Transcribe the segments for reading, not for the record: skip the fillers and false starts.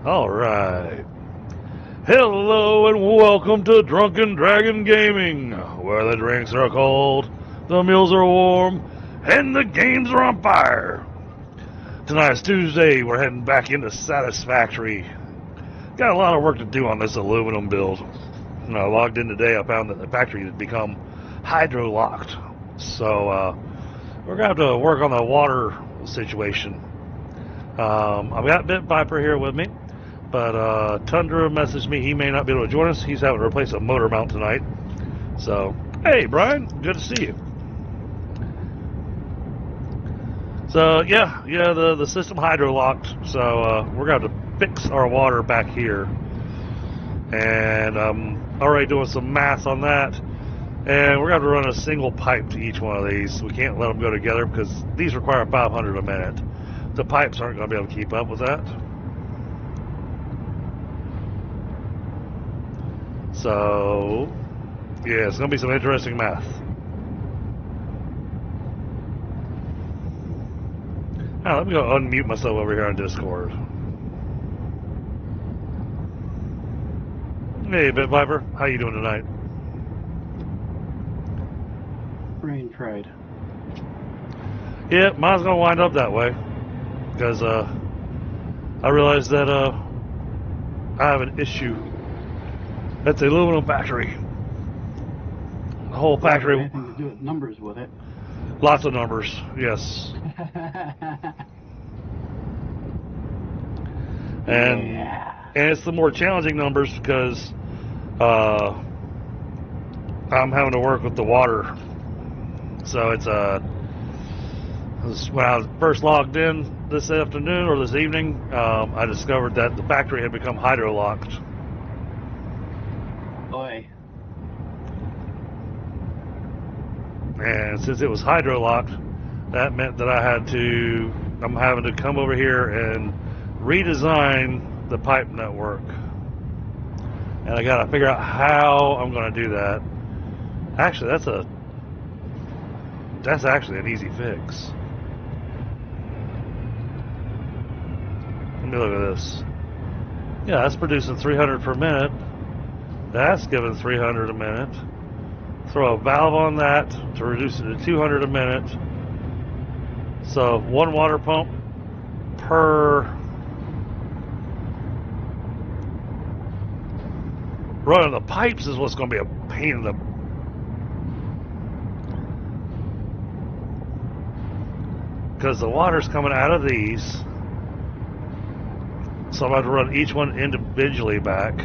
Alright. Hello and welcome to Drunken Dragon Gaming, where the drinks are cold, the meals are warm, and the games are on fire. Tonight's Tuesday, we're heading back into Satisfactory. Got a lot of work to do on this aluminum build. When I logged in today, I found that the factory had become hydro-locked. So, we're going to have to work on the water situation. I've got Bit Viper here with me. But Tundra messaged me he may not be able to join us. He's having to replace a motor mount tonight. So, hey, Brian, good to see you. So, yeah, the system hydro-locked. So, we're going to have to fix our water back here. And I'm already doing some math on that. And we're going to have to run a single pipe to each one of these. We can't let them go together because these require 500 a minute. The pipes aren't going to be able to keep up with that. So, yeah, it's going to be some interesting math. Now, let me go unmute myself over here on Discord. Hey, Bit Viper, how you doing tonight? Rain tried. Yeah, mine's going to wind up that way. Because I realized that I have an issue. That's the aluminum factory. The whole factory. Anything to do with numbers with it. Lots of numbers, yes. And yeah. And it's the more challenging numbers because I'm having to work with the water. So it's when I was first logged in this afternoon or this evening, I discovered that the factory had become hydro-locked. Boy. And since it was hydro-locked, that meant that I'm having to come over here and redesign the pipe network. And I gotta figure out how I'm gonna do that. Actually, that's actually an easy fix. Let me look at this. Yeah, that's producing 300 per minute. That's giving 300 a minute. Throw a valve on that to reduce it to 200 a minute. So one water pump per running the pipes is what's going to be a pain in the... Because the water's coming out of these. So I'm going to have to run each one individually back.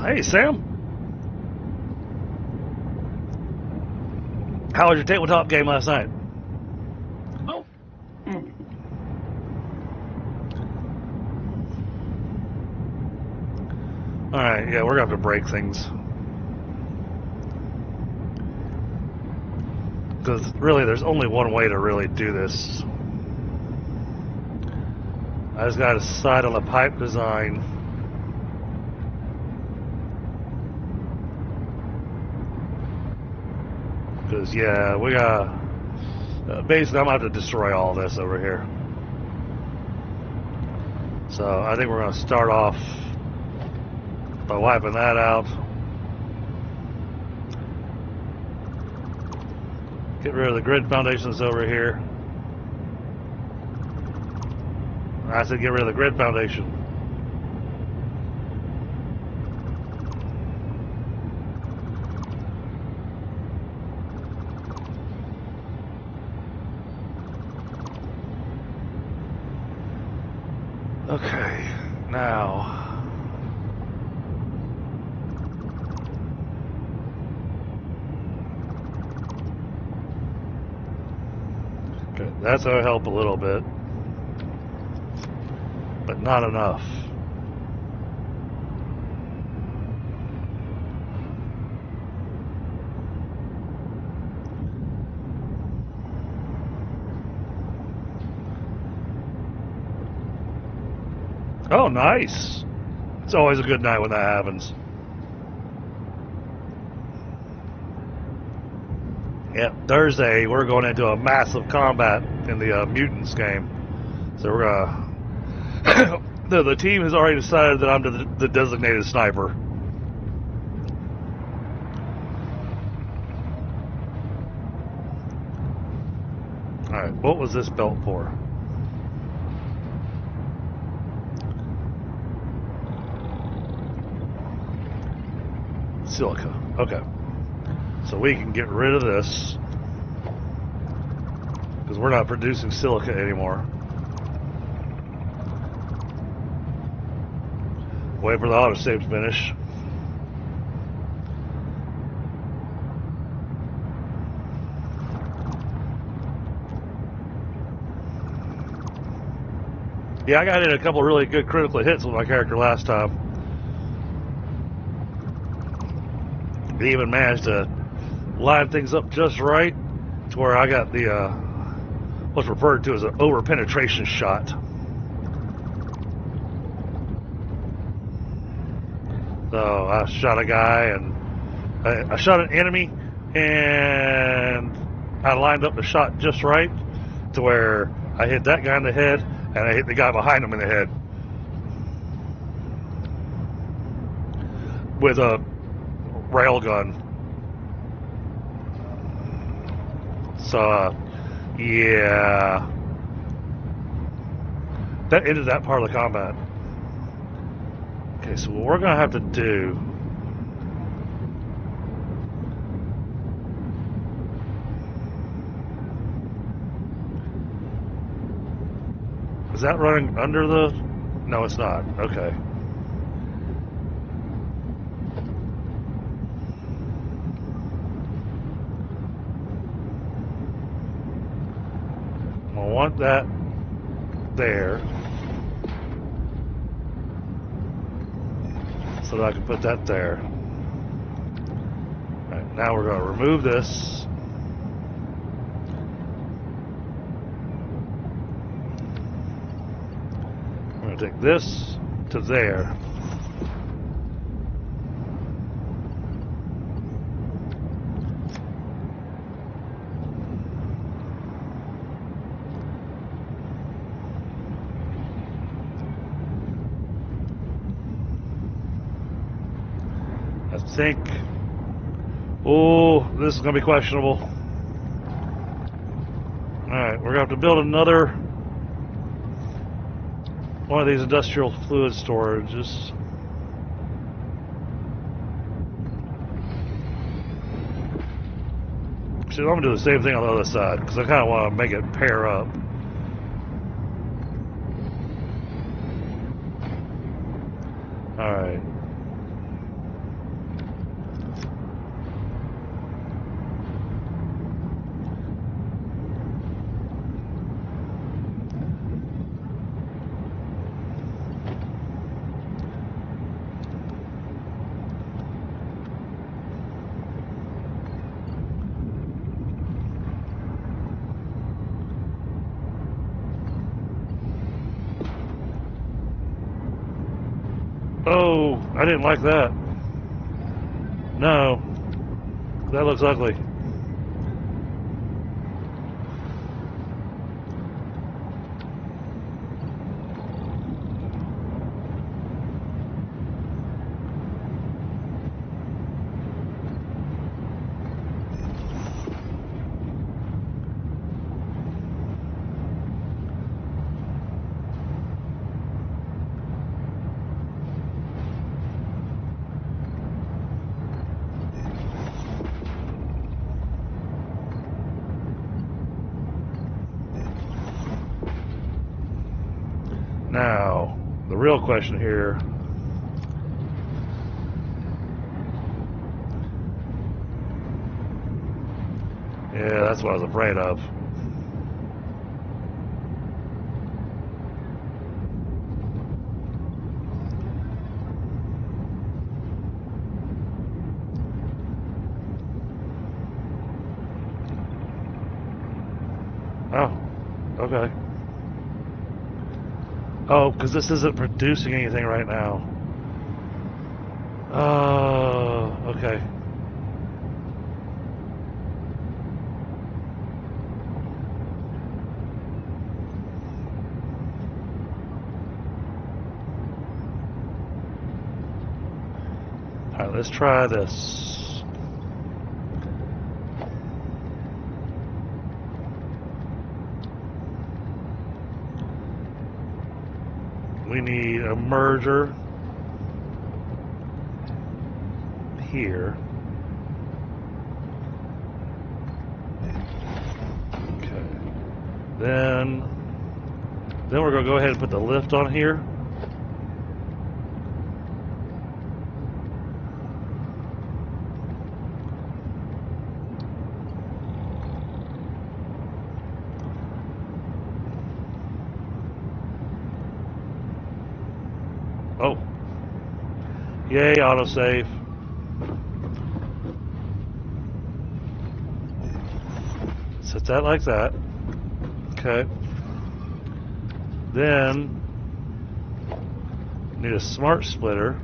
Hey, Sam. How was your tabletop game last night? Oh. Alright, yeah, we're going to have to break things. Because really, there's only one way to really do this. I just got to decide on the pipe design. Because, yeah, we got... basically, I'm going to have to destroy all this over here. So, I think we're going to start off by wiping that out. Get rid of the grid foundations over here. I said get rid of the grid foundation. Okay, now... Okay, that's going to help a little bit. But not enough. Oh, nice. It's always a good night when that happens. Yep, Thursday we're going into a massive combat in the Mutants game. So we're gonna. The team has already decided that I'm the designated sniper. All right, what was this belt for? Silica. Okay. So we can get rid of this because we're not producing silica anymore. Wait for the autosave to finish. Yeah, I got in a couple really good critical hits with my character last time. He even managed to line things up just right to where I got the what's referred to as an over-penetration shot. So I shot a guy and I shot an enemy and I lined up the shot just right to where I hit that guy in the head and I hit the guy behind him in the head with a rail gun. So yeah, that ended that part of the combat. Okay, so what we're gonna have to do is that running under the? No, it's not. Okay. I want that there so that I can put that there. All right, now we're going to remove this. We're going to take this to there. I think, oh, this is going to be questionable. Alright, we're going to have to build another one of these industrial fluid storages. See, I'm going to do the same thing on the other side because I kind of want to make it pair up. Alright. Oh, I didn't like that. No, that looks ugly. Now, the real question here yeah, that's what I was afraid of. Oh, okay. Oh, because this isn't producing anything right now. Oh, okay. let's try this. We need a merger here. Okay. Then we're going to go ahead and put the lift on here. Oh. Yay, autosave. Set that like that. Okay. Then need a smart splitter.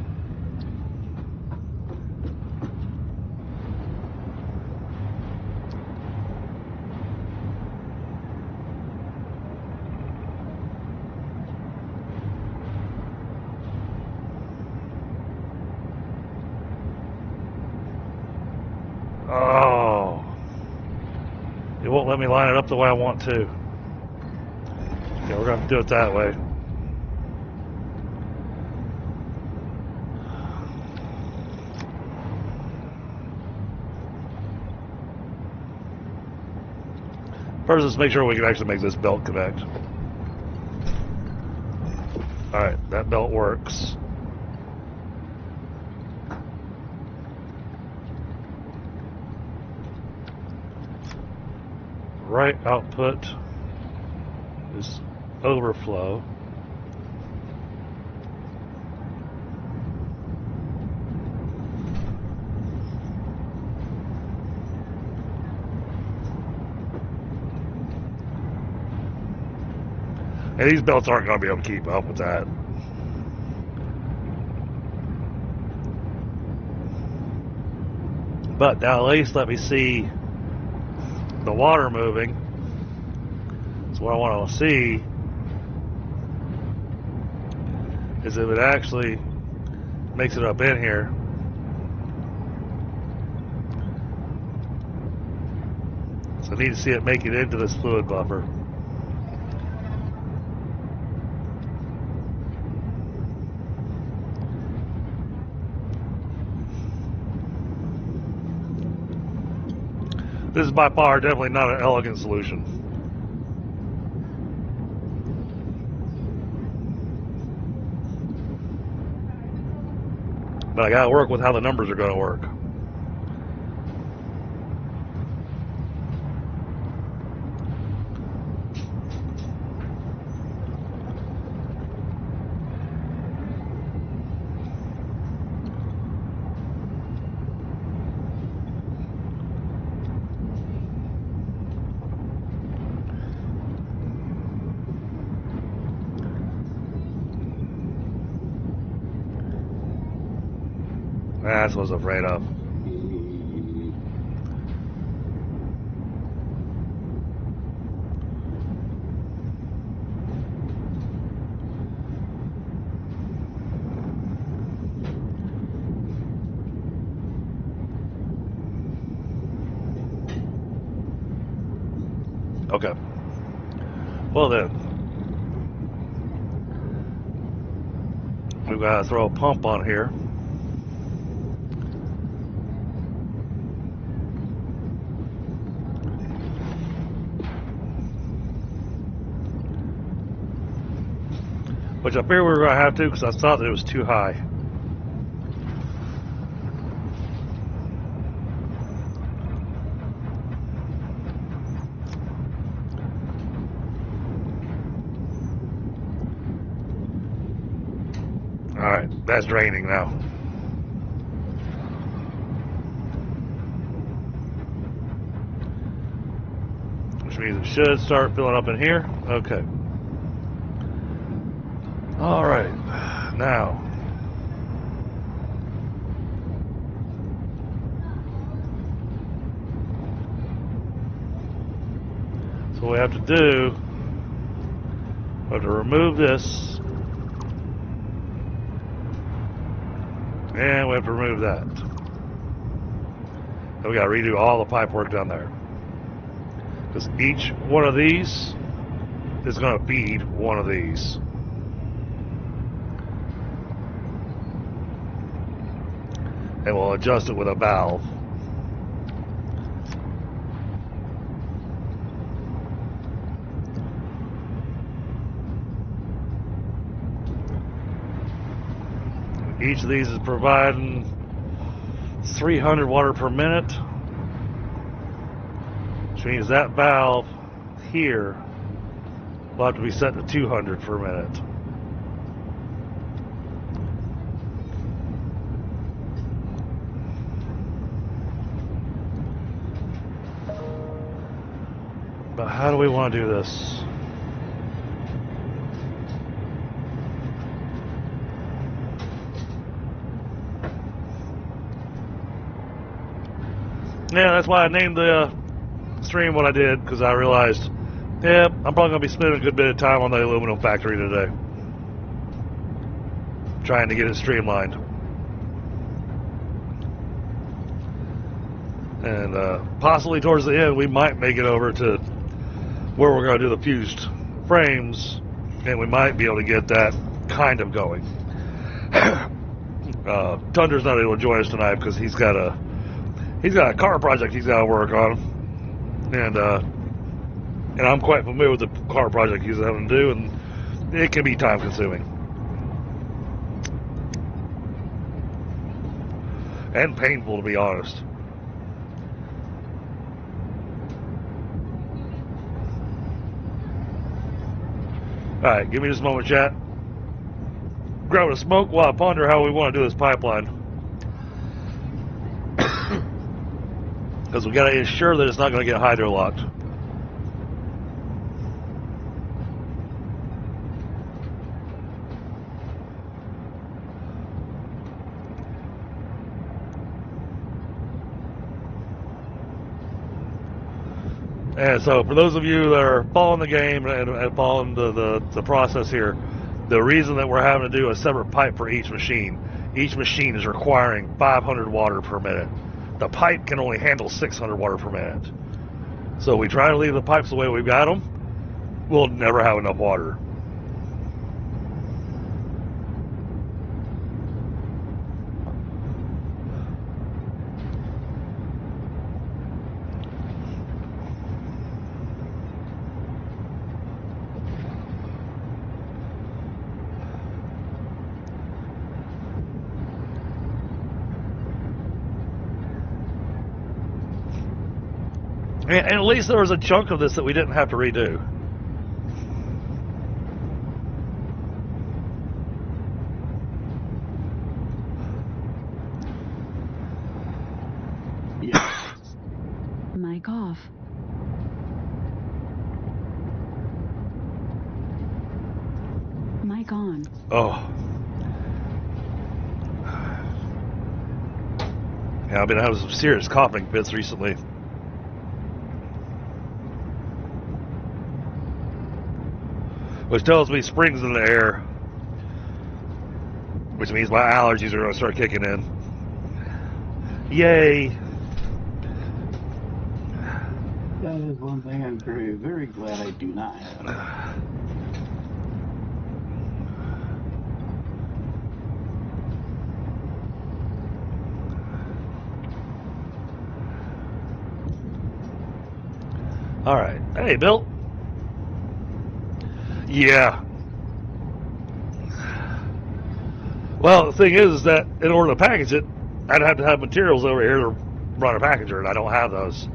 Oh. It won't let me line it up the way I want to. Okay, we're going to do it that way. First, let's make sure we can actually make this belt connect. Alright, that belt works. Right output is overflow. And these belts aren't going to be able to keep up with that. But now at least let me see the water moving. So what I want to see is if it actually makes it up in here. So I need to see it make it into this fluid buffer. This is by far definitely not an elegant solution. But I gotta work with how the numbers are gonna work. That's what I was afraid of. Okay. Well then, we've got to throw a pump on here. Which I figured we were going to have to because I thought that it was too high. Alright, that's draining now. Which means it should start filling up in here. Okay. All right, now so what we have to do, we have to remove this, and we have to remove that. And we got to redo all the pipe work down there. Because each one of these is going to feed one of these. And we'll adjust it with a valve. Each of these is providing 300 water per minute, which means that valve here will have to be set to 200 per minute. But how do we want to do this? Yeah, that's why I named the stream what I did, because I realized, yeah, I'm probably going to be spending a good bit of time on the aluminum factory today. Trying to get it streamlined. And possibly towards the end, we might make it over to where we're going to do the fused frames, and we might be able to get that kind of going. Tunder's not able to join us tonight because he's got a car project he's got to work on, and I'm quite familiar with the car project he's having to do, and it can be time consuming and painful, to be honest. All right, give me just a moment, chat. Grab a smoke while I ponder how we want to do this pipeline. Because we got to ensure that it's not going to get hydrolocked. And so, for those of you that are following the game and following the process here, the reason that we're having to do a separate pipe for each machine is requiring 500 water per minute. The pipe can only handle 600 water per minute. So we try to leave the pipes the way we've got them, we'll never have enough water. And at least there was a chunk of this that we didn't have to redo. Yeah. Mic off. Mic on. Oh. Yeah, I've been having some serious coughing fits recently. Which tells me spring's in the air, which means my allergies are going to start kicking in. Yay! That is one thing I'm very, very glad I do not have. All right. Hey, Bill. Yeah. Well, the thing is that in order to package it, I'd have to have materials over here to run a packager, and I don't have those.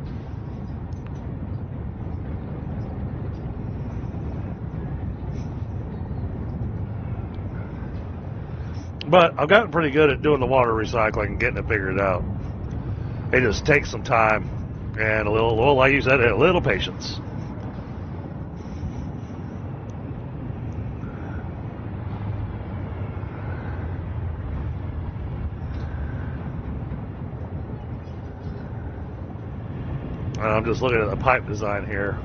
But I've gotten pretty good at doing the water recycling and getting it figured out. It just takes some time and a little, like you said, a little patience. And I'm just looking at the pipe design here.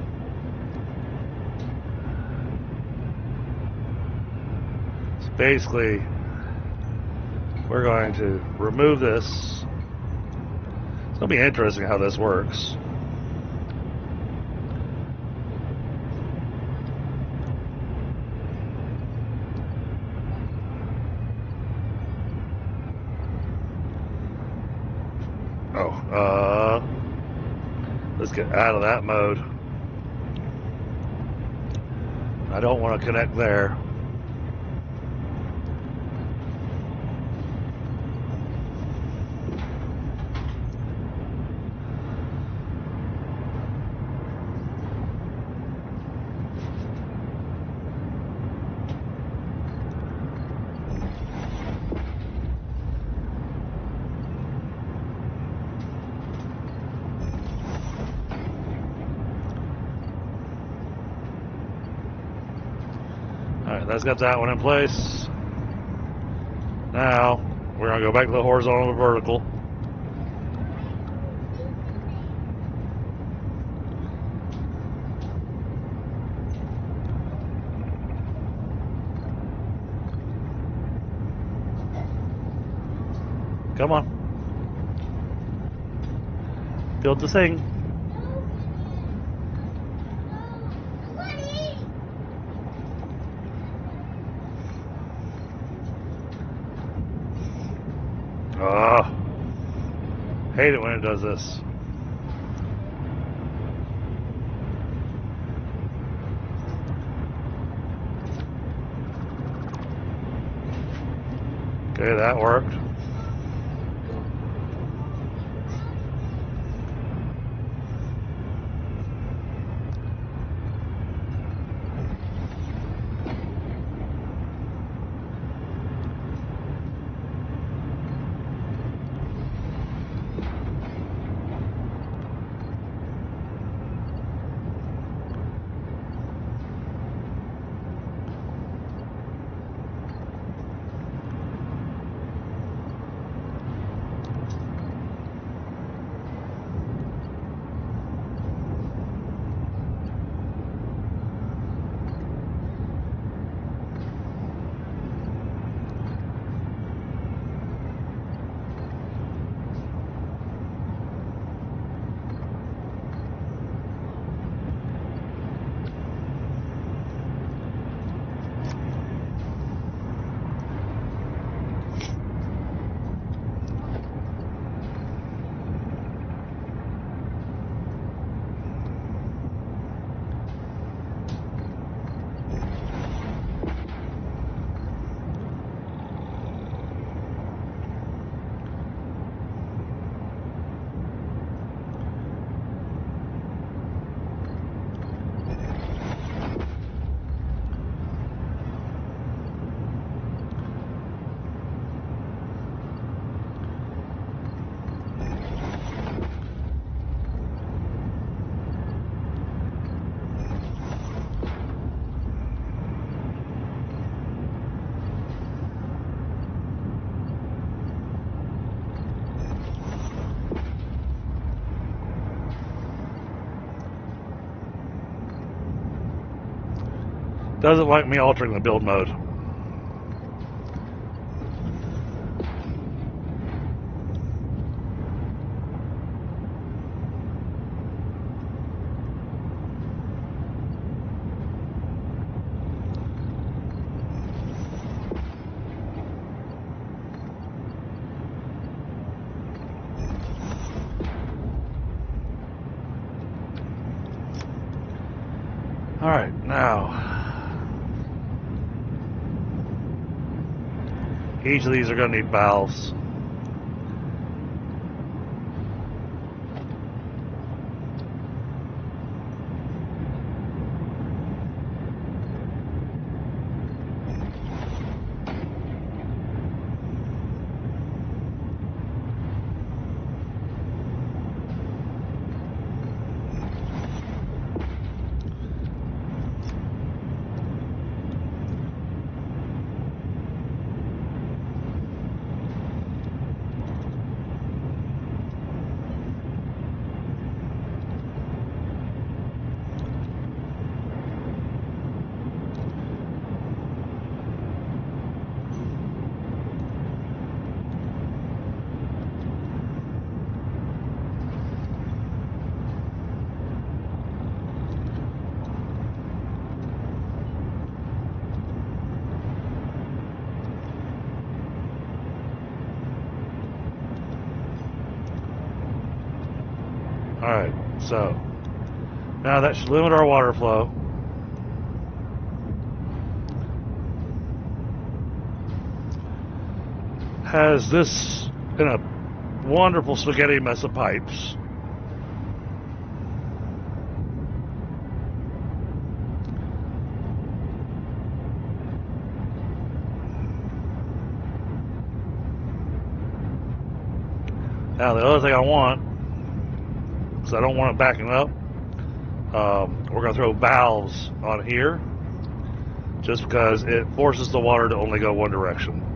So basically, we're going to remove this. So It'll be interesting how this works. Oh, let's get out of that mode. I don't want to connect there. Alright, that's got that one in place. Now, we're going to go back to the horizontal and vertical. Come on. Build the thing. Hate it when it does this. Okay, that worked. Doesn't like me altering the build mode. All right, now each of these are going to need valves. Alright, so now that should limit our water flow. Has this in a wonderful spaghetti mess of pipes. Now the other thing I want, because I don't want it backing up, we're going to throw valves on here, just because it forces the water to only go one direction.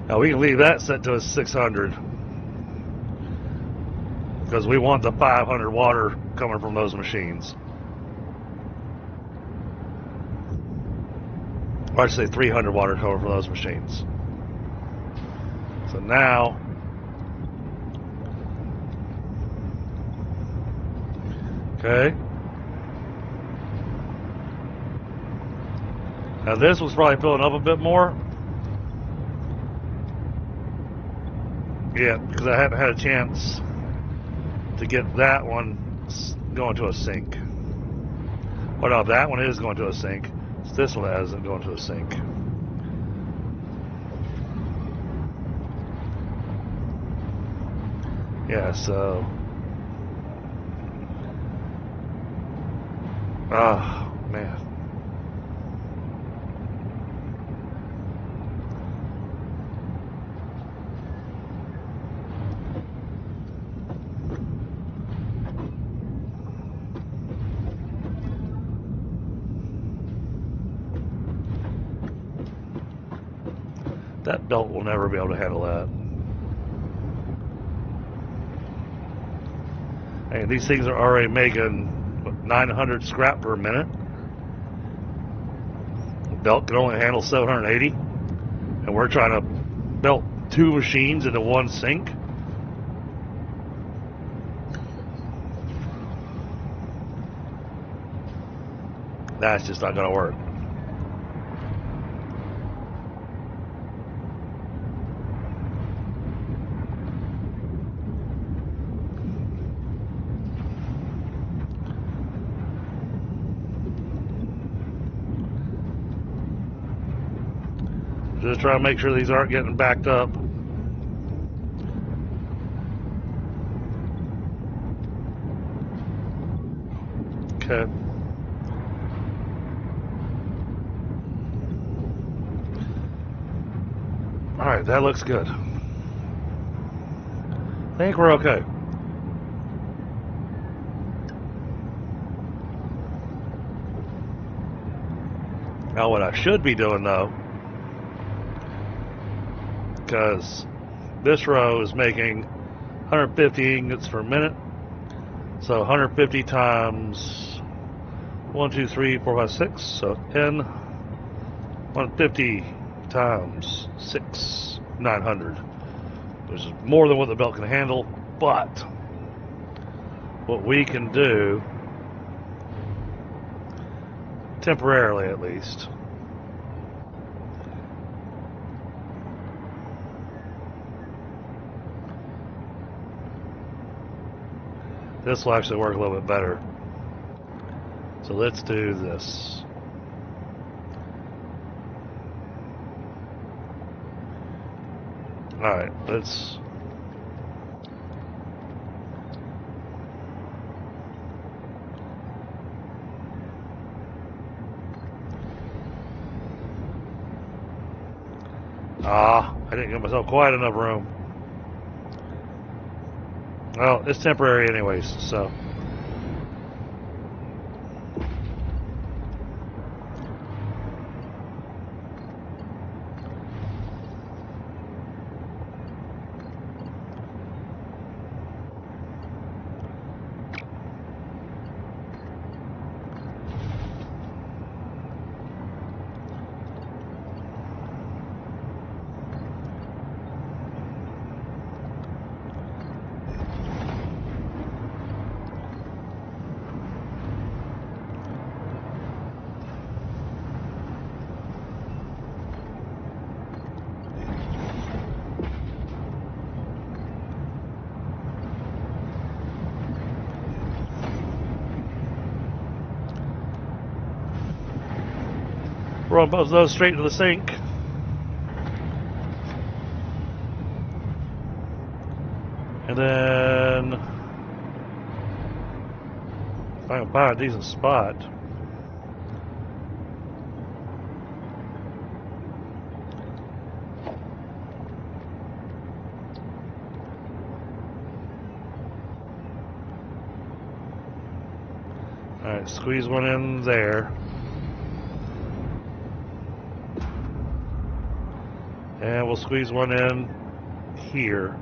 Now we can leave that set to a 600 because we want the 500 water coming from those machines. Or I should say 300 water coming from those machines. So now, okay. Now this was probably filling up a bit more. Yeah, because I haven't had a chance to get that one going to a sink. Well, no, that one is going to a sink. It's this one that isn't going to a sink. Yeah, so... oh, man. That belt will never be able to handle that. And these things are already making 900 scrap per minute. The belt can only handle 780. And we're trying to belt two machines into one sink. That's just not going to work. Just trying to make sure these aren't getting backed up. Okay. Alright, that looks good. I think we're okay. Now what I should be doing though, because this row is making 150 ingots per minute, so 150 times 1, 2, 3, 4, 5, 6, so 10, 150 times 6, 900, which is more than what the belt can handle. But what we can do, temporarily at least, this will actually work a little bit better. So let's do this. Alright, let's... I didn't give myself quite enough room. Well, it's temporary anyways, so... throwing both of those straight into the sink. And then if I can find a decent spot. Alright, squeeze one in there. And we'll squeeze one in here.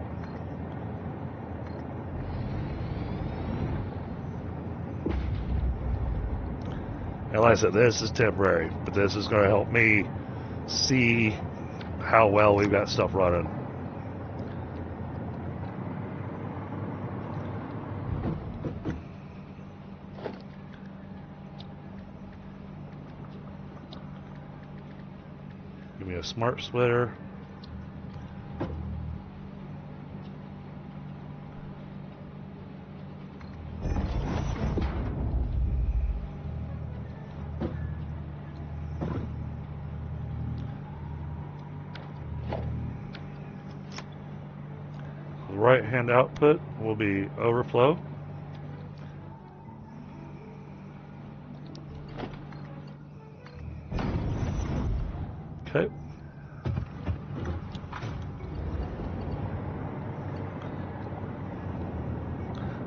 And like I said, this is temporary, but this is going to help me see how well we've got stuff running. Give me a smart splitter. Right hand output will be overflow. Okay.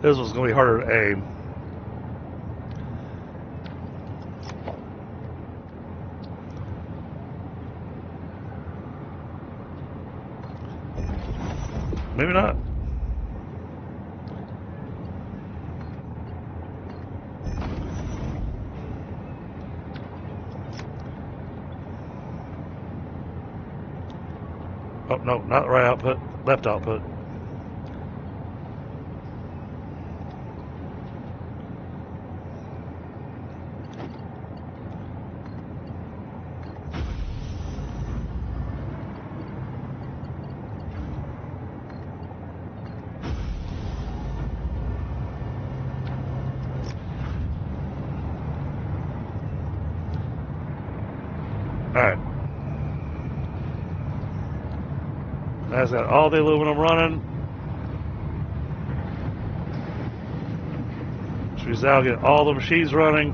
This one's going to be harder to aim. Maybe not. Oh, no, not right output, left output. Alright. That's got all the aluminum running. She's now get all the machines running.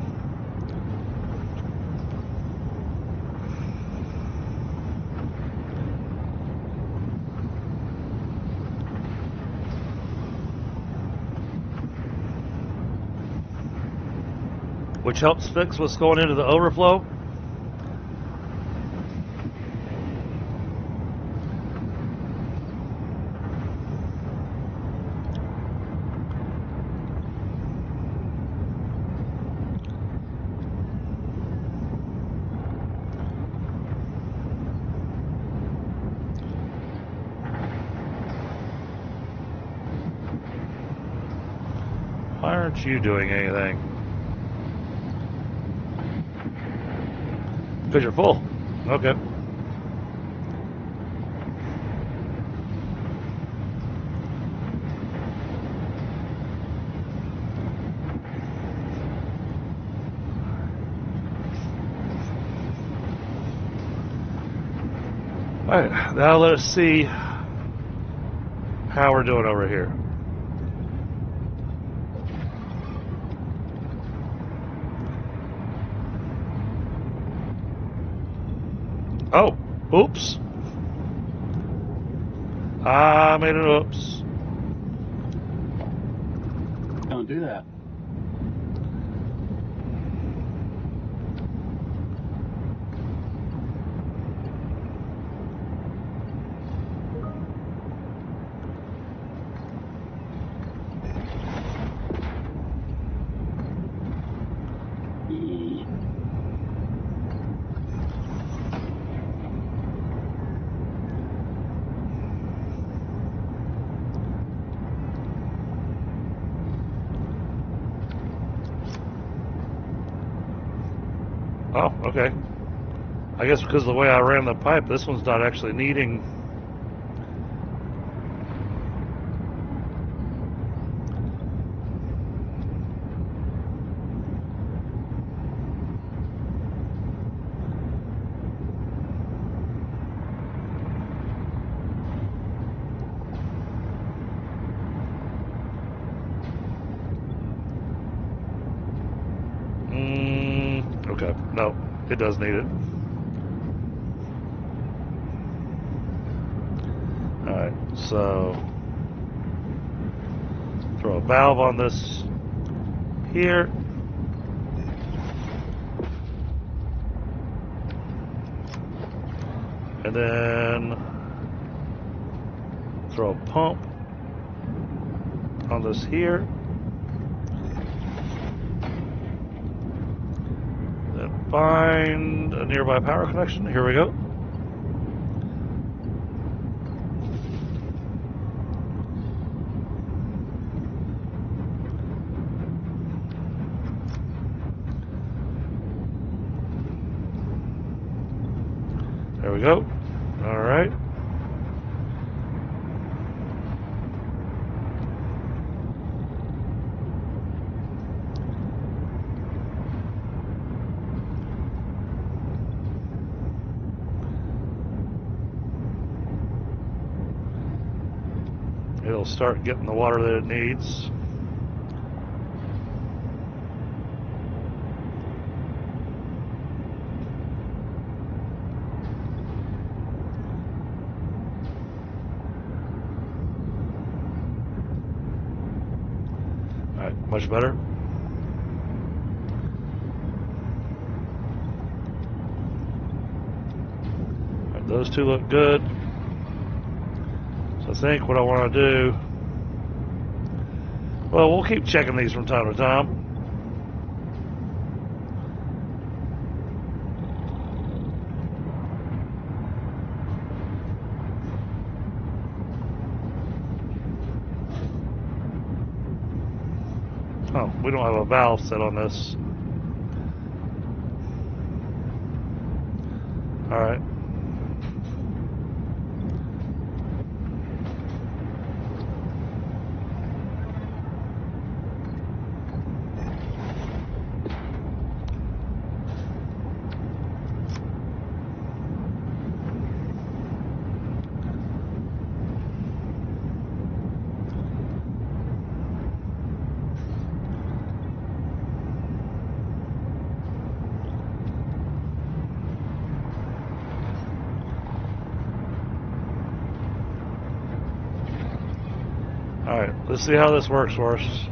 Which helps fix what's going into the overflow. Why aren't you doing anything? Because you're full. Okay. Alright, now let us see how we're doing over here. Oh, oops. I made an oops. Don't do that. Oh, okay. I guess because of the way I ran the pipe, this one's not actually needing. Okay, no, it does need it. Alright, so throw a valve on this here. And then throw a pump on this here. Then find a nearby power connection. Here we go. There we go. All right. It'll start getting the water that it needs. Alright, much better. Alright, those two look good. So I think what I want to do, well, we'll keep checking these from time to time. Oh, we don't have a valve set on this. All right. Alright, let's see how this works for us.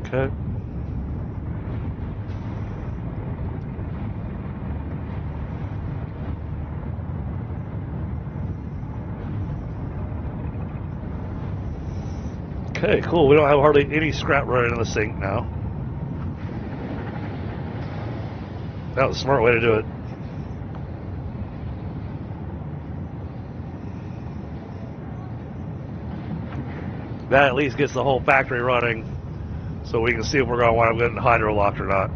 Okay. Okay, cool. We don't have hardly any scrap running in the sink now. That was a smart way to do it. That at least gets the whole factory running, so we can see if we're going to wind up getting hydro locked or not.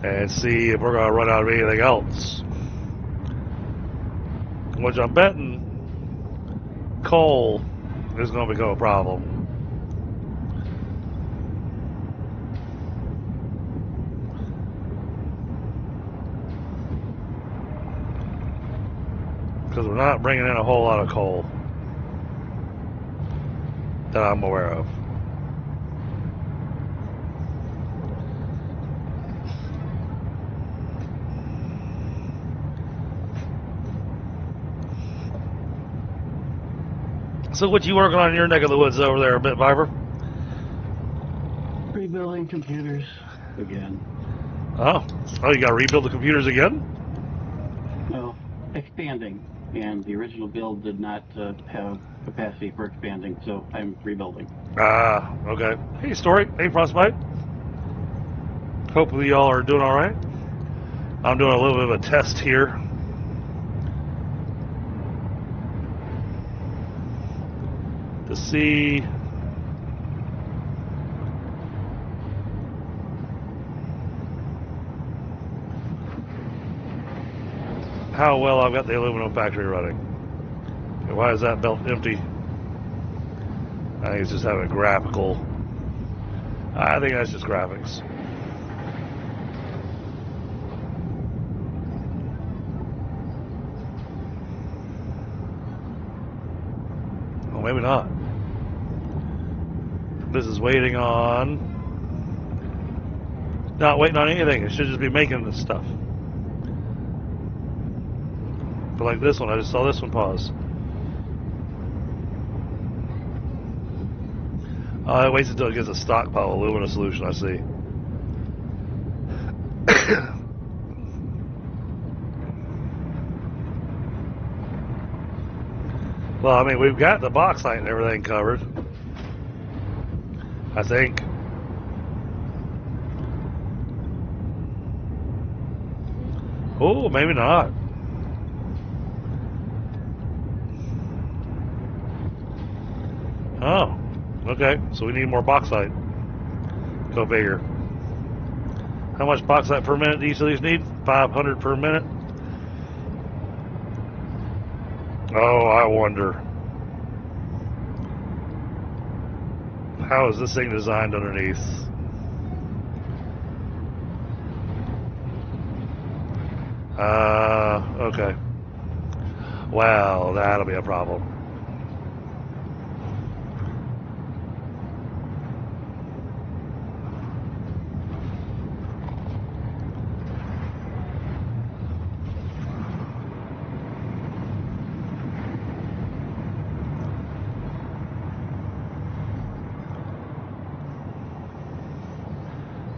And see if we're going to run out of anything else. Which I'm betting coal is going to become a problem. Because we're not bringing in a whole lot of coal that I'm aware of. So what you working on in your neck of the woods over there, Bit Viper? Rebuilding computers again. Oh, you got to rebuild the computers again? No, expanding. And the original build did not have capacity for expanding, so I'm rebuilding. Ah, okay. Hey, Story. Hey, Frostbite. Hopefully y'all are doing all right. I'm doing a little bit of a test here. To see how well I've got the aluminum factory running. Okay, why is that belt empty? I think it's just having a graphical. I think that's just graphics. Oh, maybe not. This is waiting on. Not waiting on anything. It should just be making this stuff. But like this one, I just saw this one pause. It waits until it gets a stockpile of alumina solution, I see. Well, I mean, we've got the bauxite and everything covered. I think. Oh, maybe not. Oh, okay. So we need more bauxite. Go figure. How much bauxite per minute do each of these need? 500 per minute? Oh, I wonder. How is this thing designed underneath? Okay. Well, that'll be a problem.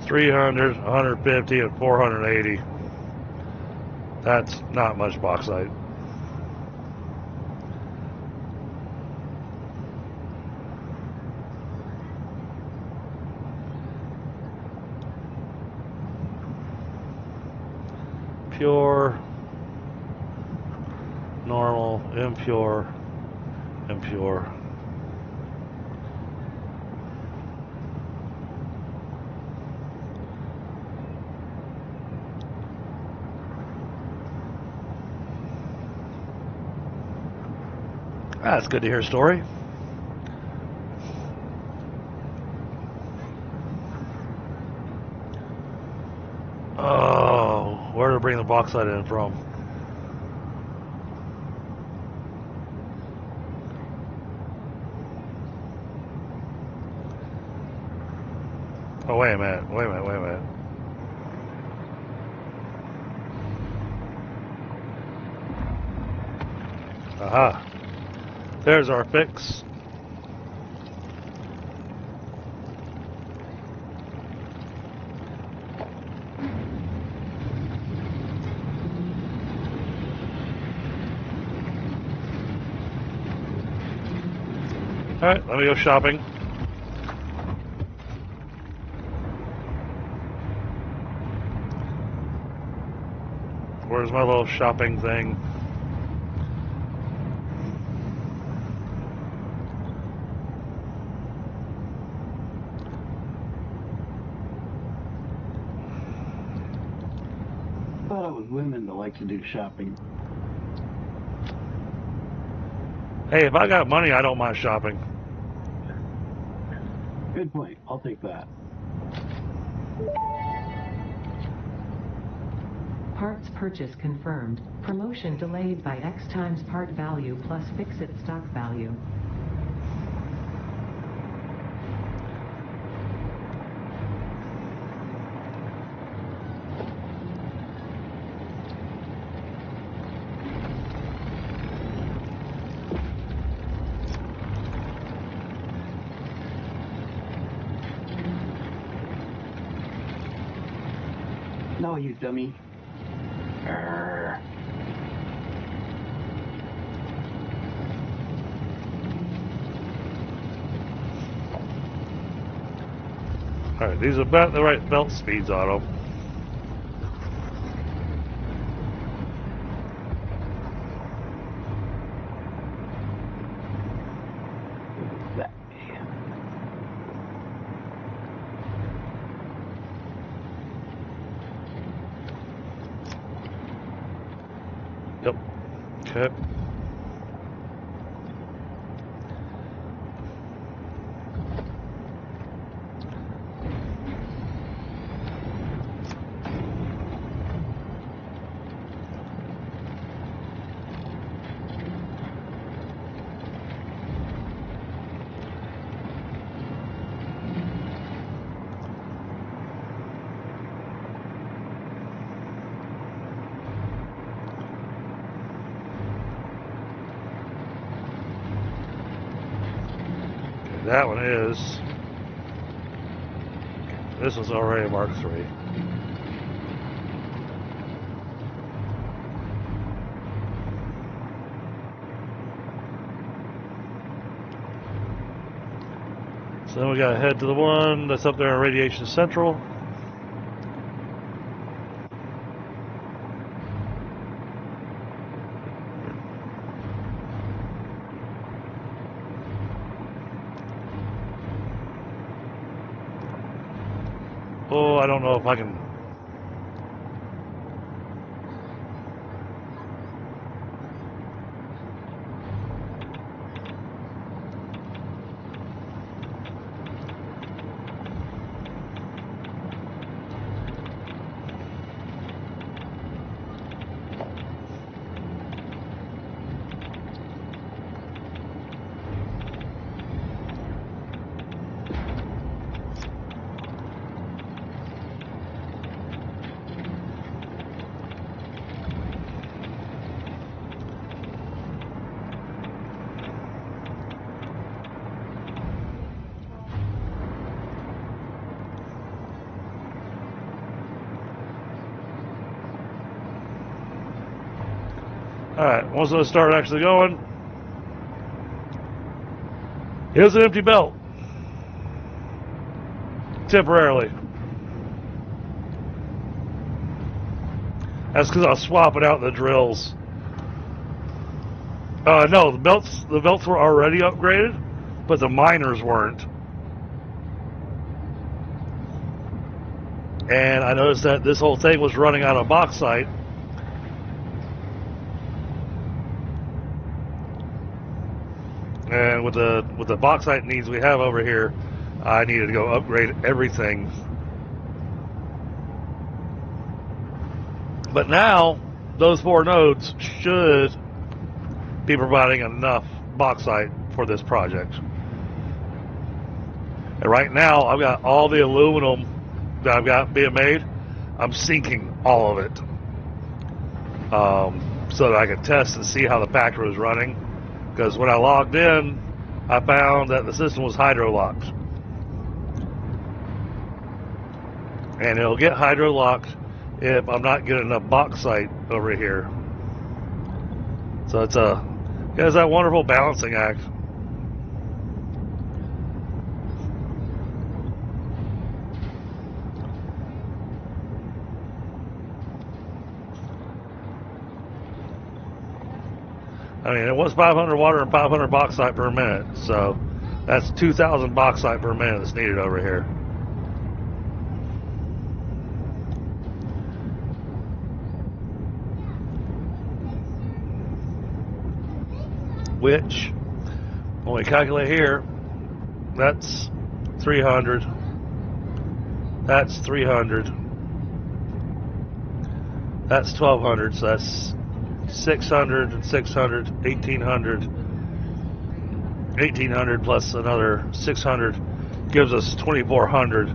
$300, $150, and $480. That's not much bauxite. Pure, normal, impure, impure. That's good to hear a story. Oh, where to bring the bauxite in from? Oh, wait a minute, wait a minute, wait a minute. Aha. There's our fix. Alright, let me go shopping. Where's my little shopping thing? I thought it was women that like to do shopping. Hey, if I got money, I don't mind shopping. Good point. I'll take that. Parts purchase confirmed. Promotion delayed by X times part value plus fix-it stock value. No, you dummy. Arrgh. Alright, these are about the right belt speeds on them. That. Yep. Okay. That one is. This one's already Mark III. So then we gotta head to the one that's up there in Radiation Central. Oh, I don't know if I can. Alright, once those start actually going, here's an empty belt. Temporarily. That's because I was swapping out the drills. No, the belts were already upgraded, but the miners weren't. And I noticed that this whole thing was running out of bauxite. And with the bauxite needs we have over here, I needed to go upgrade everything. But now, those 4 nodes should be providing enough bauxite for this project. And right now, I've got all the aluminum that I've got being made. I'm sinking all of it. So that I can test and see how the packer is running. Because when I logged in, I found that the system was hydro-locked. And it'll get hydro-locked if I'm not getting enough bauxite over here. So it's that wonderful balancing act. I mean, it was 500 water and 500 bauxite per minute, so that's 2,000 bauxite per minute that's needed over here. Which, when we calculate here, that's 300, that's 300, that's 1,200, so that's 600 and 600, 1,800 plus another 600 gives us 2,400,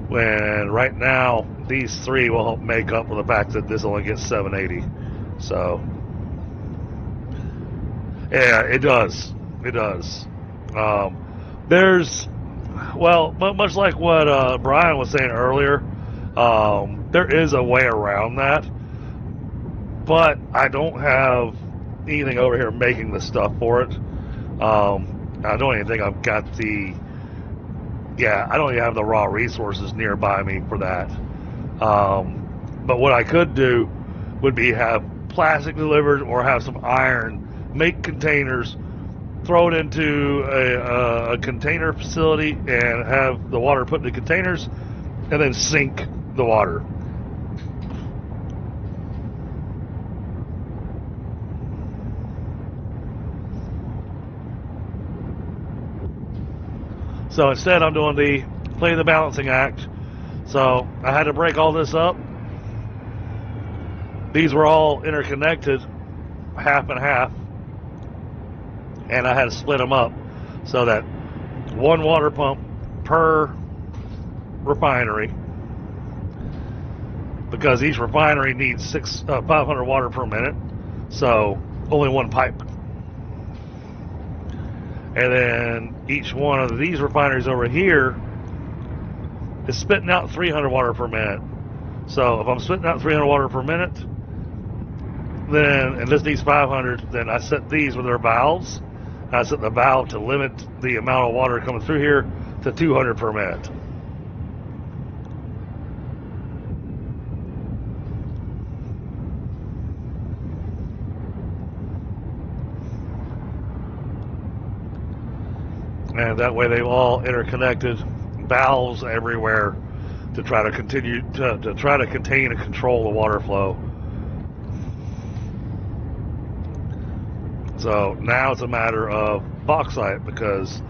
when right now these 3 will help make up for the fact that this only gets 780. So yeah, it does. There's, well, much like what Brian was saying earlier, there is a way around that. But I don't have anything over here making the stuff for it. I don't even think I've got I don't even have the raw resources nearby me for that. But what I could do would be have plastic delivered or have some iron, make containers, throw it into a container facility and have the water put in the containers and then sink the water. So instead I'm doing play the balancing act. So I had to break all this up. These were all interconnected, half and half. And I had to split them up so that 1 water pump per refinery, because each refinery needs 500 water per minute, so only 1 pipe. And then each one of these refineries over here is spitting out 300 water per minute. So if I'm spitting out 300 water per minute, then, and this needs 500, then I set these with their valves. I set the valve to limit the amount of water coming through here to 200 per minute. And that way they've all interconnected valves everywhere to try to continue to try to contain and control the water flow. So now it's a matter of bauxite, because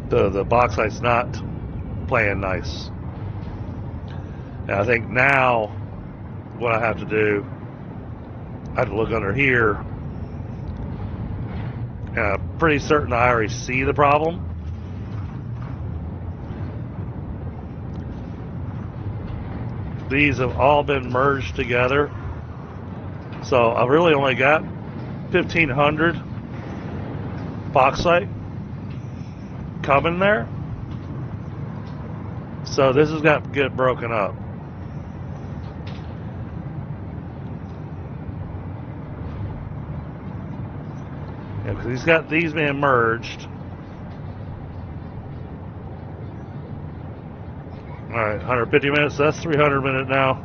the bauxite's not playing nice. And I think now what I have to do, I have to look under here, and I'm pretty certain I already see the problem. These have all been merged together. So I've really only got 1,500 bauxite coming there. So this has got to get broken up. Yeah, because he's got these being merged. Alright, 150 minutes, that's 300 minutes now.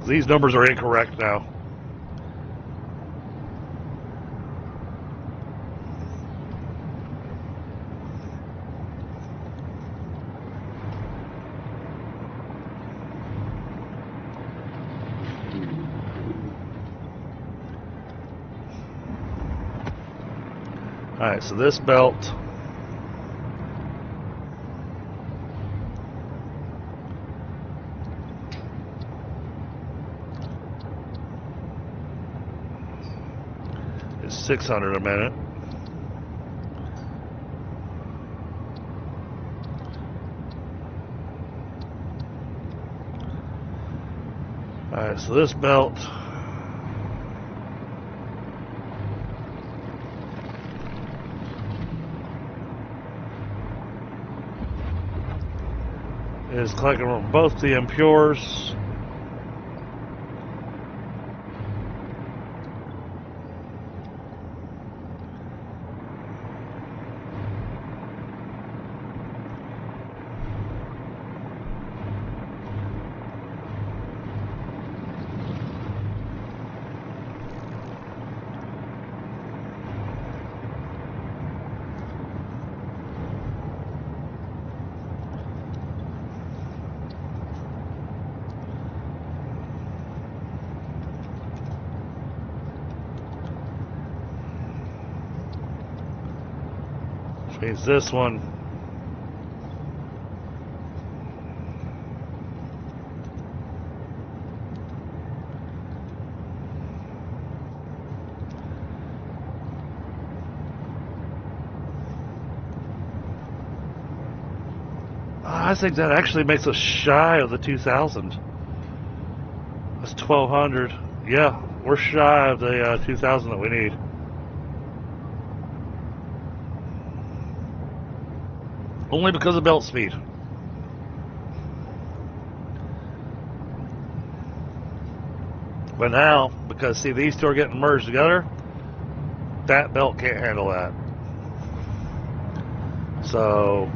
These numbers are incorrect now. Alright, so this belt is 600 a minute. Alright, so this belt is collecting from both the impures. Means this one I think that actually makes us shy of the 2,000. That's 1,200. Yeah, we're shy of the 2,000 that we need. Only because of belt speed. But now, because see, these two are getting merged together, that belt can't handle that. So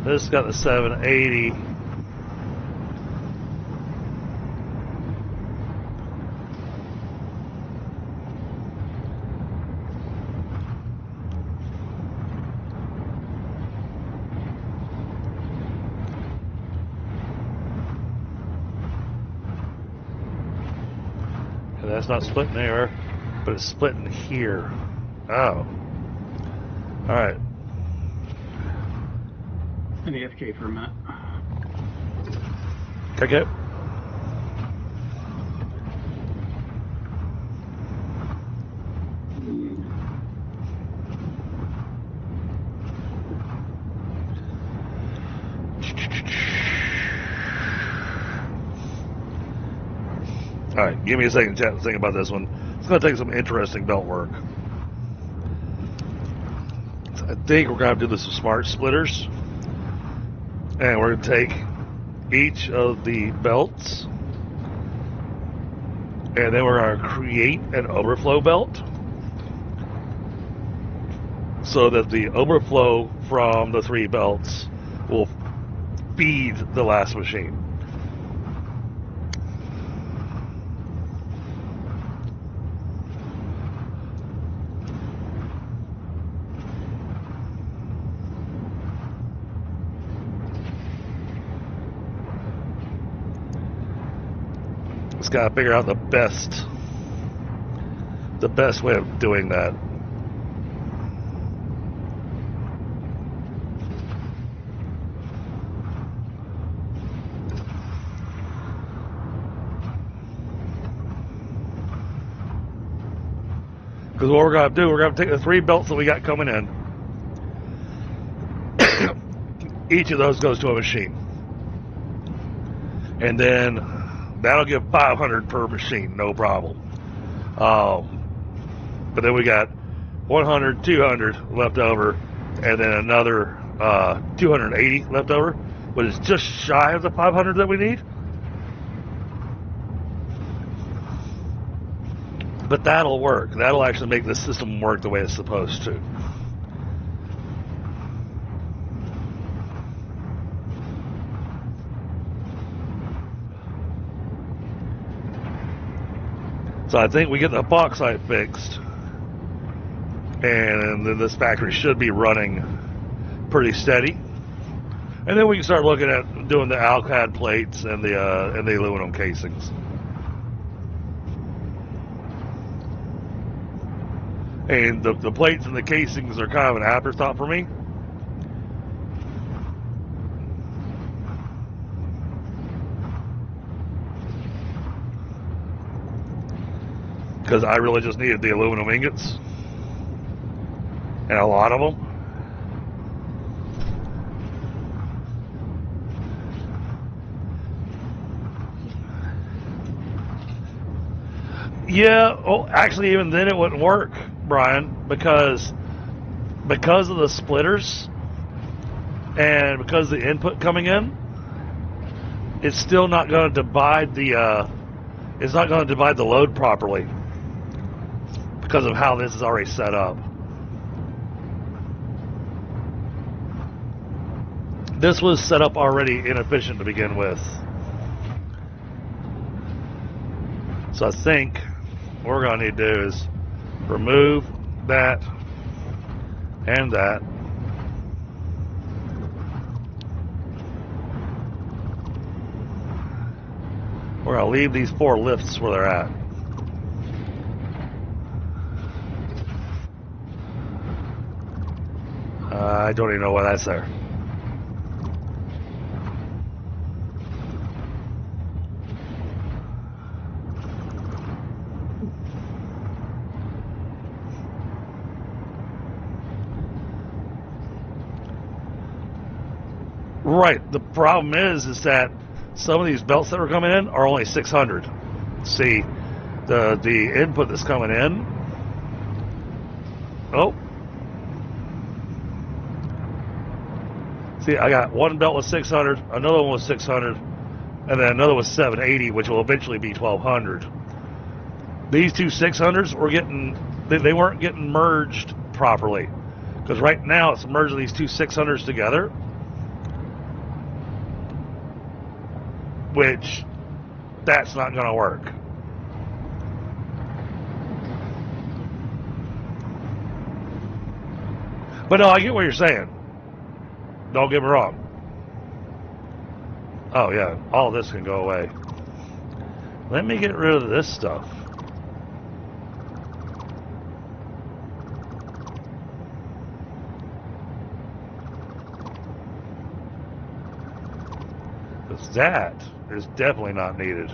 this has got the 780. That's not splitting there, but it's splitting here. Oh. Alright. In the FK for a minute. Okay. Give me a second, chat, to think about this one. It's going to take some interesting belt work. I think we're going to do this with smart splitters. And we're going to take each of the belts. And then we're going to create an overflow belt. So that the overflow from the 3 belts will feed the last machine. Just gotta figure out the best way of doing that. Because what we're going to do, we're going to take the 3 belts that we got coming in. Each of those goes to a machine. And then that'll give 500 per machine, no problem. But then we got 100, 200 left over, and then another 280 left over, which is just shy of the 500 that we need. But that'll work. That'll actually make the system work the way it's supposed to. So I think we get the bauxite fixed, and then this factory should be running pretty steady. And then we can start looking at doing the alcad plates and the aluminum casings. And the plates and the casings are kind of an afterthought for me. Because I really just needed the aluminum ingots. And a lot of them. Yeah, oh, actually even then it wouldn't work, Brian, because of the splitters and because of the input coming in, it's still not going to divide the load properly because of how this is already set up. This was set up already inefficient to begin with. So I think what we're going to need to do is remove that and that. We're going to leave these 4 lifts where they're at. I don't even know why that's there. Right. The problem is that some of these belts that are coming in are only 600. See, the input that's coming in. Oh. See, I got one belt with 600, another one with 600, and then another with 780, which will eventually be 1200. These two 600s were they weren't getting merged properly, because right now it's merging these two 600s together, which that's not going to work. But no, I get what you're saying. Don't get me wrong. Oh yeah, all this can go away. Let me get rid of this stuff. Because that is definitely not needed.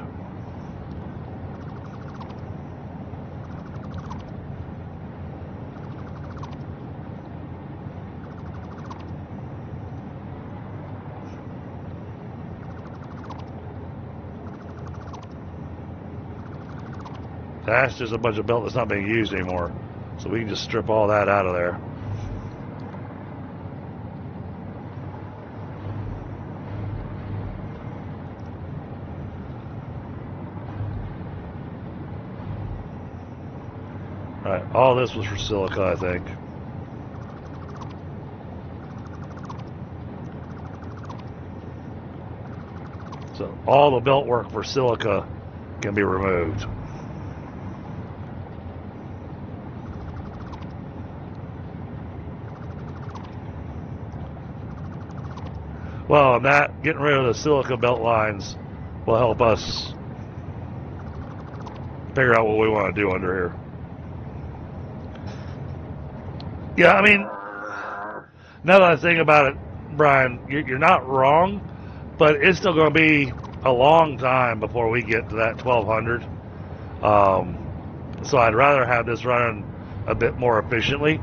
That's just a bunch of belt that's not being used anymore. So we can just strip all that out of there. Alright, all this was for silica, I think. So all the belt work for silica can be removed. Well, and that, getting rid of the silica belt lines will help us figure out what we want to do under here. Yeah, I mean, now that I think about it, Brian, you're not wrong, but it's still going to be a long time before we get to that 1200. So I'd rather have this running a bit more efficiently.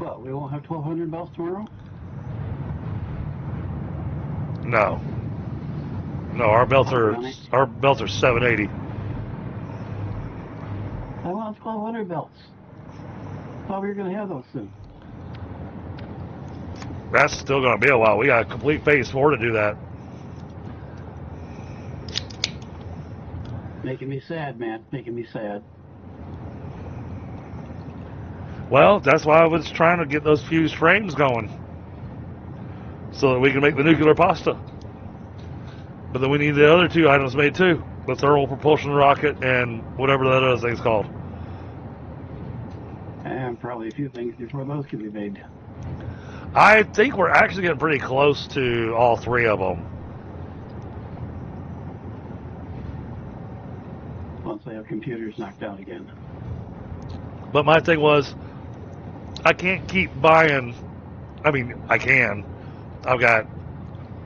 Well, we won't have 1,200 belts tomorrow? No. No, our belts are 780. I want 1,200 belts. Thought we were going to have those soon. That's still going to be a while. We got to complete phase 4 to do that. Making me sad, man. Making me sad. Well, that's why I was trying to get those fused frames going, so that we can make the nuclear pasta. But then we need the other 2 items made too. The thermal propulsion rocket and whatever that other thing's called. And probably a few things before those can be made. I think we're actually getting pretty close to all 3 of them. Once they have computers knocked out again. But my thing was, I can't keep buying. I mean, I can. I've got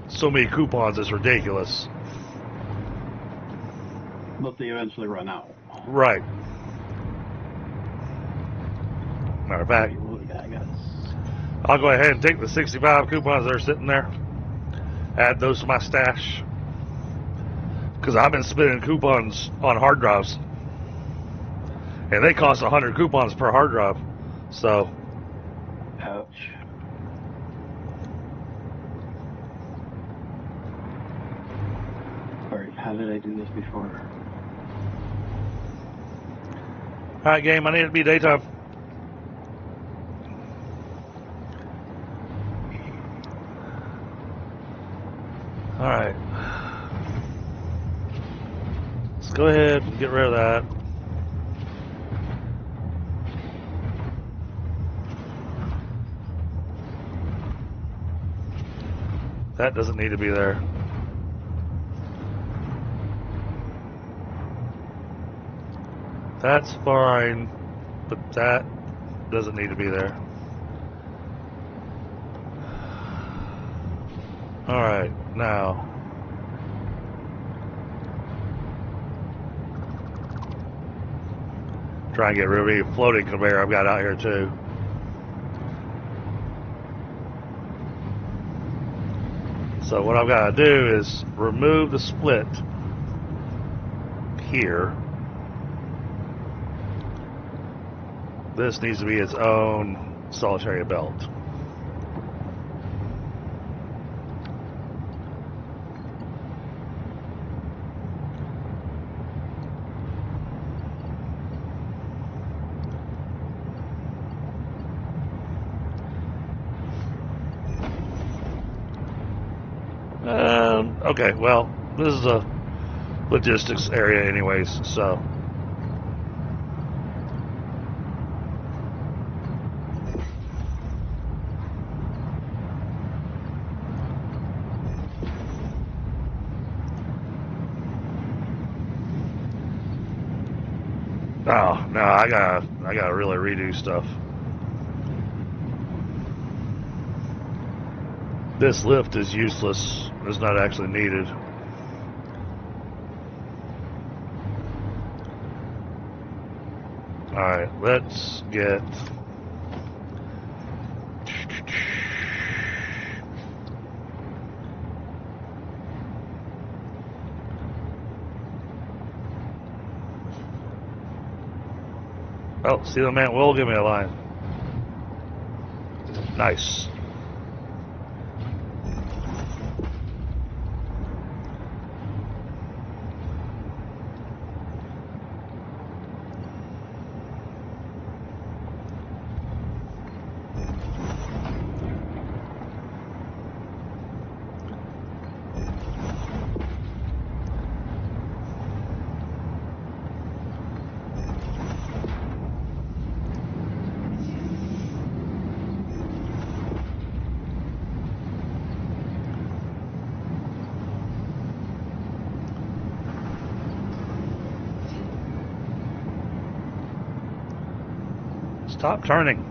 so many coupons, it's ridiculous. But they eventually run out. Right. Matter of fact, I'll go ahead and take the 65 coupons that are sitting there, add those to my stash, because I've been spending coupons on hard drives, and they cost 100 coupons per hard drive. So, ouch. Alright, how did I do this before? alright, game, I need it to be daytime. Alright. Let's go ahead and get rid of that. That doesn't need to be there. That's fine, but that doesn't need to be there. Alright, now. Try and get rid of any floating conveyor I've got out here too. So what I've got to do is remove the split here. This needs to be its own solitary belt. Okay, well, this is a logistics area anyways, so. Oh, no, I gotta really redo stuff. This lift is useless. It's not actually needed. Alright, let's get... Oh, Steel Man will give me a line. Nice. Stop turning.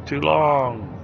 Too long.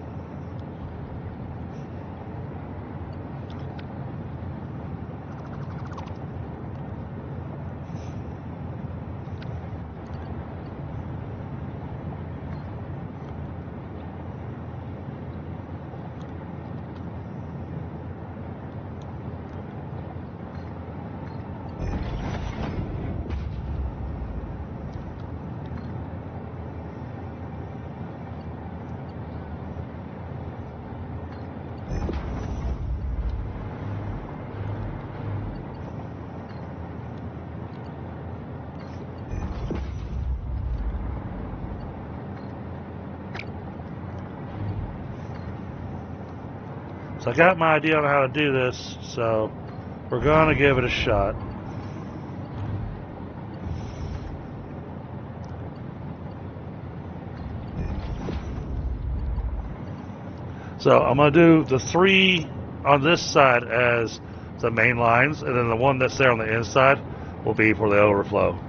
So I got my idea on how to do this, so we're going to give it a shot. So I'm going to do the 3 on this side as the main lines, and then the one that's there on the inside will be for the overflow.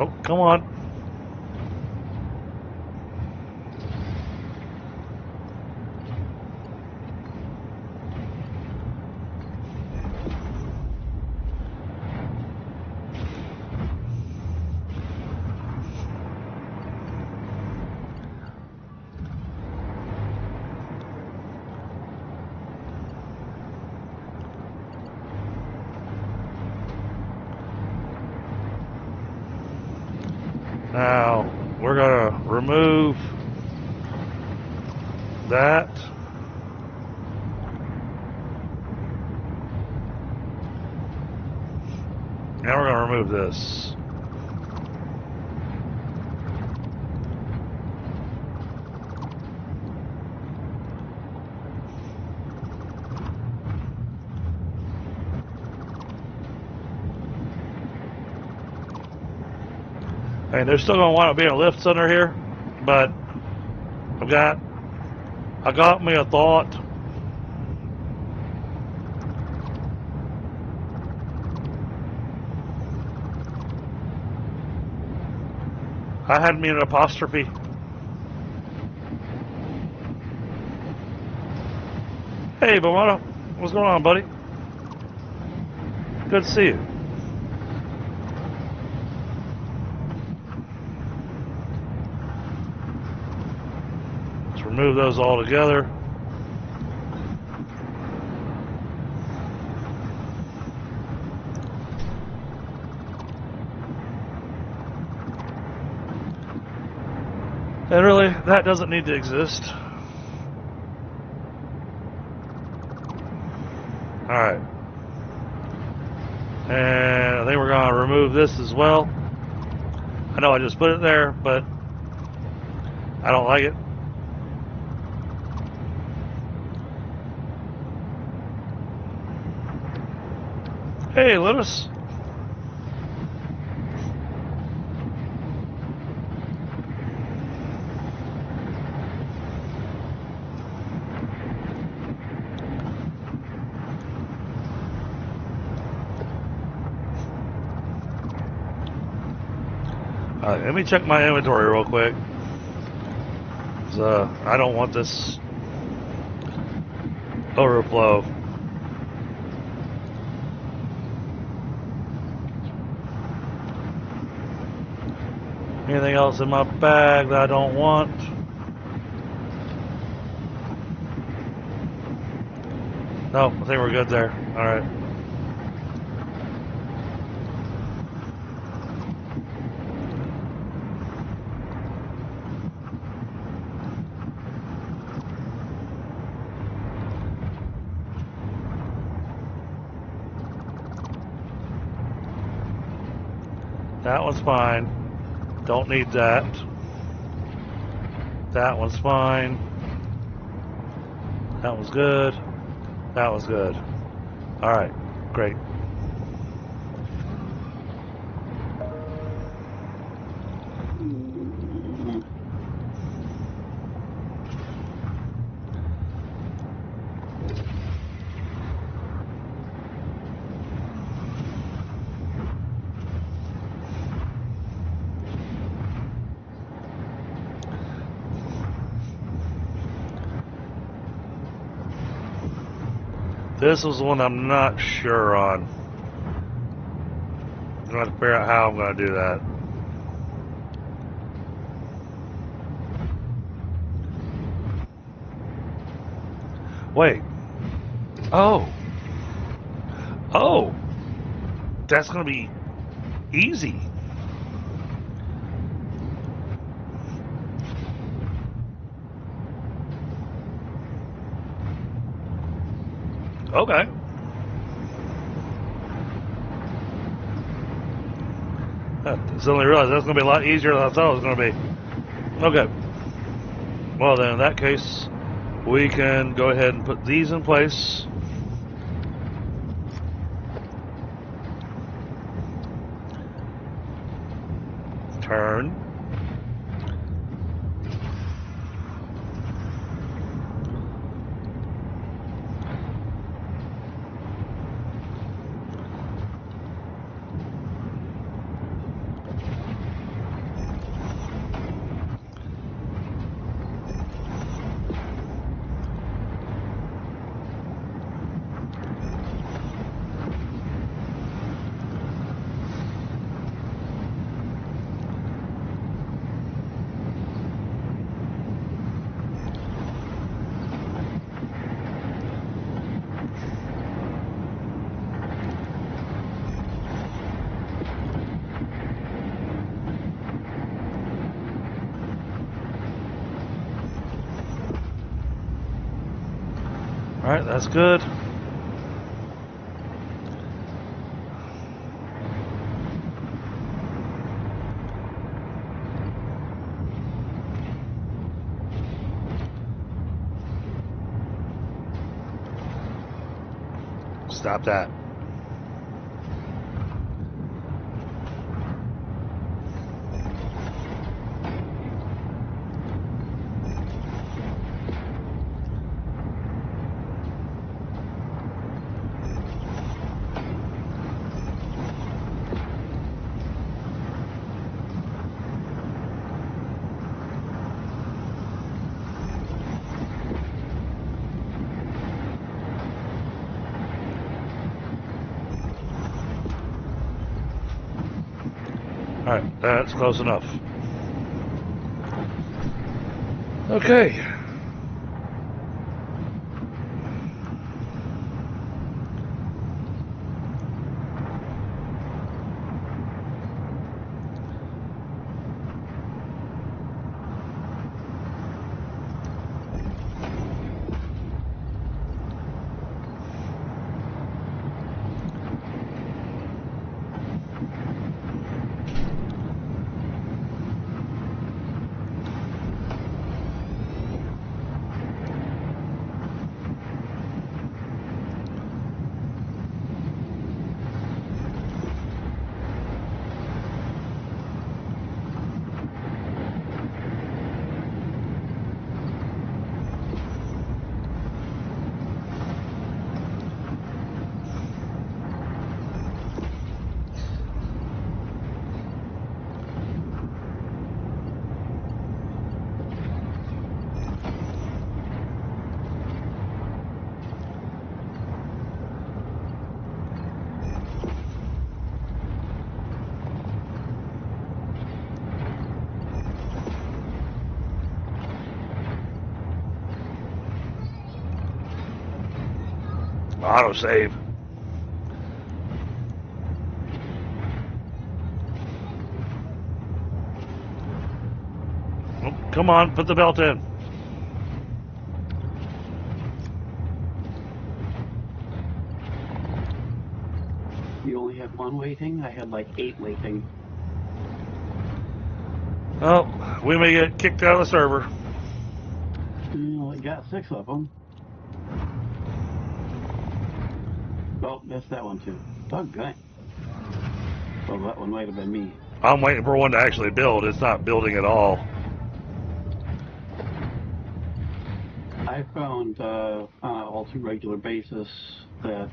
Oh, come on. Now, we're going to remove that. Now we're going to remove this. I mean, there's still going to wind up being lifts under here, but I got me a thought. I had me an apostrophe. Hey, Bamada, what's going on, buddy? Good to see you. Let's remove those all together. And really, that doesn't need to exist. Alright. And I think we're going to remove this as well. I know I just put it there, but I don't like it. Hey, Lotus. Alright, let me check my inventory real quick. I don't want this overflow. Anything else in my bag that I don't want? No, I think we're good there. Alright. That one's fine. Don't need that. That one's fine. That one's good. That was good. Alright, great. This was the one I'm not sure on. I'm going to figure out how I'm going to do that. Wait. Oh. Oh. That's going to be easy. Okay. I suddenly realized that's going to be a lot easier than I thought it was going to be. Okay. Well then, in that case, we can go ahead and put these in place. Turn. Alright, that's good. Stop that. Alright, that's close enough. Okay. Autosave. Oh, come on, put the belt in. You only had one waiting? I had like 8 waiting. Oh, we may get kicked out of the server. Well, it got 6 of them. Oh, missed that one too. Okay. Well, that one might have been me. I'm waiting for one to actually build. It's not building at all. I found on an all too regular basis that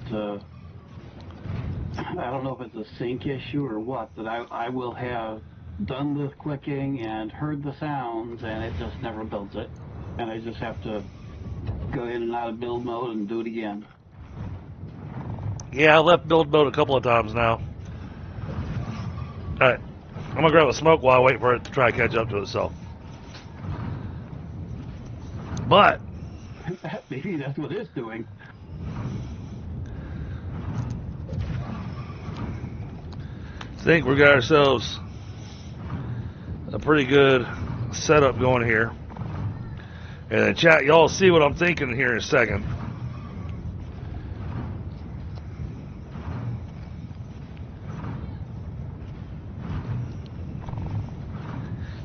I don't know if it's a sync issue or what, that I will have done the clicking and heard the sounds and it just never builds it. And I just have to go in and out of build mode and do it again. Yeah, I left build mode a couple of times now. Alright, I'm gonna grab a smoke while I wait for it to try to catch up to itself. But Maybe that's what it's doing. I think we got ourselves a pretty good setup going here. And then chat, y'all see what I'm thinking here in a second.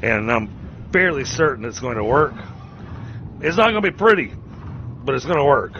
And I'm fairly certain it's going to work. It's not going to be pretty, but it's going to work.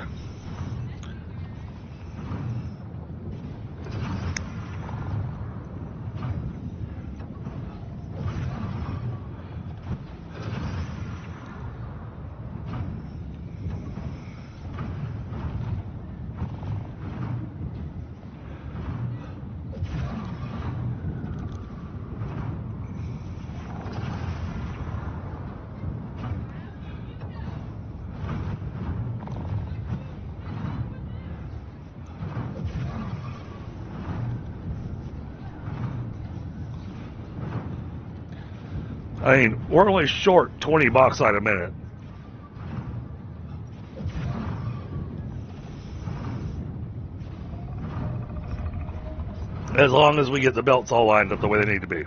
I mean, we're only short 20 bauxite a minute. As long as we get the belts all lined up the way they need to be.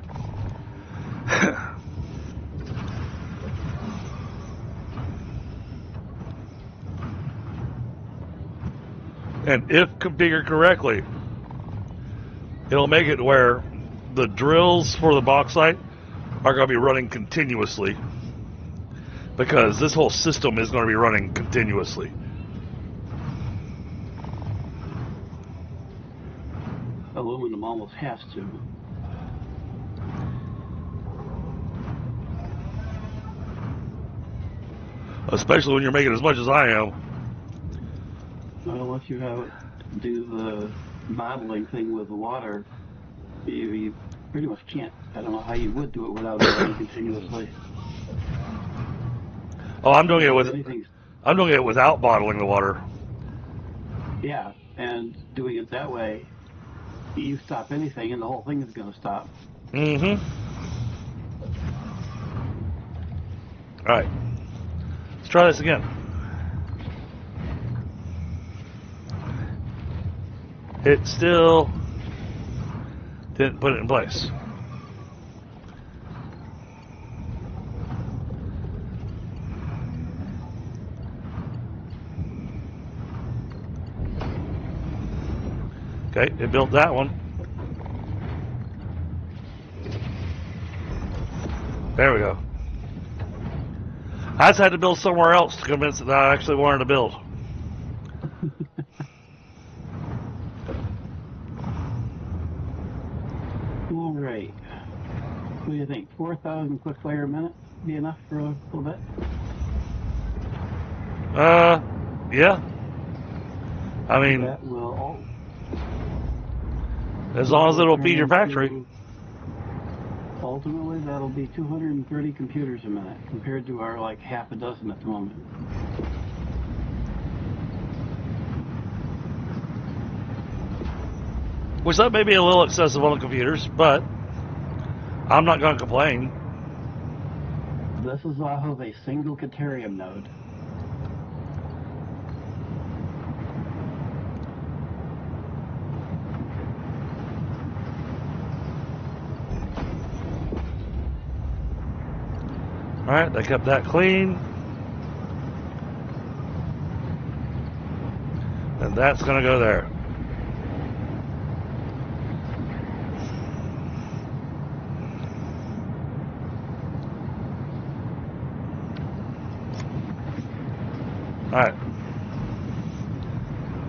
And if configured correctly, it'll make it where the drills for the bauxite are going to be running continuously, because this whole system is going to be running continuously. Aluminum almost has to. Especially when you're making as much as I am. Well, unless you have do the modeling thing with the water, you pretty much can't. I don't know how you would do it without it running continuously. Oh, I'm doing it without bottling the water. Yeah, and doing it that way, you stop anything and the whole thing is going to stop. Mm-hmm. All right. Let's try this again. It still didn't put it in place. Okay, it built that one. There we go. I just had to build somewhere else to convince it that I actually wanted to build. All right. What do you think? 4,000 quick fire a minute be enough for a little bit? Yeah. I mean, That will as long as it'll feed your factory. Ultimately, that'll be 230 computers a minute compared to our like half a dozen at the moment. Which that may be a little excessive on the computers, but I'm not going to complain. This is off of a single Caterium node. Alright, they kept that clean. And that's going to go there. Alright.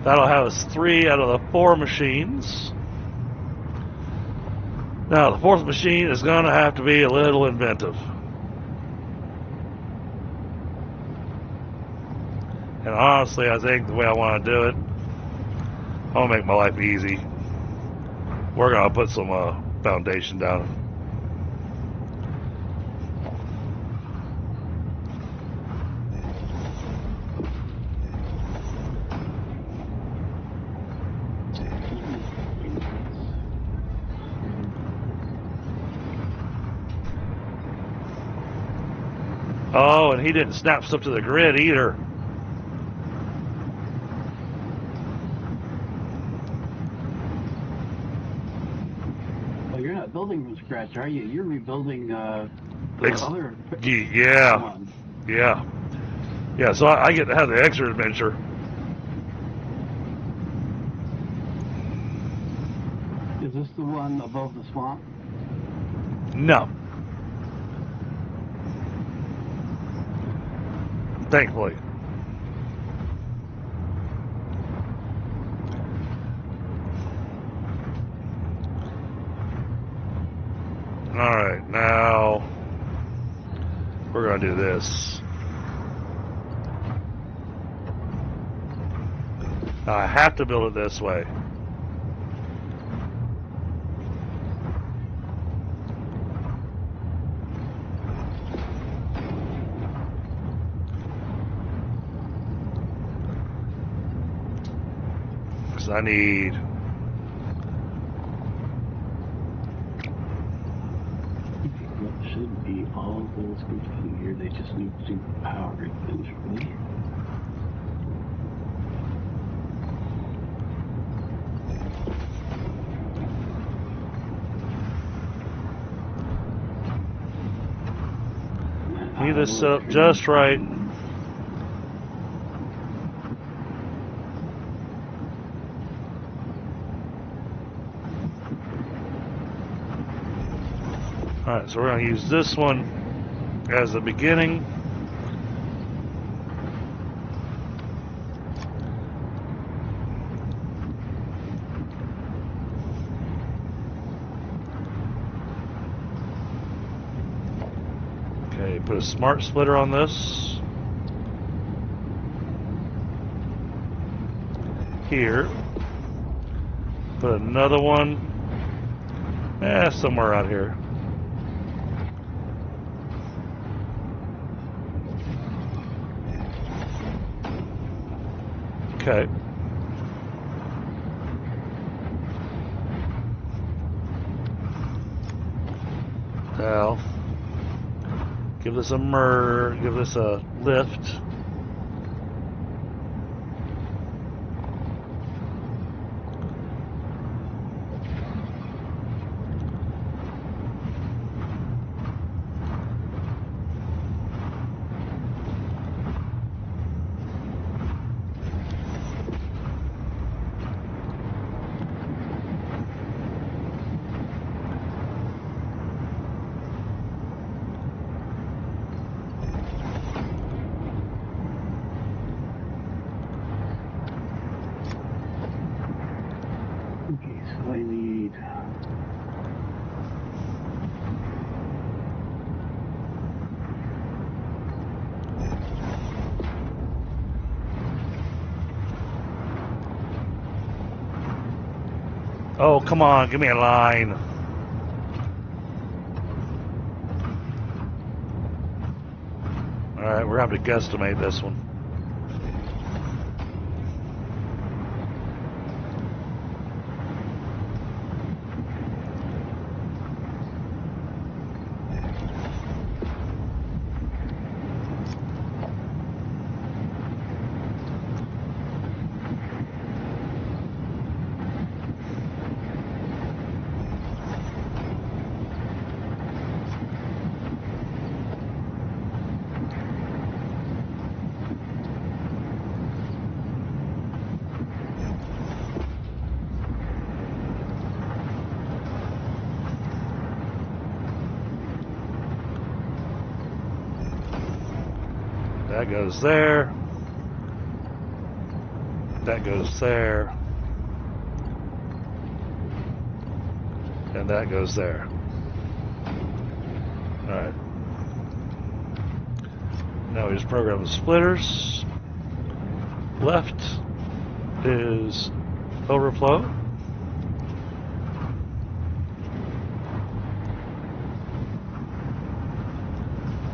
That'll have us 3 out of the 4 machines. Now, the 4th machine is going to have to be a little inventive. And honestly, I think the way I want to do it, I'm going to make my life easy. We're going to put some foundation down. Oh, and he didn't snap stuff to the grid either. Well, you're not building from scratch, are you? You're rebuilding the other yeah. one. Yeah. Yeah, so I get to have the extra adventure. Is this the one above the swamp? No. Thankfully. Alright, now we're going to do this. Now I have to build it this way. Because I need... That should be all of those in here. They just need to power eventually. Need this set up just right. Alright, so we're going to use this one as the beginning. Okay, put a smart splitter on this. Here. Put another one. Somewhere out here. Okay. Now, give this a give this a lift. Okay, so I need... Oh, come on, give me a line. Alright, we're going to have to guesstimate this one. That goes there. That goes there. And that goes there. Alright. Now we just program the splitters. Left is overflow.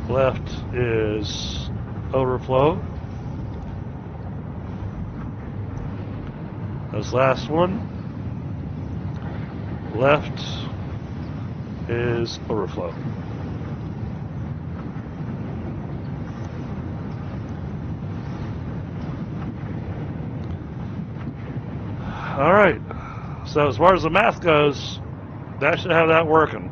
Left is overflow. This last one. Left is overflow. All right. So as far as the math goes, that should have that working.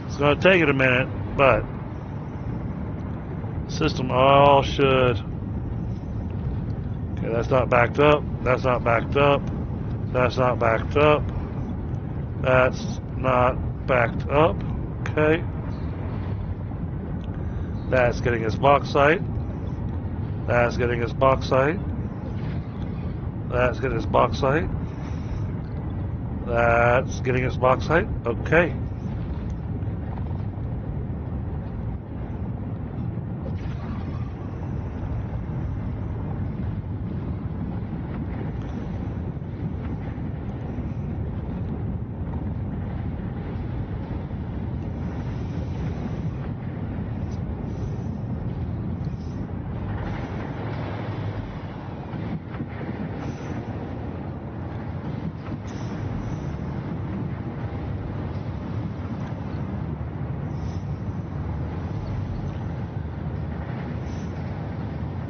It's going to take it a minute, but system all should. Okay, that's not backed up. That's not backed up. That's not backed up. That's not backed up. Okay. That's getting us bauxite. That's getting us bauxite. That's getting us bauxite. That's getting us bauxite. Okay.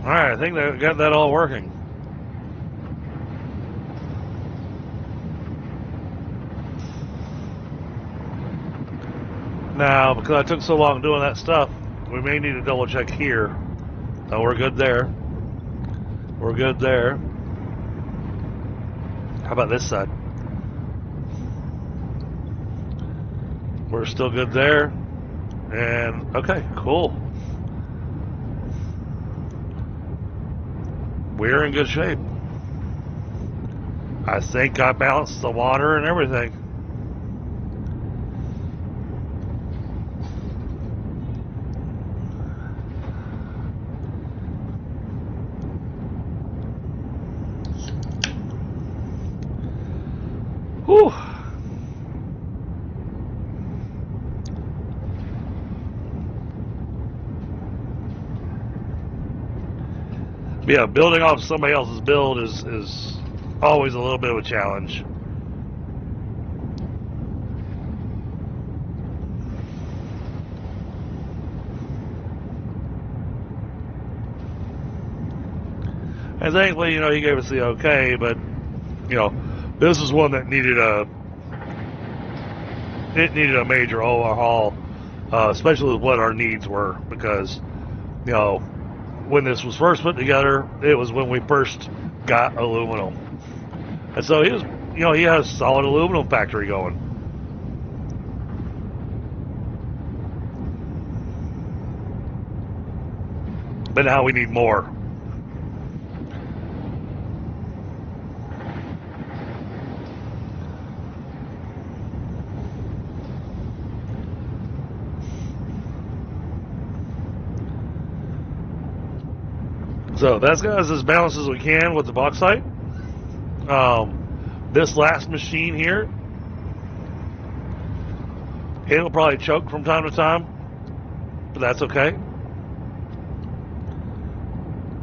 Alright, I think they got that all working. Now, because I took so long doing that stuff, we may need to double check here. No, we're good there. We're good there. How about this side? We're still good there. And, okay, cool. We're in good shape. I think I balanced the water and everything. Whew. Yeah, building off somebody else's build is always a little bit of a challenge. And thankfully, you know, he gave us the okay, but, you know, this is one that needed a major overhaul, especially with what our needs were, because, you know, when this was first put together, it was when we first got aluminum. And so he was, you know, he has a solid aluminum factory going. But now we need more. So that's got us as balanced as we can with the bauxite. This last machine here, it'll probably choke from time to time, but that's okay.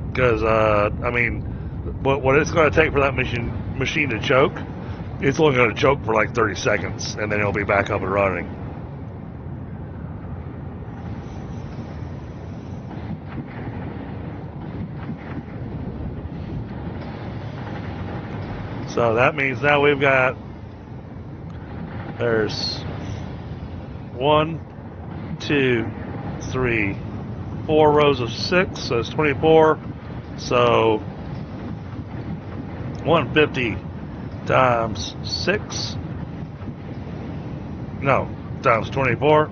Because, I mean, what it's going to take for that machine to choke, it's only going to choke for like 30 seconds, and then it'll be back up and running. So that means now we've got, there's 1, 2, 3, 4 rows of 6, so it's 24. So 150 times 6. No, times 24.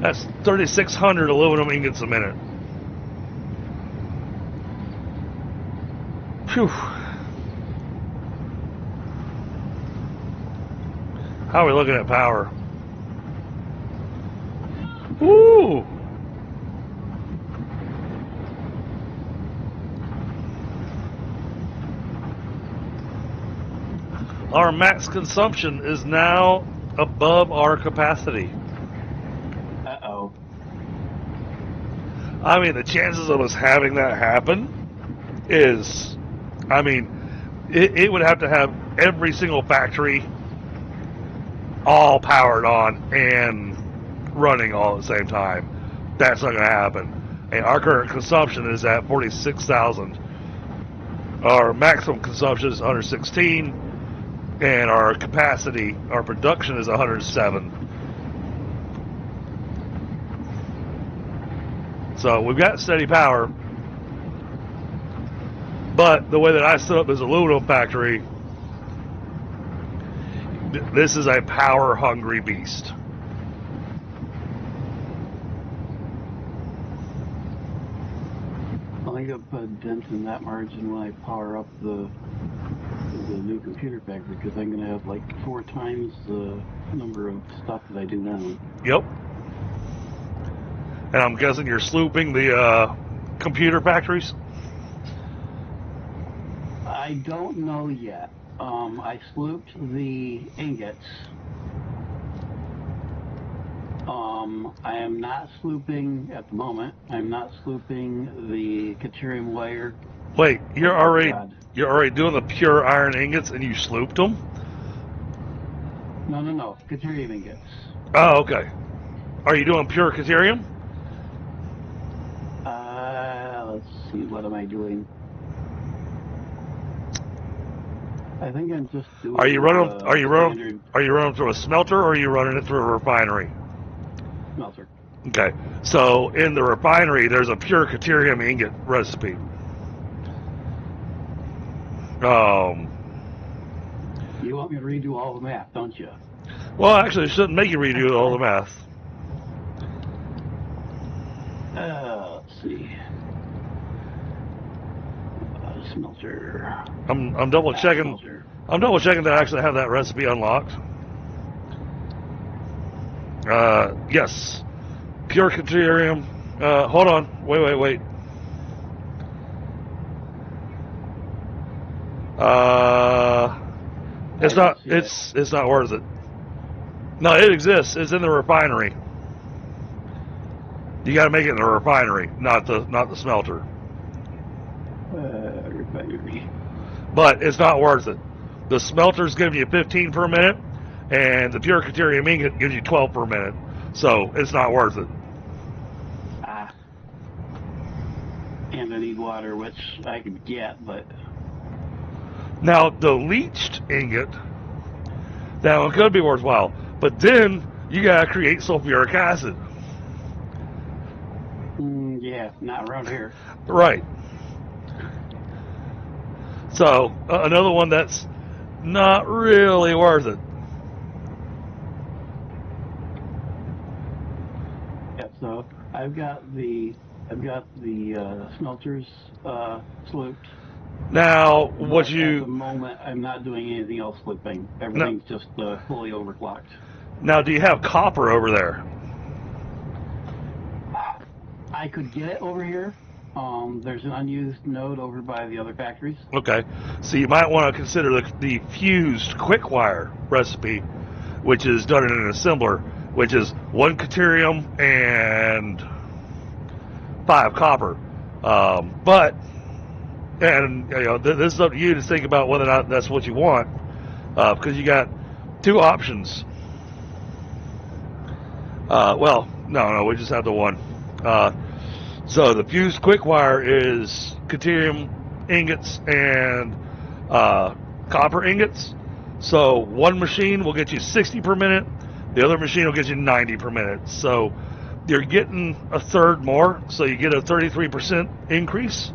That's 3,600 aluminum ingots a minute. Phew. How are we looking at power? Woo! Our max consumption is now above our capacity. Uh-oh. I mean, the chances of us having that happen is, I mean, it would have to have every single factory all powered on and running all at the same time. That's not going to happen. And our current consumption is at 46,000. Our maximum consumption is 116. And our capacity, our production is 107. So we've got steady power. But the way that I set up this aluminum factory, this is a power-hungry beast. I think I'll put a dent in that margin when I power up the new computer factory, because I'm going to have like 4 times the number of stuff that I do now. Yep. And I'm guessing you're slooping the computer factories? I don't know yet. I slooped the ingots. I am not slooping at the moment. I'm not slooping the Caterium wire. Wait, you're Oh, already God. you're already doing the pure iron ingots and you slooped them? No. Caterium ingots. Oh, okay. Are you doing pure Caterium? Let's see. What am I doing? I think I'm just doing. Are you running standard through a smelter or are you running it through a refinery? smelter? Okay. So in the refinery there's a pure Caterium ingot recipe. You want me to redo all the math, don't you? Well, actually, it shouldn't make you redo all the math. Let's see. Smelter. I'm double checking. Smelter. I'm double checking that I actually have that recipe unlocked. Yes, pure Caterium. Hold on. Wait. It's not. It's not worth it. No, it exists. It's in the refinery. You got to make it in the refinery, not the smelter. Refinery. But it's not worth it. The smelter's giving you 15 per minute, and the pure Caterium ingot gives you 12 per minute. So it's not worth it. And I need water, which I could get, but Now the leached ingot, that one could be worthwhile, but then you gotta create sulfuric acid. yeah, not around here. Right. So another one that's not really worth it. Yeah, so I've got the smelters slooped. Now, But what at the moment, I'm not doing anything else slooping. Everything's just fully overclocked. Now, do you have copper over there? I could get it over here. There's an unused node over by the other factories. Okay, so you might want to consider the fused quick wire recipe, which is done in an assembler, which is 1 Caterium and 5 copper. And you know, this is up to you to think about whether or not that's what you want, because you got 2 options. Well, no, we just have the one. So the fused quick wire is Caterium ingots and copper ingots. So one machine will get you 60 per minute, the other machine will get you 90 per minute. So you're getting a third more, so you get a 33% increase,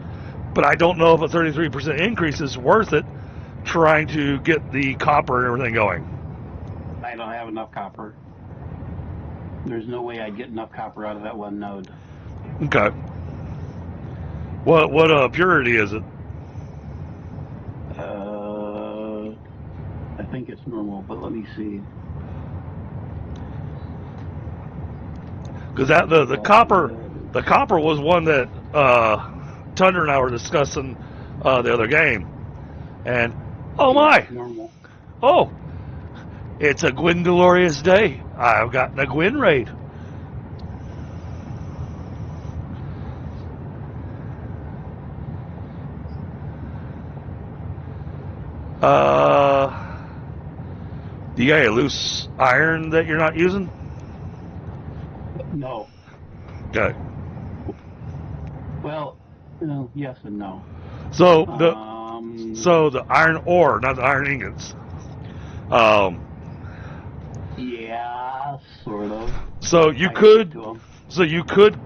But I don't know if a 33% increase is worth it trying to get the copper and everything going. I don't have enough copper. There's no way I'd get enough copper out of that one node. Okay. What purity is it? I think it's normal, but let me see. Because the copper was one that Tundra and I were discussing the other game, and oh my, Normal. oh, it's a Gwyn glorious day. I've gotten a Gwyn raid. Do you got a loose iron that you're not using? No. Okay. Well, yes and no. So the iron ore, not the iron ingots. Yeah, sort of. So you could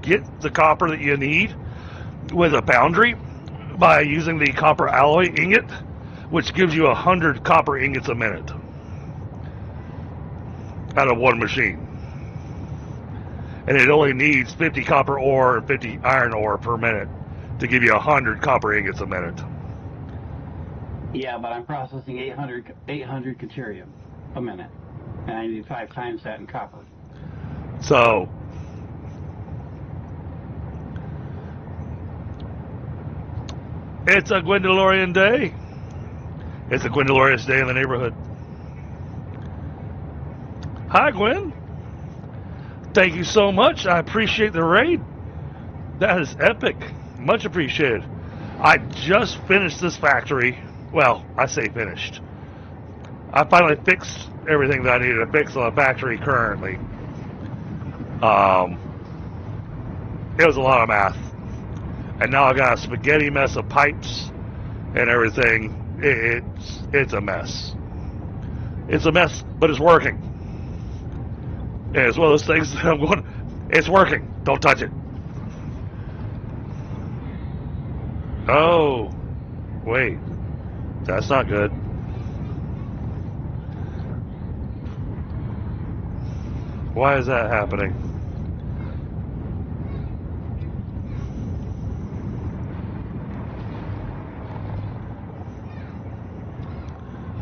get the copper that you need with a foundry by using the copper alloy ingot, which gives you 100 copper ingots a minute out of one machine. And it only needs 50 copper ore and 50 iron ore per minute to give you 100 copper ingots a minute. Yeah, but I'm processing 800 deuterium a minute, and I need 5 times that in copper. So it's a Gwendolorian day. It's a Gwendolorious day in the neighborhood. Hi, Gwen. Thank you so much. I appreciate the raid. That is epic. Much appreciated. I just finished this factory. Well, I say finished. I finally fixed everything that I needed to fix on the factory currently. It was a lot of math. And now I got a spaghetti mess of pipes and everything. It's a mess. It's a mess, but it's working. And it's one of those things that I'm going, it's working. Don't touch it. Oh, wait. That's not good. Why is that happening?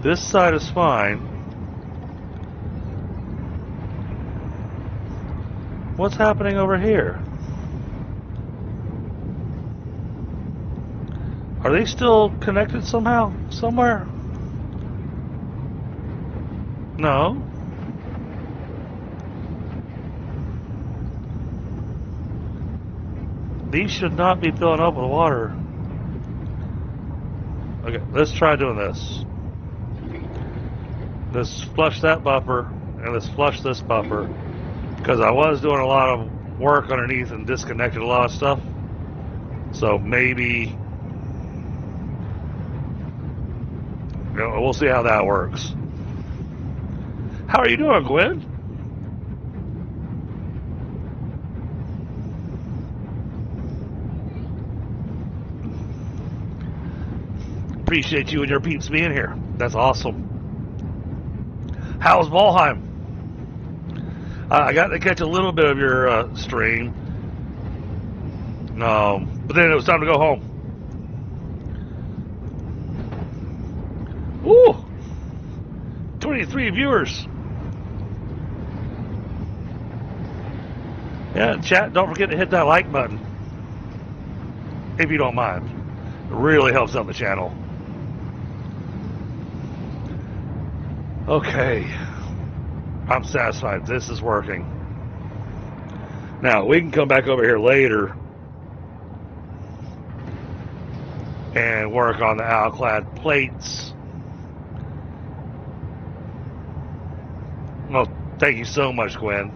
This side is fine. What's happening over here? Are they still connected somehow? Somewhere? No. These should not be filling up with water. Okay, let's try doing this. Let's flush that buffer, and let's flush this buffer. Because I was doing a lot of work underneath and disconnected a lot of stuff. So maybe... we'll see how that works. How are you doing, Gwen? Appreciate you and your peeps being here. That's awesome. How's Valheim? I got to catch a little bit of your stream. But then it was time to go home. Woo! 23 viewers. Yeah, chat, don't forget to hit that like button. If you don't mind. It really helps out the channel. Okay. I'm satisfied. This is working. Now, we can come back over here later and work on the alclad plates. Well, thank you so much, Gwen.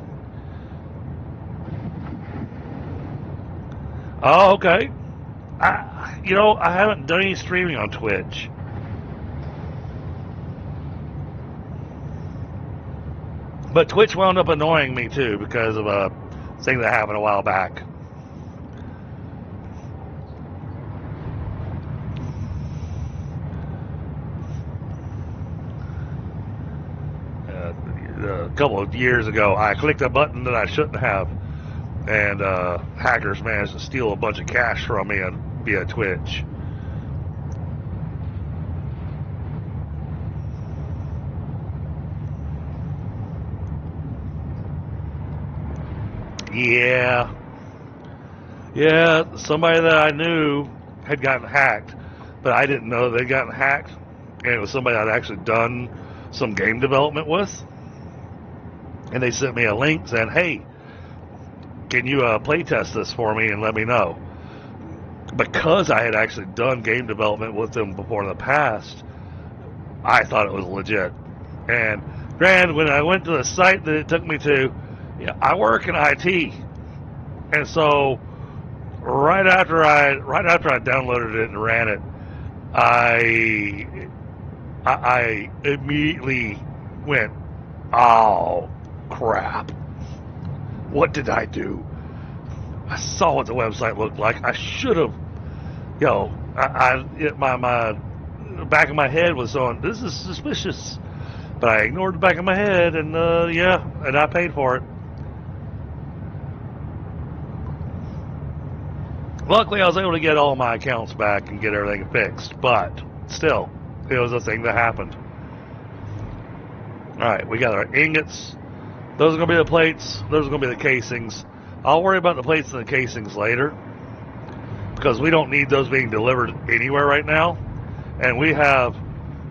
Oh, okay. I haven't done any streaming on Twitch. But Twitch wound up annoying me too because of a thing that happened a while back. couple of years ago, I clicked a button that I shouldn't have, and hackers managed to steal a bunch of cash from me via Twitch. Yeah, somebody that I knew had gotten hacked, but I didn't know they'd gotten hacked, and it was somebody I'd actually done some game development with, and they sent me a link saying, hey, can you play test this for me and let me know? Because I had actually done game development with them before in the past, I thought it was legit. And granted, when I went to the site that it took me to, I work in IT, and so right after I downloaded it and ran it, I immediately went, oh crap, what did I do? I saw what the website looked like. I should have, my back of my head was on, this is suspicious, but I ignored the back of my head, and and I paid for it. Luckily, I was able to get all my accounts back and get everything fixed, but still, it was a thing that happened. Alright, we got our ingots. Those are going to be the plates. Those are going to be the casings. I'll worry about the plates and the casings later, because we don't need those being delivered anywhere right now. And we have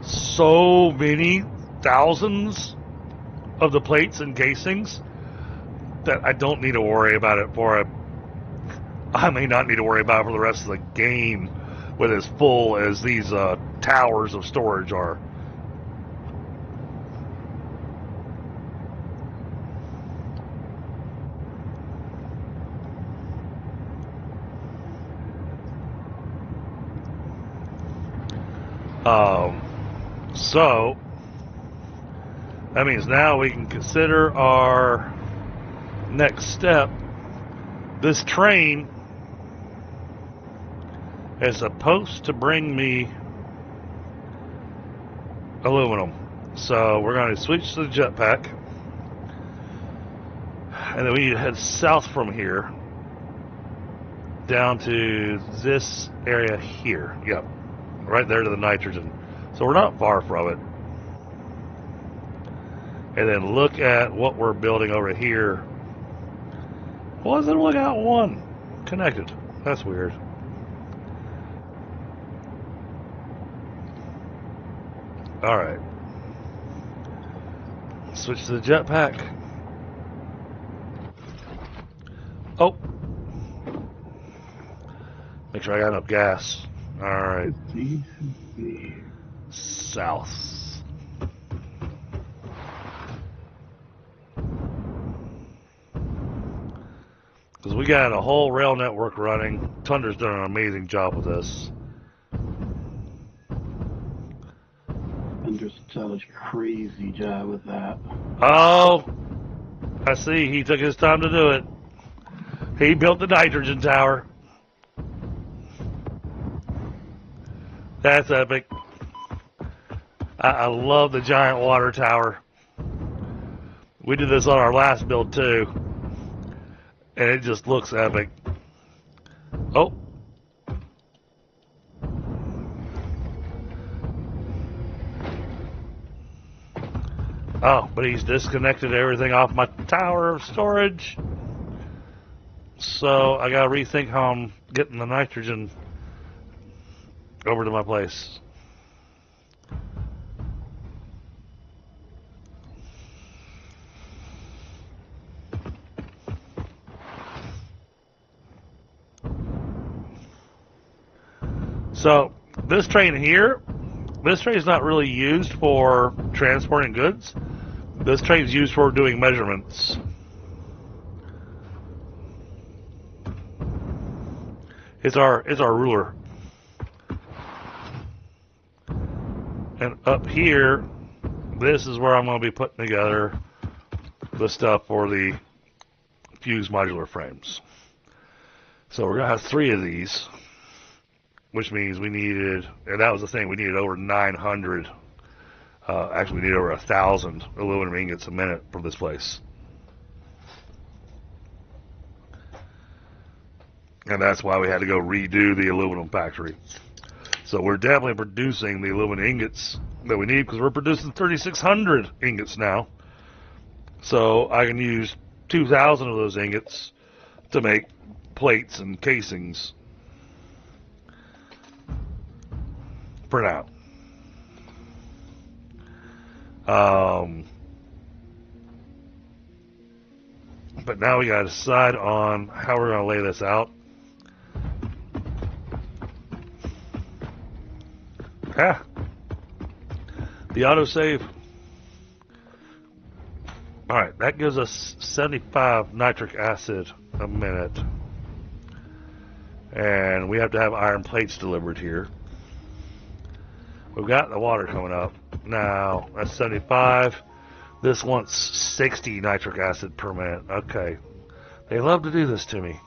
so many thousands of the plates and casings that I don't need to worry about it for I may not need to worry about it for the rest of the game with as full as these towers of storage are. So that means now we can consider our next step. This train is supposed to bring me aluminum. So we're going to switch to the jetpack, and then we need to head south from here down to this area here. Yep, right there to the nitrogen. So we're not far from it. And then look at what we're building over here. Why does it only got one connected? That's weird. Alright. Switch to the jetpack. Oh. Make sure I got enough gas. Alright. South. Because we got a whole rail network running. Tunder's done an amazing job with this. Tunder's done a crazy job with that. Oh, I see. He took his time to do it. He built the nitrogen tower. That's epic. I love the giant water tower. We did this on our last build too, and it just looks epic. Oh. Oh, but he's disconnected everything off my tower of storage. So I gotta rethink how I'm getting the nitrogen over to my place. So this train here, this train is not really used for transporting goods. This train is used for doing measurements. It's our ruler. And up here, this is where I'm going to be putting together the stuff for the fused modular frames. So we're going to have 3 of these, which means we needed, and that was the thing, we needed over 900 Actually, we need over 1,000 aluminum ingots a minute from this place. And that's why we had to go redo the aluminum factory. So we're definitely producing the aluminum ingots that we need because we're producing 3,600 ingots now. So I can use 2,000 of those ingots to make plates and casings for now. But now we got to decide on how we're going to lay this out. Ah, the autosave. Alright, that gives us 75 nitric acid a minute. And we have to have iron plates delivered here. We've got the water coming up. Now, that's 75. This wants 60 nitric acid per minute. Okay. They love to do this to me.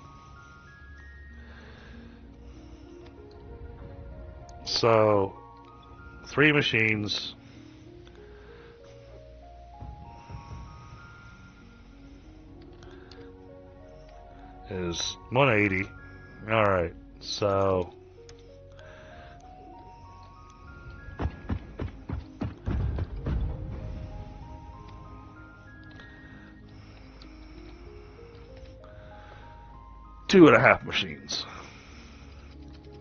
So, 3 machines. Is 180. Alright, so two and a half machines.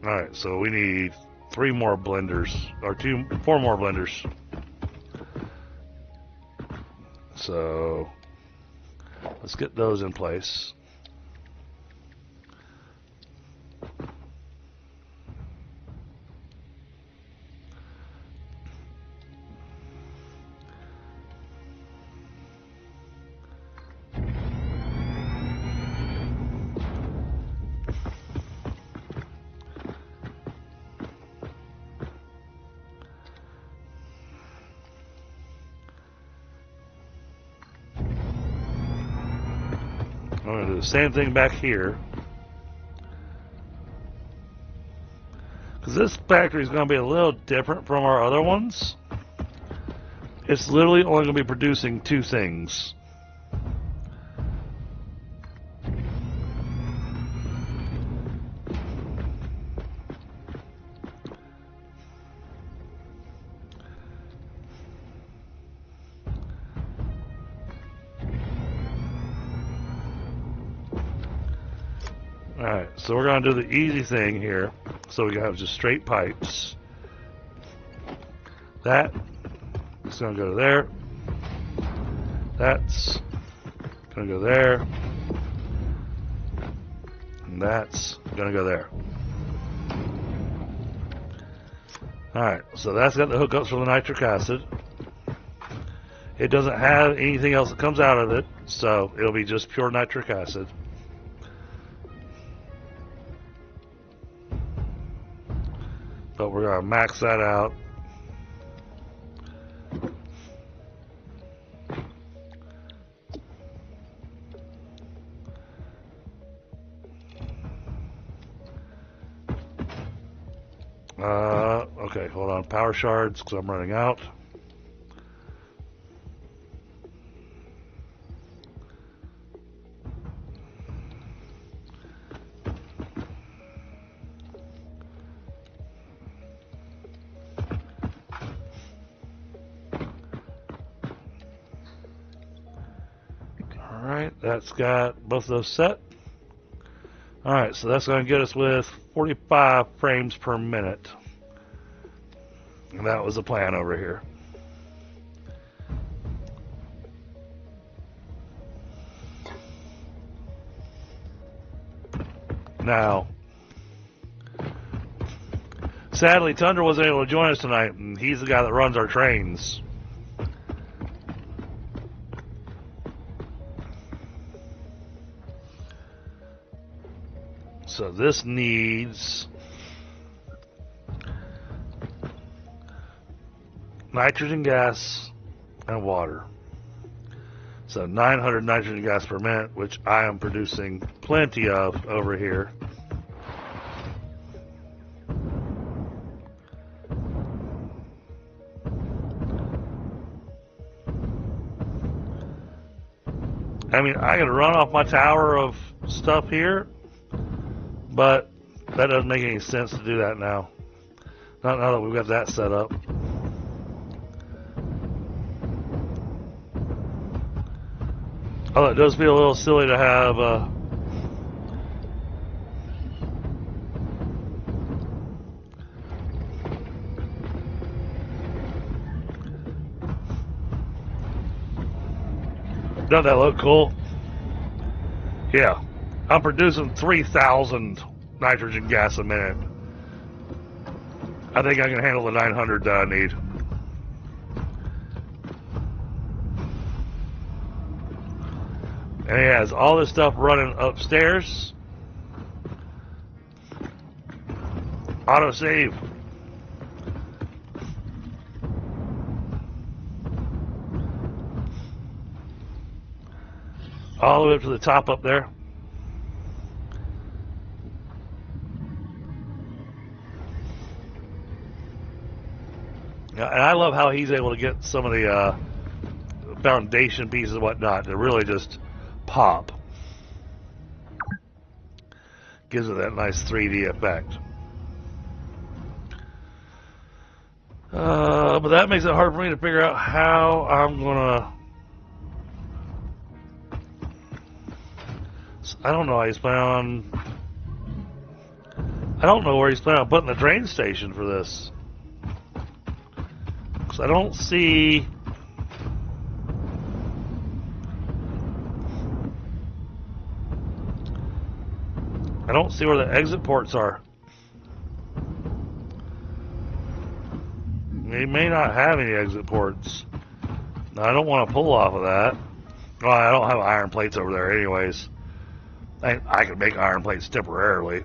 Alright, so we need 3 more blenders, or 4 more blenders. So let's get those in place. I'm going to do the same thing back here. Because this factory is going to be a little different from our other ones. It's literally only going to be producing 2 things. Alright, so we're going to do the easy thing here. So we have just straight pipes. That is going to go there. That's going to go there. And that's going to go there. Alright, so that's got the hookups for the nitric acid. It doesn't have anything else that comes out of it, so it'll be just pure nitric acid. But we're going to max that out. Okay, hold on. Power shards, because I'm running out. Alright, that's got both of those set. Alright, so that's going to get us with 45 frames per minute. And that was the plan over here. Now, sadly, Tundra wasn't able to join us tonight, and he's the guy that runs our trains. So this needs nitrogen gas and water. So 900 nitrogen gas per minute, which I am producing plenty of over here. I mean, I could run off my tower of stuff here, but that doesn't make any sense to do that now. Not now that we've got that set up. Although it does feel a little silly to have doesn't that look cool? Yeah. I'm producing 3,000 nitrogen gas a minute. I think I can handle the 900 that I need. And he has all this stuff running upstairs. Autosave. All the way up to the top up there. Yeah, and I love how he's able to get some of the foundation pieces and whatnot to really just pop. Gives it that nice 3D effect. But that makes it hard for me to figure out how I'm gonna. I don't know how he's planning on. I don't know where he's planning on putting the drain station for this. Because I don't see. I don't see where the exit ports are. They may not have any exit ports. I don't want to pull off of that. Well, I don't have iron plates over there anyways. I can make iron plates temporarily.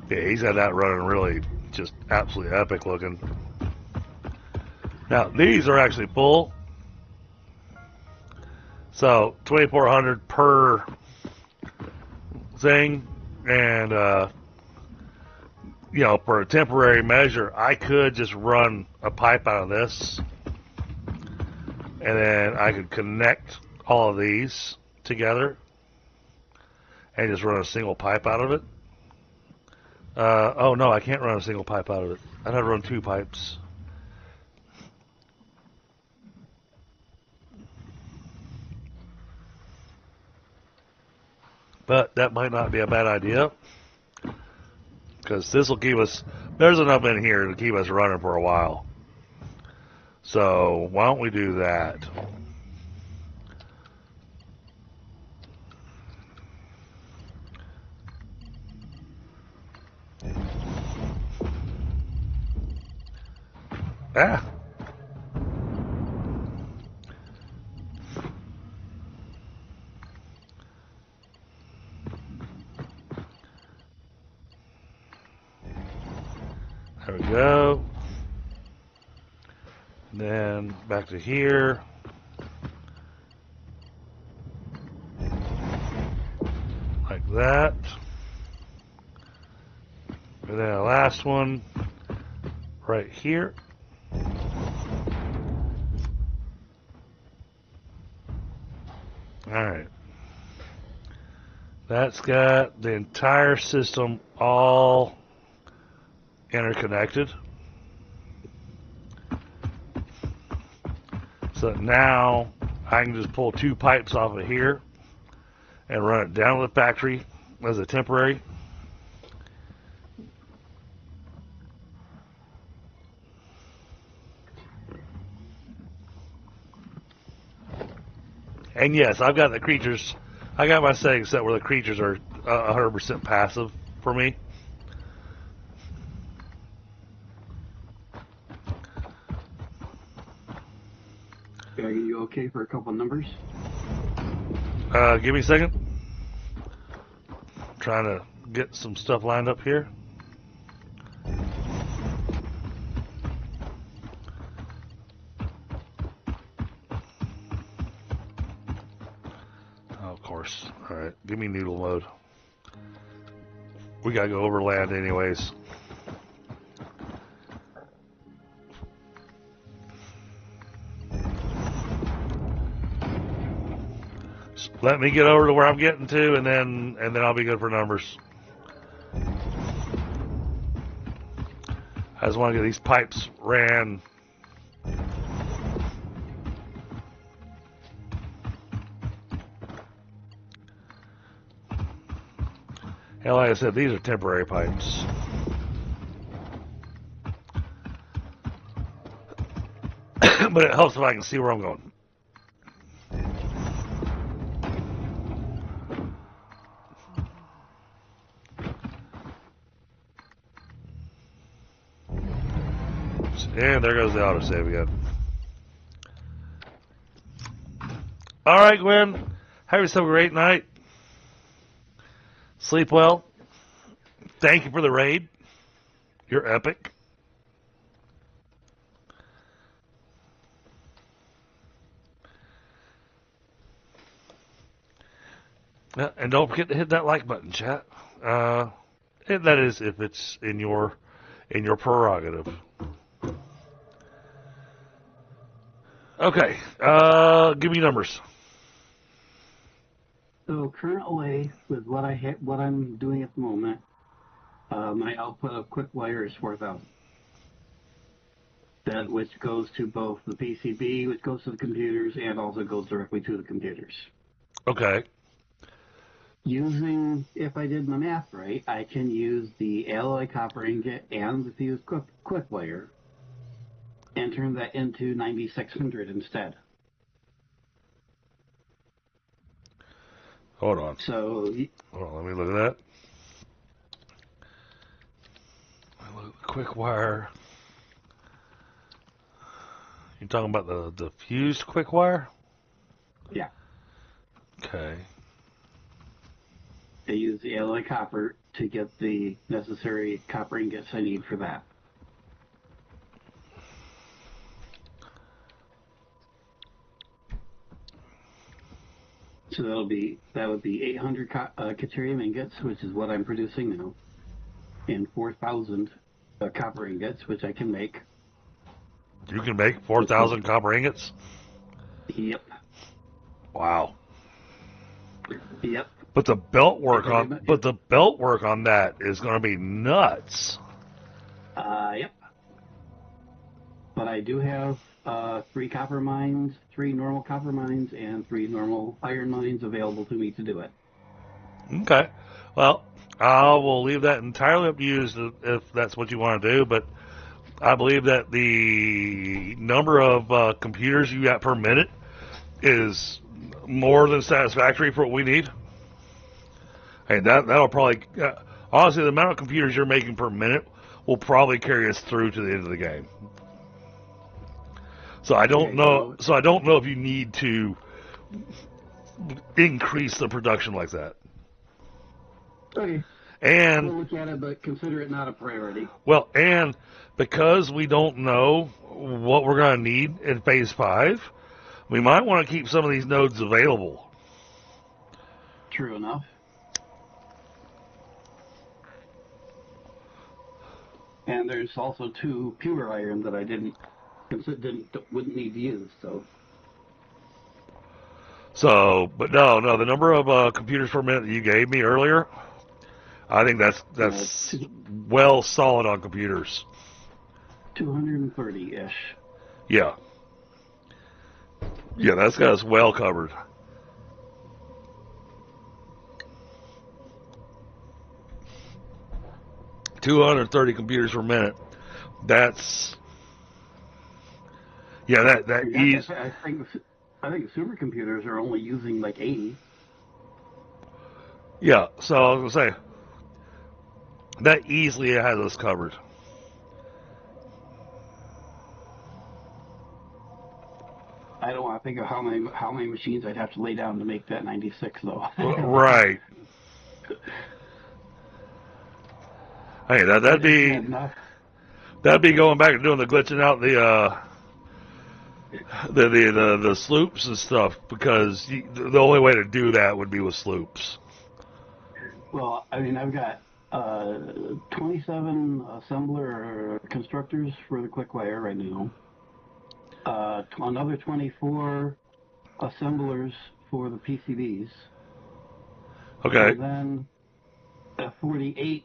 Yeah, he's got that running really just absolutely epic looking. Now, these are actually full. So, 2,400 per thing. And, you know, for a temporary measure, I could just run a pipe out of this. And then I could connect all of these together. And just run a single pipe out of it. Oh no, I can't run a single pipe out of it. I'd have to run 2 pipes. But that might not be a bad idea. Because this will keep us, there's enough in here to keep us running for a while. So why don't we do that? Ah. There we go. And then back to here. Like that. And then the last one right here. Alright. That's got the entire system all interconnected. So now I can just pull 2 pipes off of here and run it down to the factory as a temporary. And yes, I've got the creatures. I got my settings set where the creatures are 100% passive for me. Are you okay for a couple numbers? Give me a second. I'm trying to get some stuff lined up here. course. All right, give me noodle mode. We gotta go over land anyways. Just let me get over to where I'm getting to, and then I'll be good for numbers. I just want to get these pipes ran. Hell, like I said, these are temporary pipes. But it helps if I can see where I'm going. And there goes the autosave again. All right, Gwen. Have yourself a great night. Sleep well. Thank you for the raid. You're epic. Yeah, and don't forget to hit that like button, chat. And that is if it's in your prerogative. Okay, give me numbers. So currently, with what I'm doing at the moment, my output of quick wire is 4,000. That which goes to both the PCB, which goes to the computers, and also goes directly to the computers. Okay. If I did my math right, I can use the alloy copper ingot and the fused quick wire and turn that into 9600 instead. Hold on. So, hold on, let me look at that. Quick wire. You're talking about the fused quick wire? yeah. Okay. I use the alloy copper to get the necessary copper ingots I need for that. So that would be 800 deuterium ingots, which is what I'm producing now, and 4,000 copper ingots, which I can make. You can make 4,000 copper ingots? Yep. Wow. Yep. But the belt work on that is going to be nuts. Yep. But I do have 3 copper mines, 3 normal copper mines, and 3 normal iron mines available to me to do it. Okay. Well, I will leave that entirely up to you if that's what you want to do, but I believe that the number of computers you got per minute is more than satisfactory for what we need. Hey, that'll probably honestly, the amount of computers you're making per minute will probably carry us through to the end of the game. So I don't know. So I don't know if you need to increase the production like that. Okay. And we'll look at it, but consider it not a priority. Well, and because we don't know what we're going to need in Phase 5, we might want to keep some of these nodes available. True enough. And there's also 2 pure iron that I wouldn't need to use. So, but no, the number of computers per minute that you gave me earlier, I think that's well solid on computers. 230-ish. Yeah. Yeah, that's got us well covered. $230 computers per minute. That's that ease. I think supercomputers are only using like 80. Yeah, so I was gonna say that easily has us covered. I don't want to think of how many machines I'd have to lay down to make that 96 though. Right. Hey, that'd be going back and doing the glitching out the sloops and stuff, because the only way to do that would be with sloops. Well, I mean, I've got 27 assembler constructors for the quick wire right now. Another 24 assemblers for the PCBs. Okay. And then 48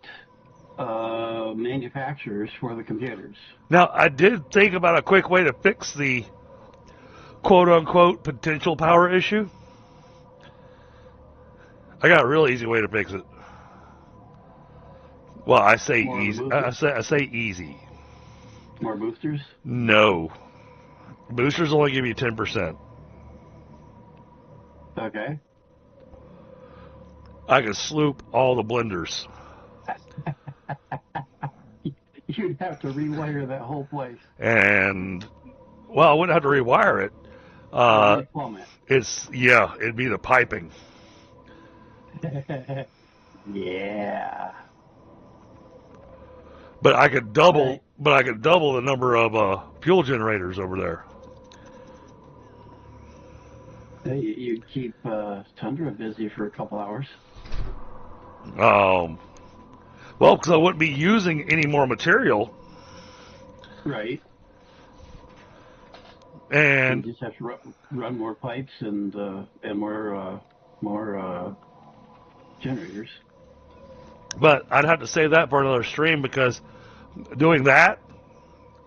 manufacturers for the computers. Now, I did think about a quick way to fix the quote-unquote potential power issue. I got a real easy way to fix it. Well, I say More easy. boosters? I say easy. More boosters? No. Boosters only give you 10%. Okay. I could sloop all the blenders. You'd have to rewire that whole place. And, well, I wouldn't have to rewire it. Just plumb it. It'd be the piping. Yeah. But I could double. Right. But I could double the number of fuel generators over there. You'd keep Tundra busy for a couple hours. Well, because I wouldn't be using any more material, Right. and You just have to run more pipes and more generators. but I'd have to save that for another stream, because doing that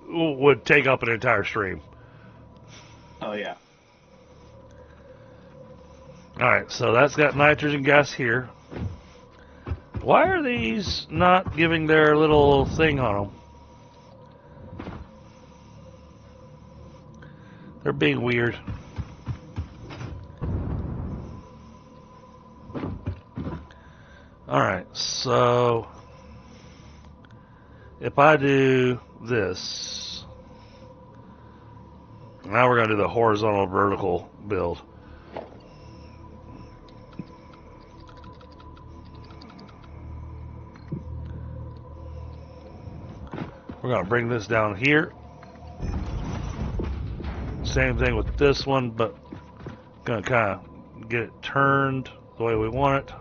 would take up an entire stream. Oh yeah. All right, so that's got nitrogen gas here. Why are these not giving their little thing on them? They're being weird. All right, so if I do this, now we're going to do the horizontal vertical build. We're going to bring this down here. Same thing with this one, but going to kind of get it turned the way we want it.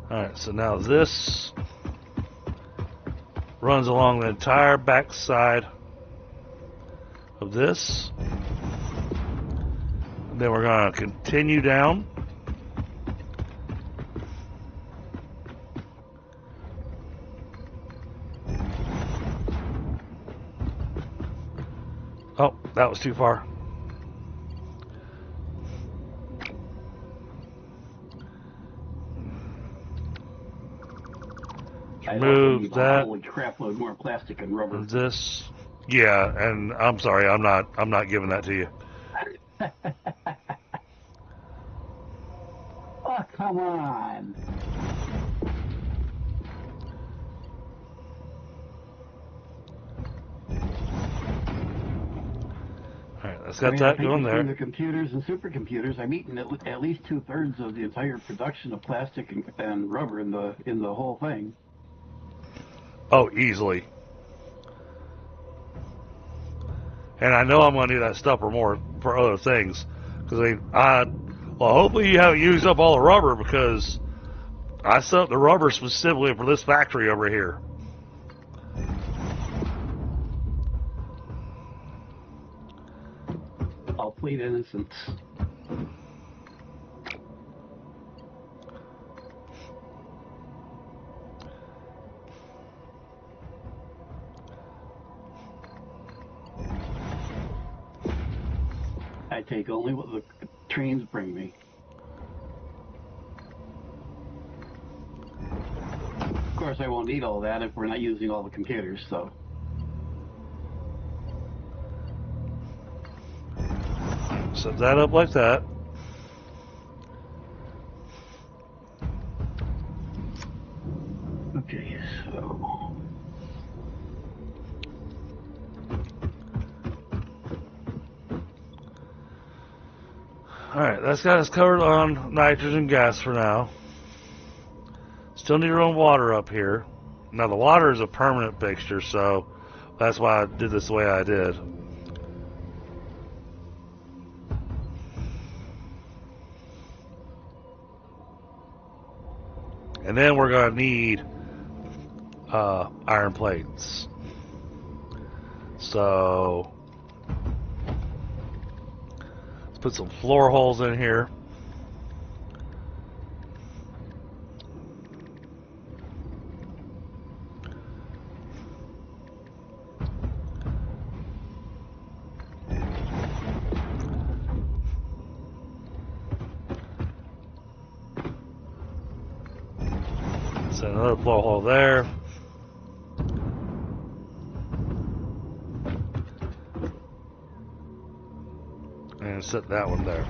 Alright, so now this runs along the entire back side of this. And then we're going to continue down. Oh, that was too far. Move that. Holy crap load more plastic and rubber. This, yeah, and I'm sorry, I'm not giving that to you. Oh, come on. All right, let's got that going between there. the computers and supercomputers, I'm eating at least 2/3 of the entire production of plastic and rubber in the whole thing. Oh, easily. And I know I'm going to need that stuff for more for other things, because well, hopefully you haven't used up all the rubber, because I set up the rubber specifically for this factory over here. I'll plead innocence. I take only what the trains bring me. Of course, I won't need all that if we're not using all the computers, so. Set that up like that. Okay, so. Alright, that's got us covered on nitrogen gas for now. Still need to run water up here. Now the water is a permanent fixture, so That's why I did this the way I did. And then we're going to need iron plates. So let's put some floor holes in here. Set another floor hole there. And set that one there.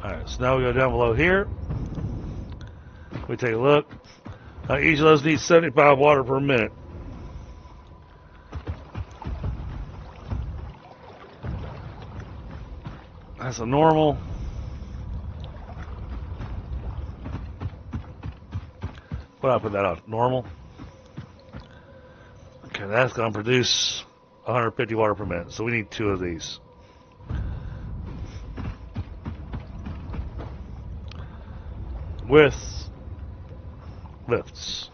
Alright, so now we go down below here. We take a look. Each of those needs 75 water per minute. That's a normal. What did I put that on? Normal. Okay, that's going to produce 150 water per minute. So we need 2 of these. With lifts.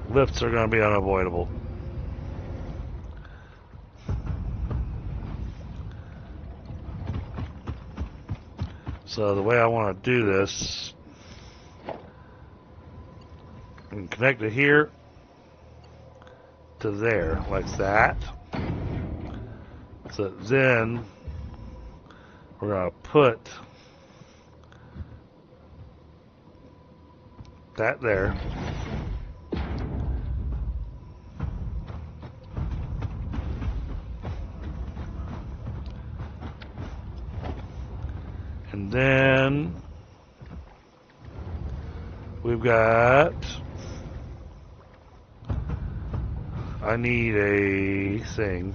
Lifts are going to be unavoidable. So the way I want to do this, I can connect it here to there, like that. So then we're going to put that there. And then we've got, I need a thing.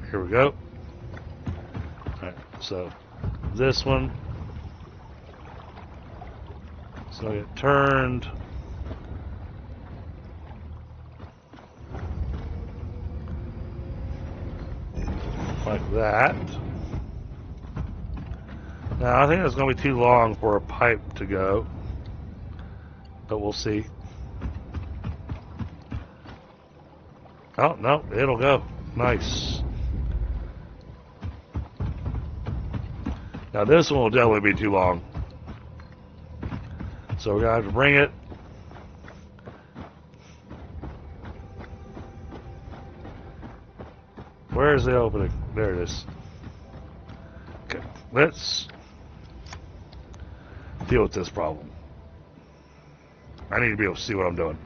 Here we go. Alright, so this one is going to get turned like that. Now I think it's going to be too long for a pipe to go, but we'll see. Oh, no, it'll go. Nice. Now this one will definitely be too long. So we're going to have to bring it where's the opening? There it is. Okay, let's deal with this problem. I need to be able to see what I'm doing.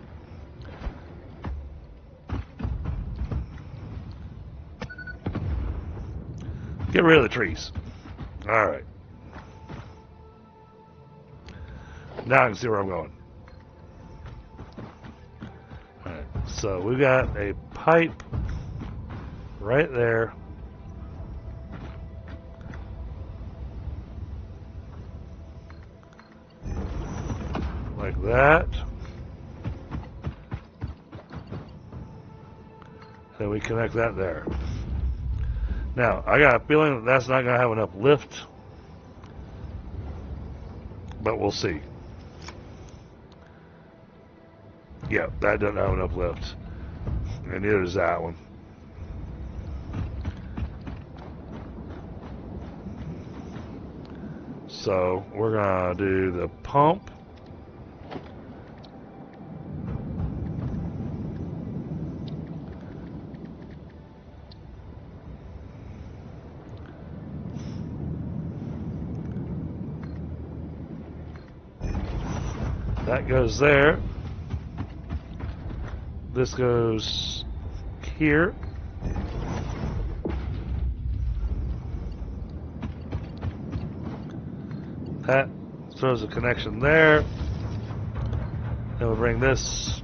Get rid of the trees. Alright. Now I can see where I'm going. Alright, so we've got a pipe right there. Like that. Then we connect that there. Now, I got a feeling that that's not going to have enough lift, but we'll see. Yeah, that doesn't have enough lift. And neither does that one. So, we're going to do the pump. That goes there. This goes here. That throws a connection there. Then we'll bring this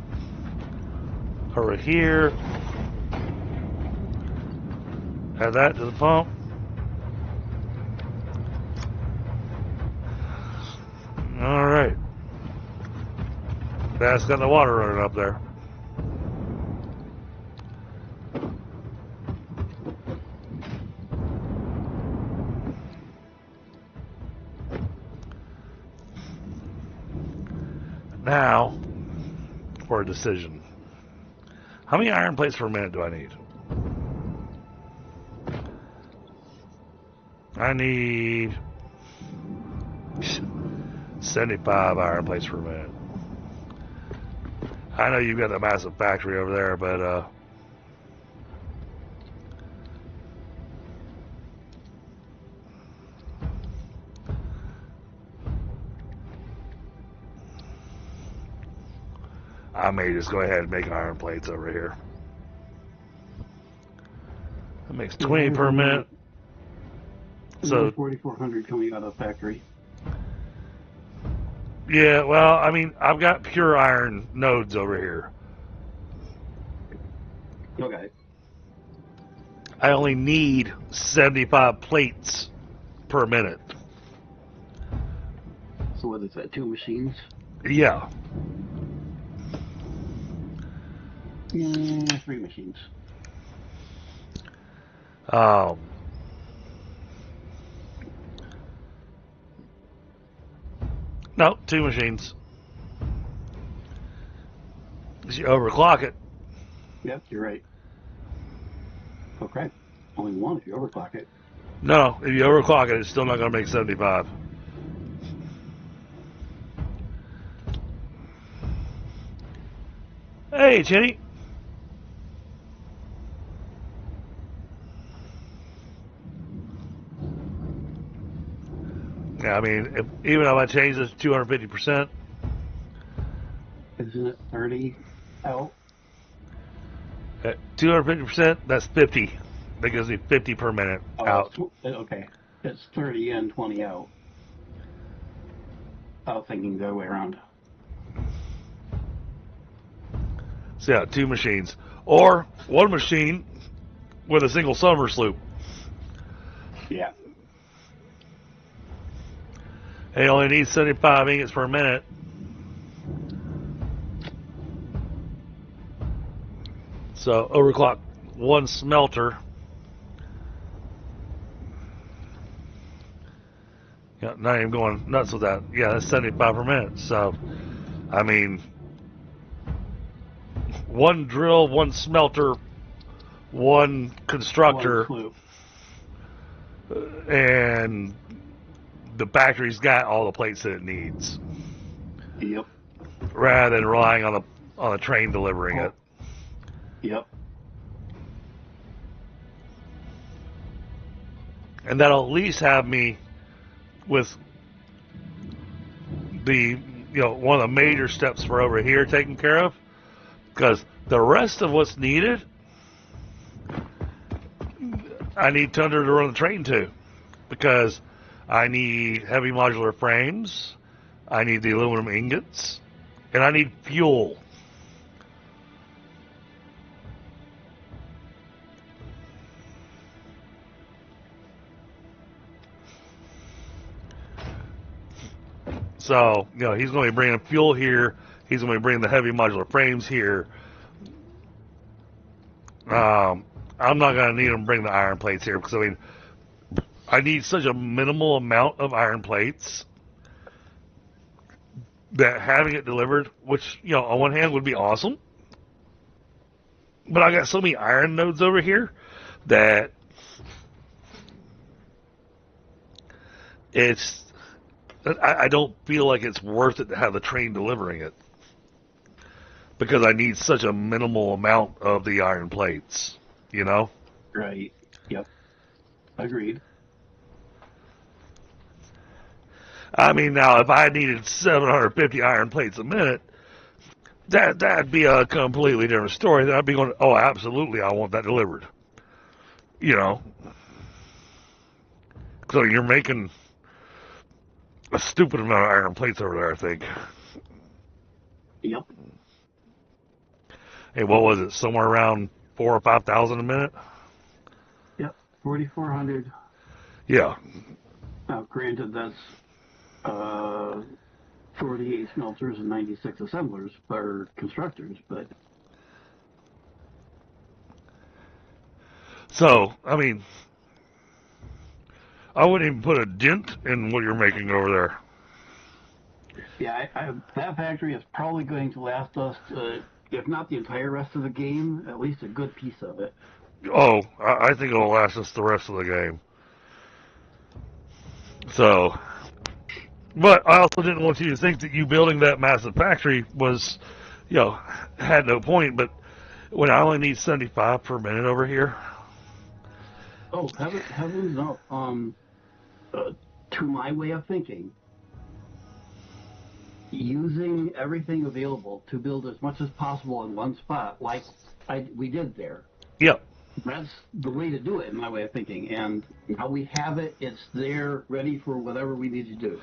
over here. Add that to the pump. Alright. That's got the water running up there. Now, for a decision. How many iron plates per minute do I need? I need 75 iron plates per minute. I know you've got the massive factory over there, but I may just go ahead and make iron plates over here. That makes 20 per minute. So 4,400 coming out of the factory. Yeah, well, I mean, I've got pure iron nodes over here. Okay. I only need 75 plates per minute. So what is that, 2 machines? Yeah. 3 machines. No, 2 machines. You overclock it. Yep, you're right. Okay. Only 1 if you overclock it. No, if you overclock it, it's still not going to make 75. Hey, Chinny. Yeah, I mean, even if I change this to 250%. Isn't it 30 out? At 250%, that's 50. That gives me 50 per minute out. Okay. It's 30 in, 20 out. I was thinking the other way around. So yeah, 2 machines. Or 1 machine with a single summer sloop. Yeah. It only needs 75 ingots per minute. So overclock 1 smelter. Yeah, not even going nuts with that. Yeah, that's 75 per minute. So, I mean, 1 drill, 1 smelter, 1 constructor, 1 and the factory's got all the plates that it needs. Yep. Rather than relying on the train delivering it. Yep. And that'll at least have me with the one of the major steps for over here taken care of, because the rest of what's needed I need Thunder to run the train to, because I need heavy modular frames, I need the aluminum ingots, and I need fuel. So, he's going to be bringing fuel here. He's going to be bringing the heavy modular frames here. I'm not going to need him to bring the iron plates here, because, I mean, I need such a minimal amount of iron plates that having it delivered, which, on one hand would be awesome, but I got so many iron nodes over here that I don't feel like it's worth it to have the train delivering it, because I need such a minimal amount of the iron plates, Right. Yep. Agreed. I mean, now, if I needed 750 iron plates a minute, that'd be a completely different story. Then I'd be going, oh, absolutely, I want that delivered. So you're making a stupid amount of iron plates over there, I think. Yep. And what was it? Somewhere around 4,000 or 5,000 a minute? Yep. 4,400. Yeah. Now, granted, that's 48 smelters and 96 assemblers or constructors, but So, I mean, I wouldn't even put a dent in what you're making over there. yeah, that factory is probably going to last us, if not the entire rest of the game, at least a good piece of it. Oh, I think it'll last us the rest of the game. So, but I also didn't want you to think that you building that massive factory was, had no point. But when I only need 75 per minute over here. Oh, heavens no. To my way of thinking, using everything available to build as much as possible in one spot, like we did there. Yep. That's the way to do it, in my way of thinking. And now we have it; it's there, ready for whatever we need to do.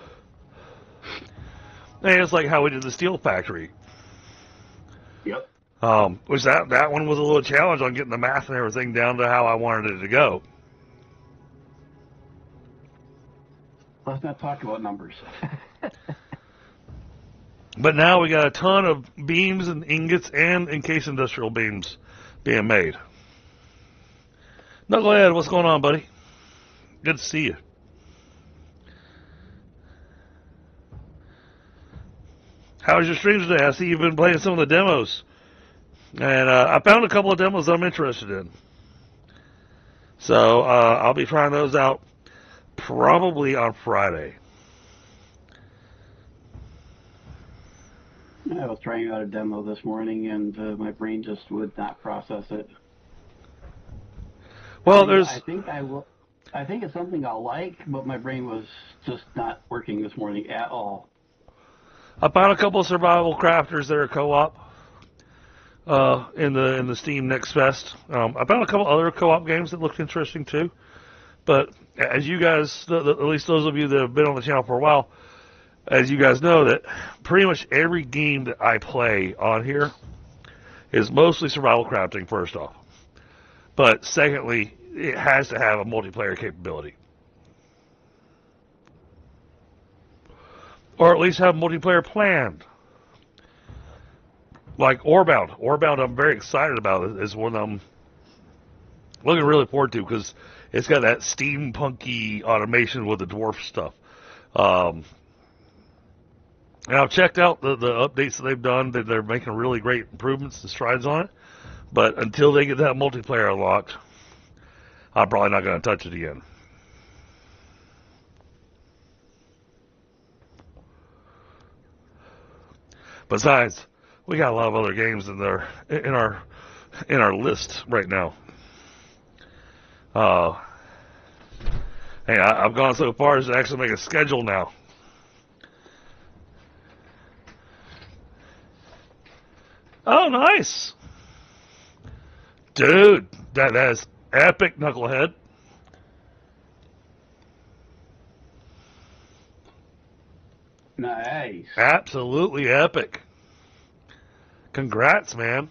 And it's like how we did the steel factory. Yep. Which that one was a little challenge on getting the math and everything down to how I wanted it to go. Let's not talk about numbers. But now we got a ton of beams and ingots and encased industrial beams being made. Knucklehead, what's going on, buddy? Good to see you. How was your stream today? I see you've been playing some of the demos. And I found a couple of demos that I'm interested in. So I'll be trying those out probably on Friday. I was trying out a demo this morning, and my brain just would not process it. Well, I think it's something I'll like, but my brain was just not working this morning at all. I found a couple of survival crafters that are co-op in the Steam Next Fest. I found a couple other co-op games that looked interesting too. But as you guys, at least those of you that have been on the channel for a while, as you guys know, that pretty much every game that I play on here is mostly survival crafting, first off. But secondly, it has to have a multiplayer capability. Or at least have multiplayer planned. Like Orebound. Orebound I'm very excited about. It's one I'm looking really forward to because it's got that steampunky automation with the dwarf stuff. And I've checked out the updates that they've done. That they're making really great improvements and strides on it. But until they get that multiplayer unlocked, I'm probably not going to touch it again. Besides, we got a lot of other games in our list right now. Hey, I've gone so far as to actually make a schedule now. Oh, nice. Dude, that is epic, Knucklehead. Nice. Absolutely epic. Congrats, man.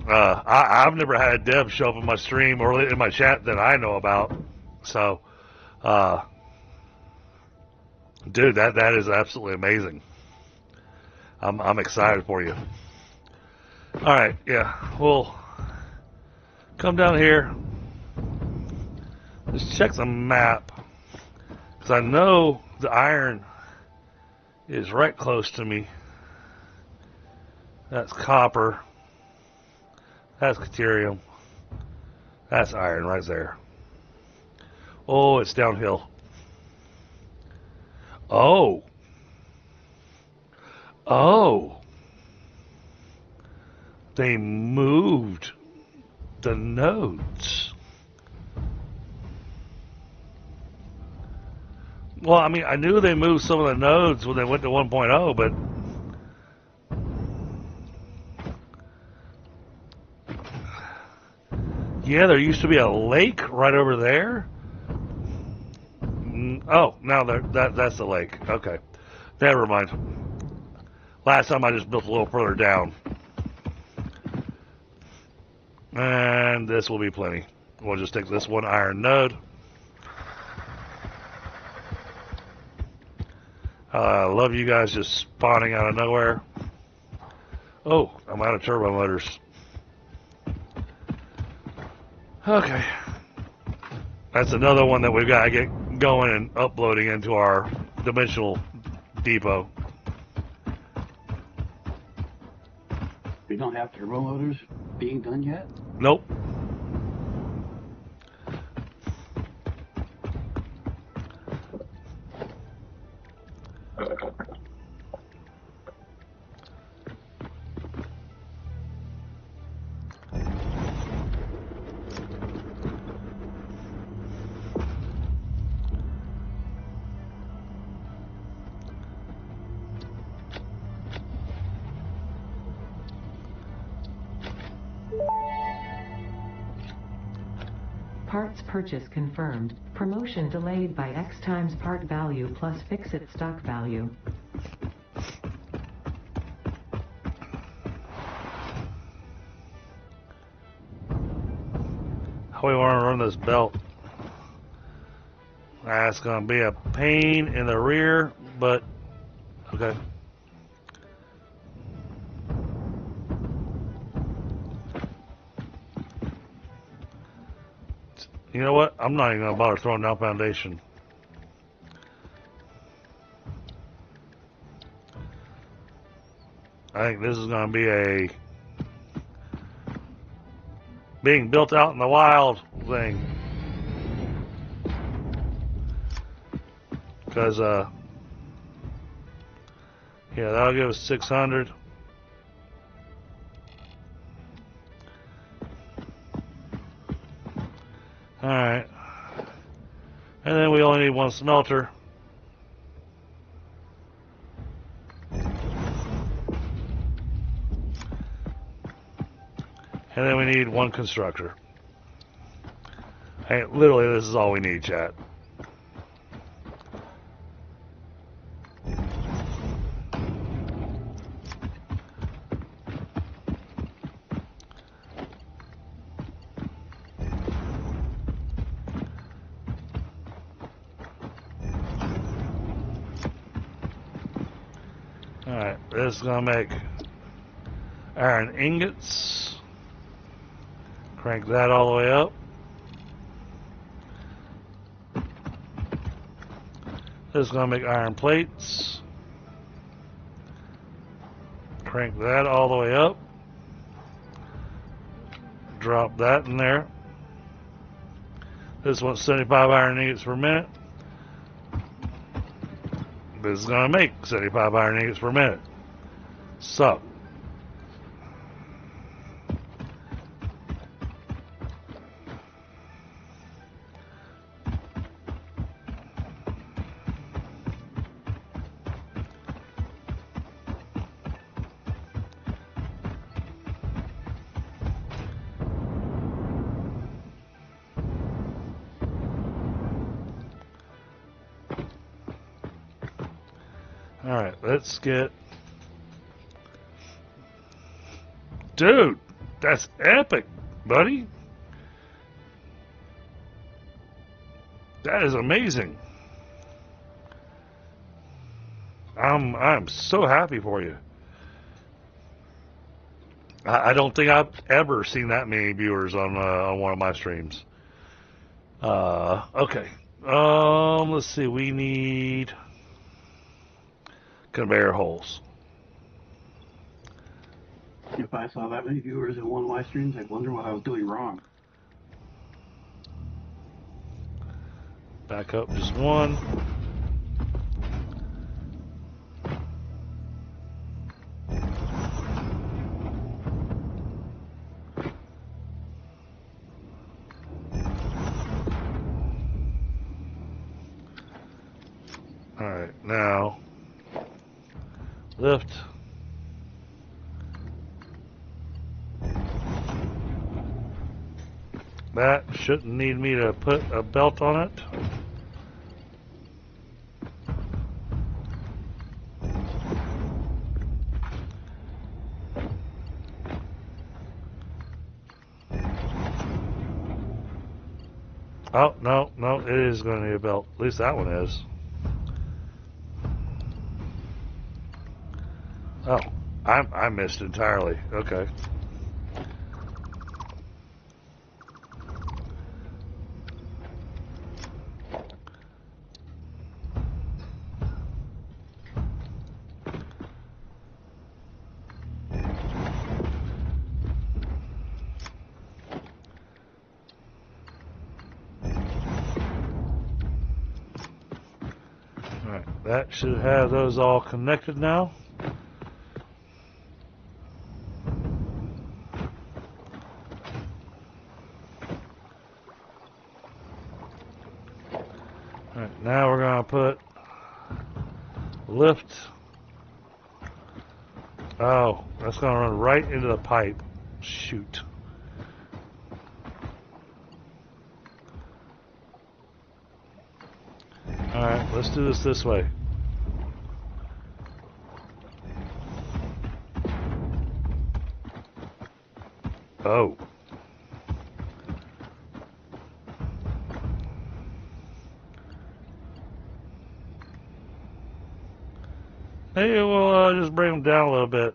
I've never had Deb show up in my stream or in my chat that I know about. So, dude, that is absolutely amazing. I'm excited for you. All right, yeah, we'll come down here. Just check the map, because I know the iron is right close to me. That's copper. That's deuterium. That's iron right there. Oh, it's downhill. Oh. Oh. They moved the nodes. Well, I mean, I knew they moved some of the nodes when they went to 1.0, but yeah, there used to be a lake right over there. Oh, now that's the lake. Okay, never mind. Last time I just built a little further down. And this will be plenty. We'll just take this one iron node. I love you guys just spawning out of nowhere. Oh, I'm out of turbo motors. Okay. That's another one that we've got to get going and uploading into our dimensional depot. We don't have turbo motors being done yet? Nope. Parts purchase confirmed. Promotion delayed by X times part value plus fix-it stock value. How we want to run this belt? That's going to be a pain in the rear, but okay. You know what? I'm not even going to bother throwing down foundation. I think this is going to be a being built out in the wild thing. Because, yeah, that'll give us 600. Alright. And then we only need one smelter. And then we need one constructor. Hey, literally, this is all we need, chat. Alright, this is going to make iron ingots. Crank that all the way up. This is going to make iron plates. Crank that all the way up. Drop that in there. This one's 75 iron ingots per minute. This is going to make 75 iron ingots per minute. So, alright, let's get... Dude, that's epic, buddy. That is amazing. I'm so happy for you. I don't think I've ever seen that many viewers on one of my streams. Okay. Let's see. We need conveyor holes. If I saw that many viewers in one of my streams, I'd wonder what I was doing wrong. Back up just one. Alright, now lift. That shouldn't need me to put a belt on it. Oh, no, no, it is going to need a belt. At least that one is. Oh, I missed entirely. Okay. Alright, that should have those all connected now. Alright, now we're going to put lift. Oh, that's going to run right into the pipe. Shoot. Alright, let's do this way. Oh. Hey, we'll just bring them down a little bit.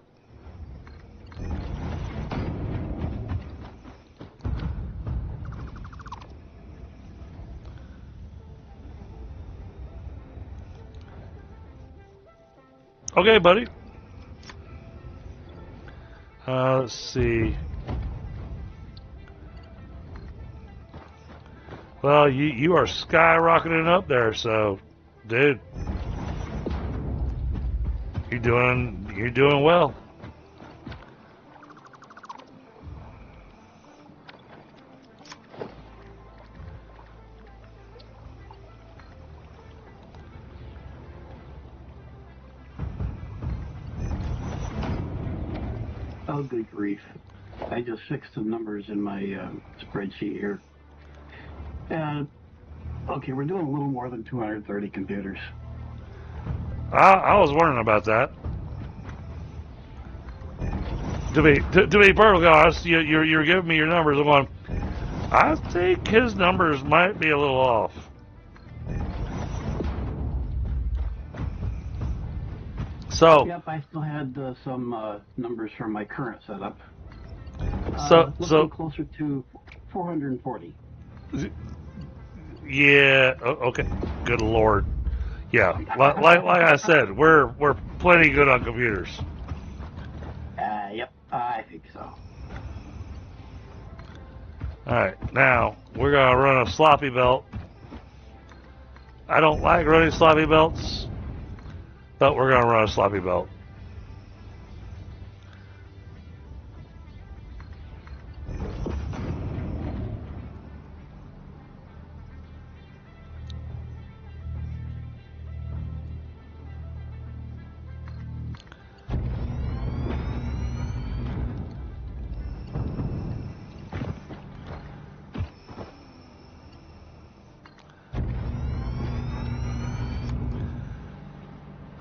Okay, buddy. Let's see. Well, you are skyrocketing up there, so, dude, you're doing well. Oh, good grief. I just fixed some numbers in my spreadsheet here. And, okay, we're doing a little more than 230 computers. I was wondering about that. To be perfectly honest, you're giving me your numbers. I'm going, I think his numbers might be a little off. So, Yep, I still had some numbers from my current setup. So Closer to 440. Yeah. Okay. Good Lord. Yeah. Like I said, we're plenty good on computers. Yep, I think so. All right. Now we're gonna run a sloppy belt. I don't like running sloppy belts, but we're gonna run a sloppy belt.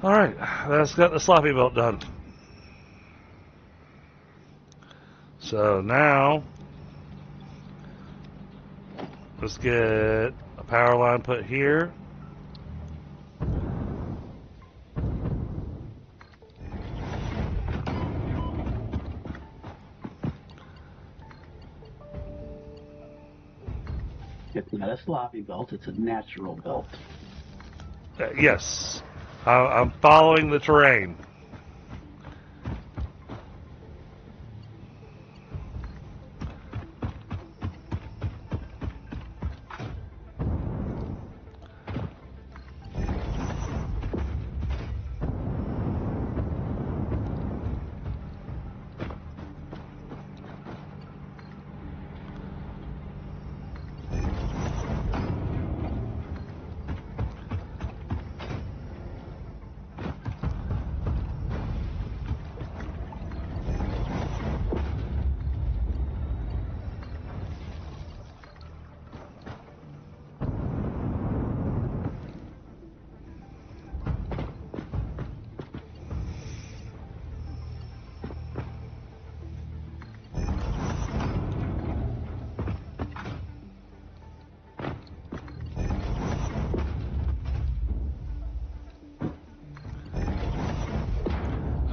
All right, that's got the sloppy belt done. So now, let's get a power line put here. It's not a sloppy belt, it's a natural belt. Yes, I'm following the terrain.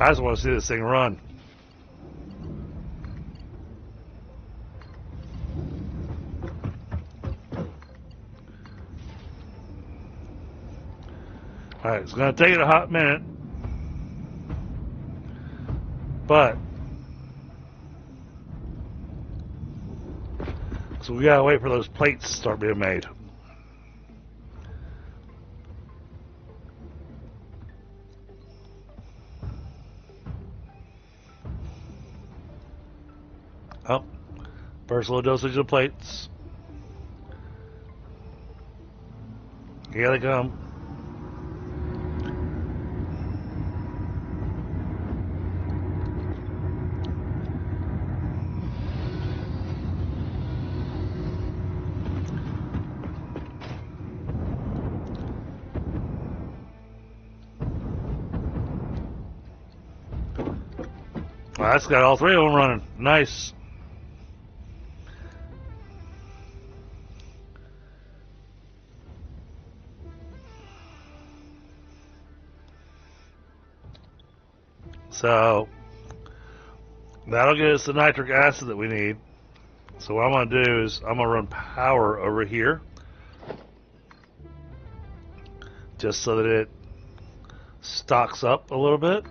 I just want to see this thing run. Alright, it's going to take it a hot minute. But so we gotta wait for those plates to start being made. Oh, first little dosage of plates. Here they come. Well, that's got all three of them running. Nice. So that'll get us the nitric acid that we need. So what I'm going to do is I'm going to run power over here just so that it stocks up a little bit.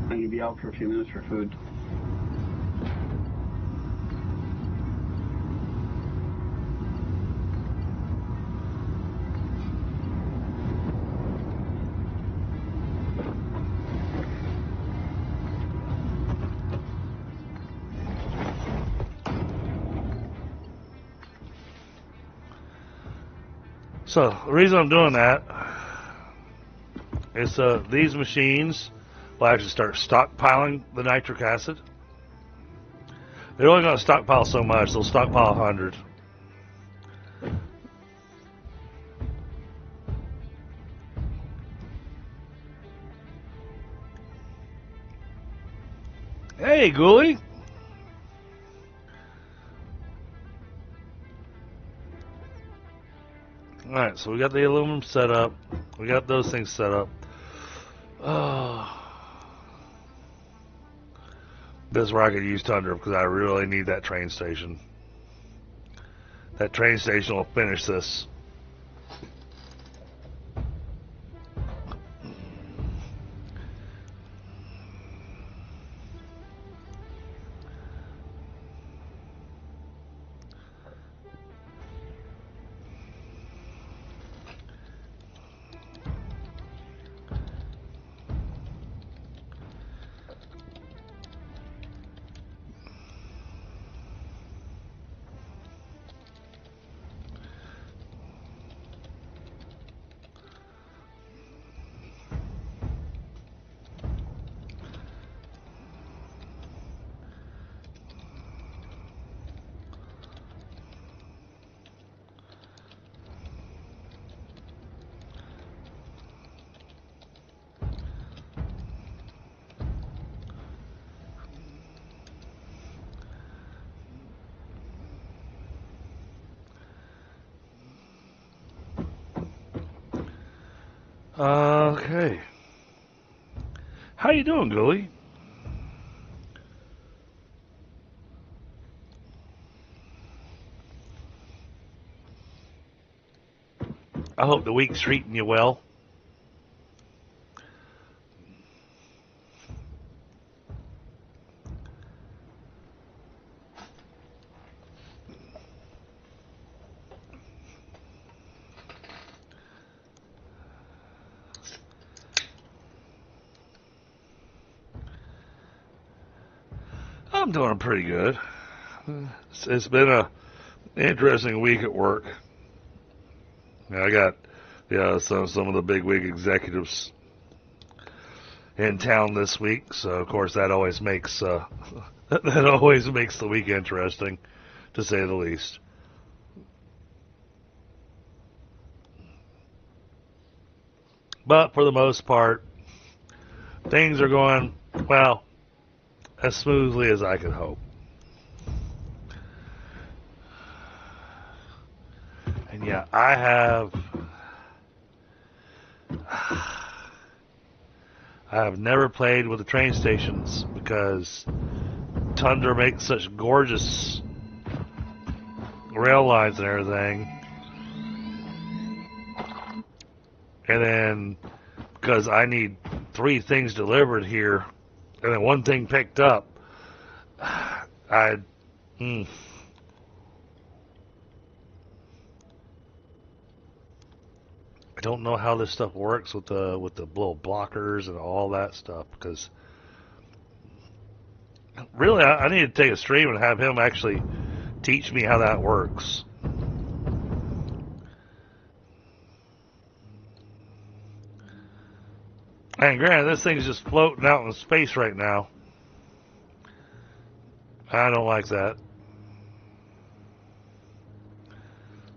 I'm going to be out for a few minutes for food. So the reason I'm doing that is these machines will actually start stockpiling the nitric acid. They're only going to stockpile so much. They'll stockpile 100. Hey, Ghoulie. Alright, so we got the aluminum set up. We got those things set up. This is where I could use Tundra because I really need that train station. That train station will finish this. Okay. How you doing, Ghoulie? I hope the week's treating you well. I'm doing pretty good. It's been a interesting week at work. I got some of the big wig executives in town this week, so of course that always makes that always makes the week interesting, to say the least. But for the most part, things are going, well, as smoothly as I could hope. And yeah, I have never played with the train stations because Tundra makes such gorgeous rail lines and everything. And then because I need 3 things delivered here and then 1 thing picked up, I don't know how this stuff works with the little blockers and all that stuff, because really I need to take a stream and have him actually teach me how that works. And granted, this thing's just floating out in space right now. I don't like that.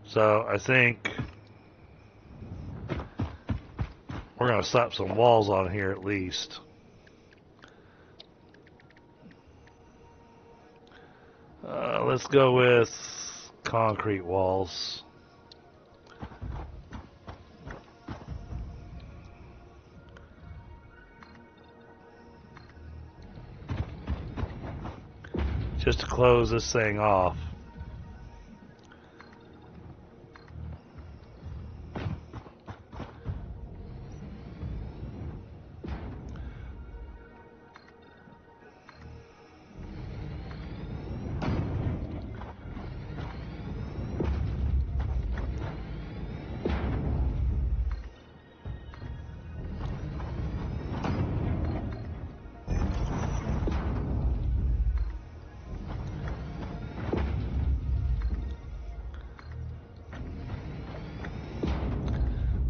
So I think we're going to slap some walls on here at least. Let's go with concrete walls. Just to close this thing off.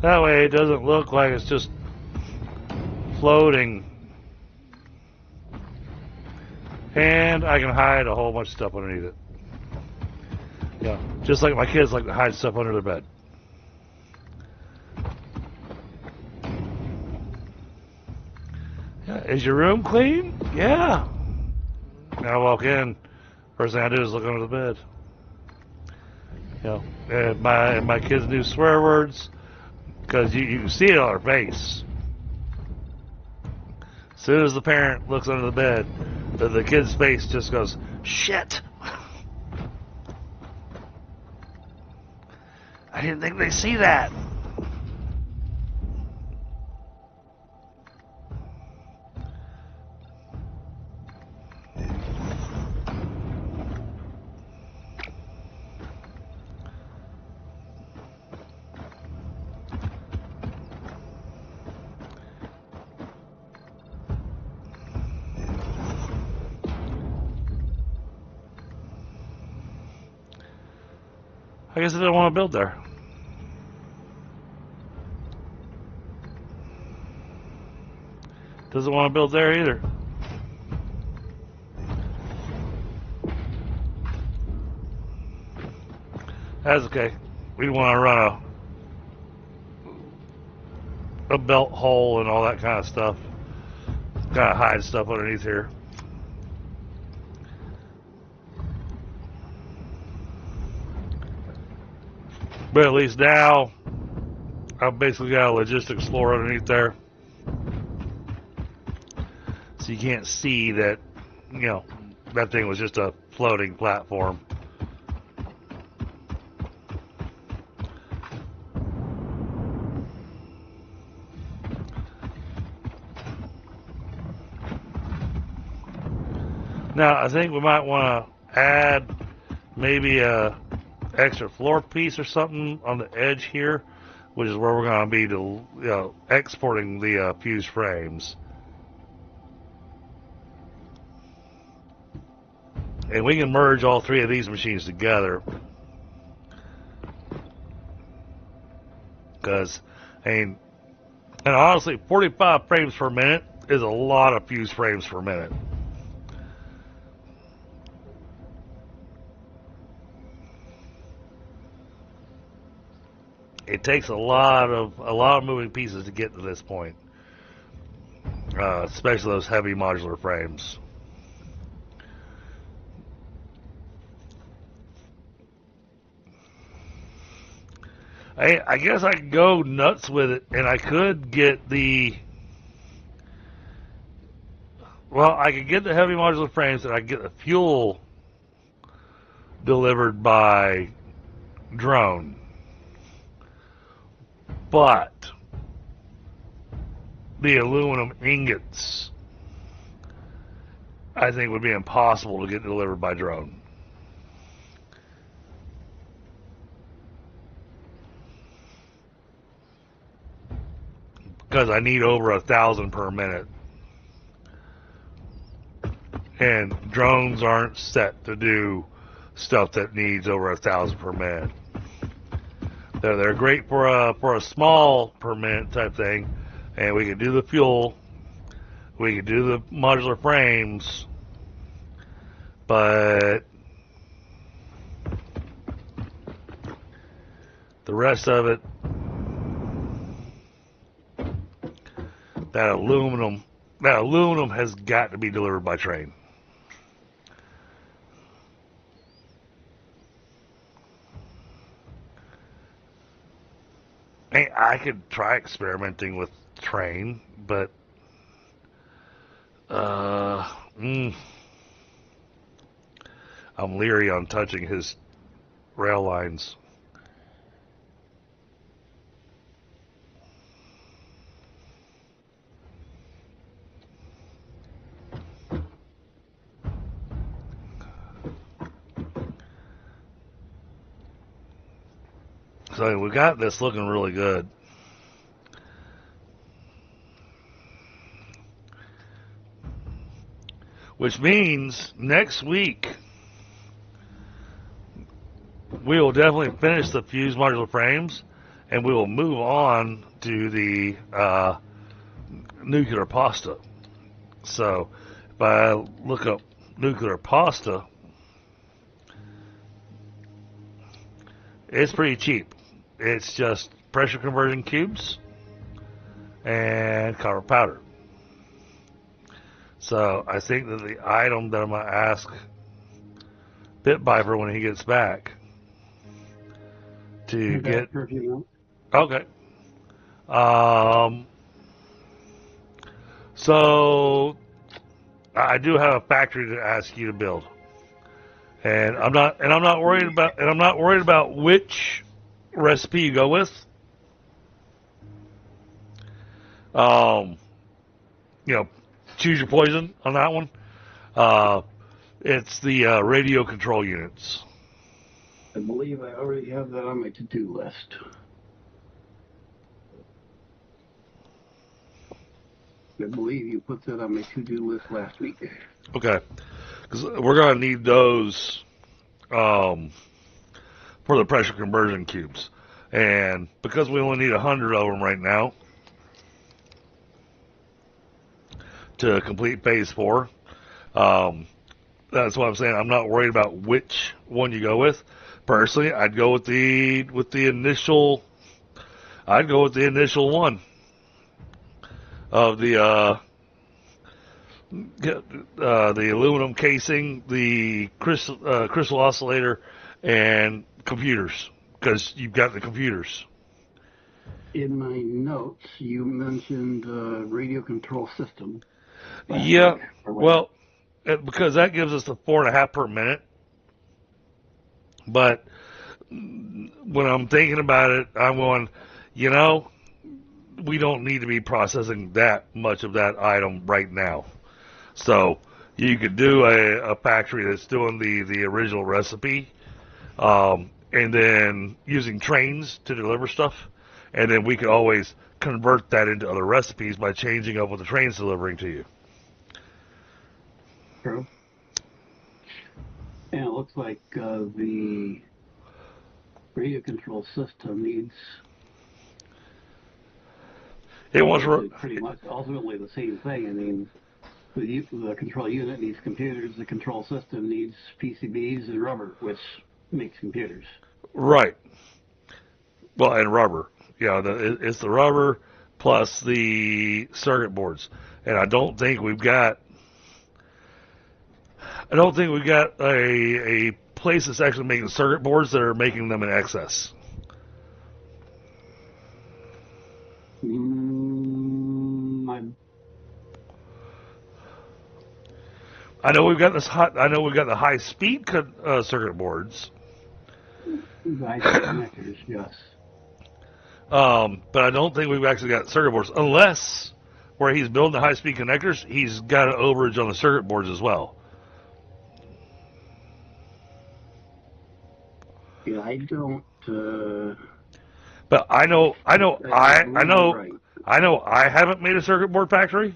That way it doesn't look like it's just floating. And I can hide a whole bunch of stuff underneath it. Yeah, just like my kids like to hide stuff under their bed. Yeah, is your room clean? Yeah. Now I walk in, first thing I do is look under the bed. You know, and my kids do swear words, because you can see it on their face. As soon as the parent looks under the bed, the kid's face just goes, shit. I didn't think they'd see that. I guess I didn't want to build there. Doesn't want to build there either. That's okay. We want to run a belt hole and all that kind of stuff. Kind of hide stuff underneath here. But at least now, I've basically got a logistics floor underneath there. So you can't see that, you know, that thing was just a floating platform. Now, I think we might want to add maybe a extra floor piece or something on the edge here, which is where we're going to be exporting the fused frames. And we can merge all 3 of these machines together, because, I mean, and honestly, 45 frames per minute is a lot of fused frames per minute. it takes a lot of moving pieces to get to this point, especially those heavy modular frames. I guess I could go nuts with it, and I could get the. Well, I could get the heavy modular frames, and I could get the fuel delivered by drone. But the aluminum ingots, I think, would be impossible to get delivered by drone. Because I need over 1,000 per minute. And drones aren't set to do stuff that needs over 1,000 per minute. They're great for a small per minute type thing, and we can do the fuel, we can do the modular frames, but the rest of it, that aluminum has got to be delivered by train. I could try experimenting with train, but I'm leery on touching his rail lines. So we got this looking really good. Which means next week we will definitely finish the fused modular frames, and we will move on to the nuclear pasta. So if I look up nuclear pasta, it's pretty cheap. It's just pressure conversion cubes and copper powder. So I think that the item that I'm going to ask Bit Viper when he gets back to get. Okay. So I do have a factory to ask you to build, and I'm not worried about which recipe you go with. Choose your poison on that one. It's the radio control units. I believe I already have that on my to-do list. I believe you put that on my to-do list last week. Okay, because we're going to need those for the pressure conversion cubes, and because we only need 100 of them right now to complete phase 4, that's what I'm saying. I'm not worried about which one you go with. Personally, I'd go with the initial. I'd go with the initial one of the aluminum casing, the crystal oscillator, and computers, because you've got the computers. In my notes, you mentioned radio control system. Yeah, well, because that gives us the 4.5 per minute. But when I'm thinking about it, I'm going, we don't need to be processing that much of that item right now. So you could do a factory that's doing the original recipe, and then using trains to deliver stuff. And then we could always convert that into other recipes by changing up what the train's delivering to you. True. And it looks like the radio control system needs pretty much ultimately the same thing. I mean, the control unit needs computers, the control system needs PCBs and rubber, which makes computers. Right. Well, and rubber. It's the rubber plus the circuit boards. And I don't think we've got a place that's actually making circuit boards that are making them in excess. I know we've got the high speed circuit boards. High connectors, yes. But I don't think we've actually got circuit boards, unless where he's building the high speed connectors, he's got an overage on the circuit boards as well. Yeah, I don't. But I know I Right. haven't made a circuit board factory,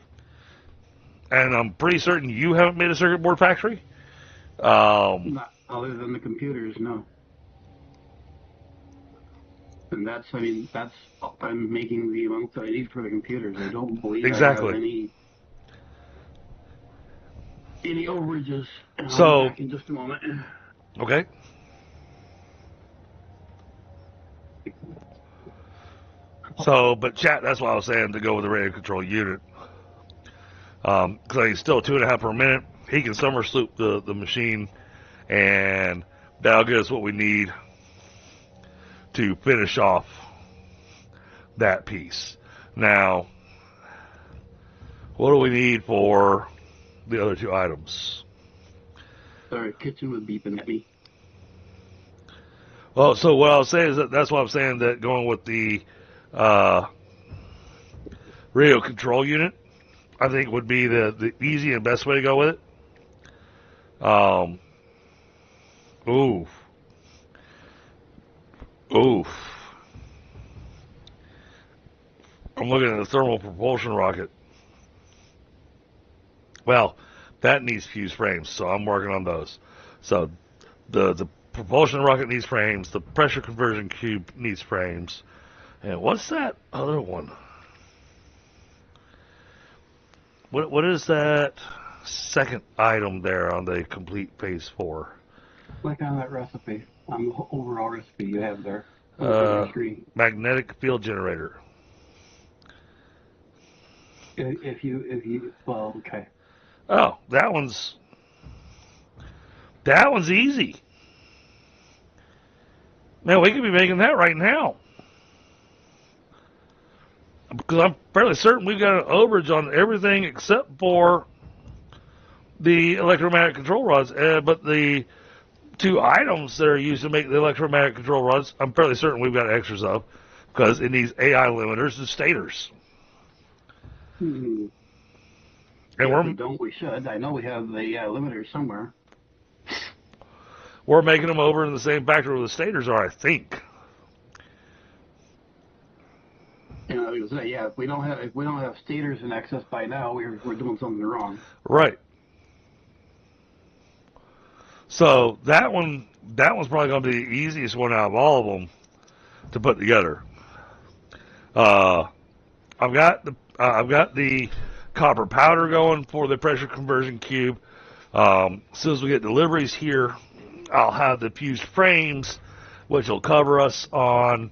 and I'm pretty certain you haven't made a circuit board factory. Not other than the computers, no. And I'm making the amount that I need for the computers. I don't believe Exactly. I have any overages. I'll So be back in just a moment. okay. So, but chat, that's why I was saying to go with the radio control unit. Because he's still 2.5 per minute. He can summer sloop the machine, and that'll get us what we need to finish off that piece. Now, what do we need for the other two items? Sorry, kitchen was beeping at me. Well, so what I'll say is that's why I'm saying that going with the radio control unit, I think would be the easy and best way to go with it. Oof. I'm looking at the thermal propulsion rocket. Well, that needs fused frames, so I'm working on those. So the propulsion rocket needs frames. The pressure conversion cube needs frames. And what's that other one? What is that second item there on the complete phase 4? Click on that recipe, on the overall recipe you have there. Magnetic field generator. Well, okay. Oh, that one's easy. Man, we could be making that right now. Because I'm fairly certain we've got an overage on everything except for the electromagnetic control rods. But the two items that are used to make the electromagnetic control rods, I'm fairly certain we've got extras of, because it needs AI limiters and stators. Hmm. And we should. I know we have the limiters somewhere. We're making them over in the same factory where the stators are, I think. If we don't have stators in excess by now, we're doing something wrong. Right. So that one's probably going to be the easiest one out of all of them to put together. I've got the copper powder going for the pressure conversion cube. As soon as we get deliveries here, I'll have the fused frames, which will cover us on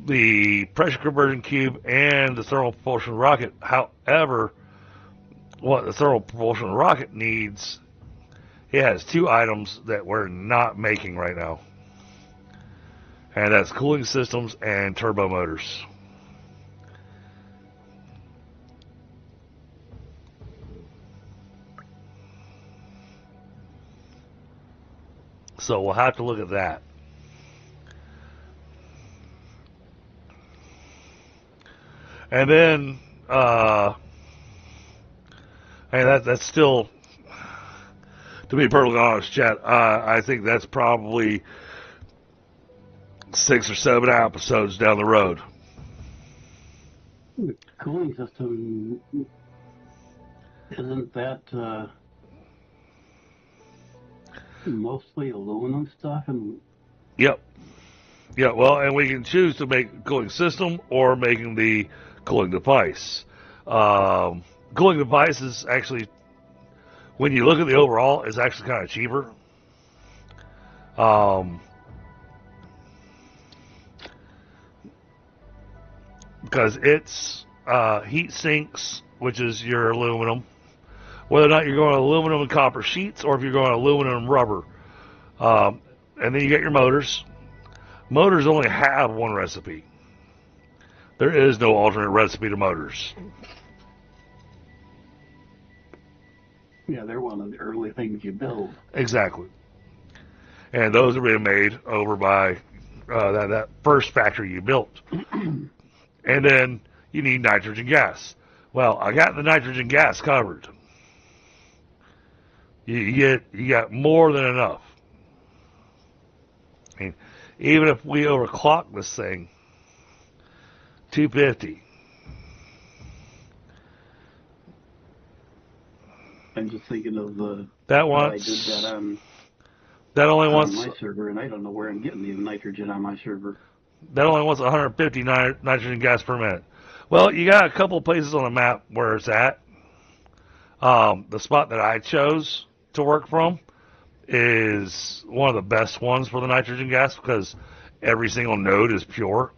the pressure conversion cube and the thermal propulsion rocket. However, what the thermal propulsion rocket needs, it has two items that we're not making right now. And that's cooling systems and turbo motors. So we'll have to look at that. And then, that's still, to be perfectly honest, chat, I think that's probably 6 or 7 episodes down the road. The cooling system, isn't that mostly aluminum stuff? Yep. Yeah, well, and we can choose to make a cooling system or making the cooling device. Cooling device is actually, when you look at the overall, is actually kind of cheaper. because it's heat sinks, which is your aluminum. Whether or not you're going aluminum and copper sheets, or if you're going aluminum and rubber. And then you get your motors. Motors only have one recipe. There is no alternate recipe to motors. Yeah, they're one of the early things you build. Exactly. And those are being made over by that first factory you built. And then you need nitrogen gas. Well, I got the nitrogen gas covered. You got more than enough. I mean, even if we overclock this thing, 250. I'm just thinking of the That how I wants. did that on That only wants. my server, and I don't know where I'm getting the nitrogen on my server. That only wants 150 nitrogen gas per minute. Well, you got a couple places on the map where it's at. The spot that I chose to work from is one of the best ones for the nitrogen gas because every single node is pure.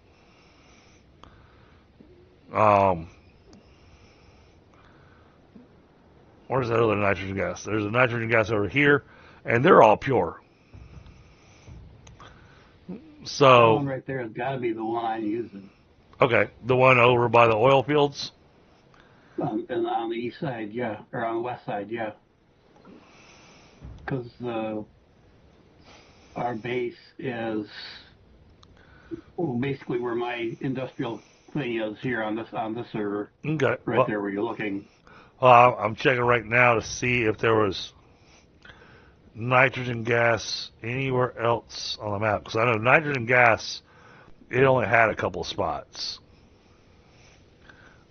Where's that other nitrogen gas? There's a nitrogen gas over here, and they're all pure. That So, one right there has got to be the one I'm using. okay, the one over by the oil fields. And on the east side, yeah, or on the west side, yeah. Because our base is basically where my industrial thing is here on this server, Okay, right well, there where you're looking. I'm checking right now to see if there was nitrogen gas anywhere else on the map because I know nitrogen gas, it only had a couple spots.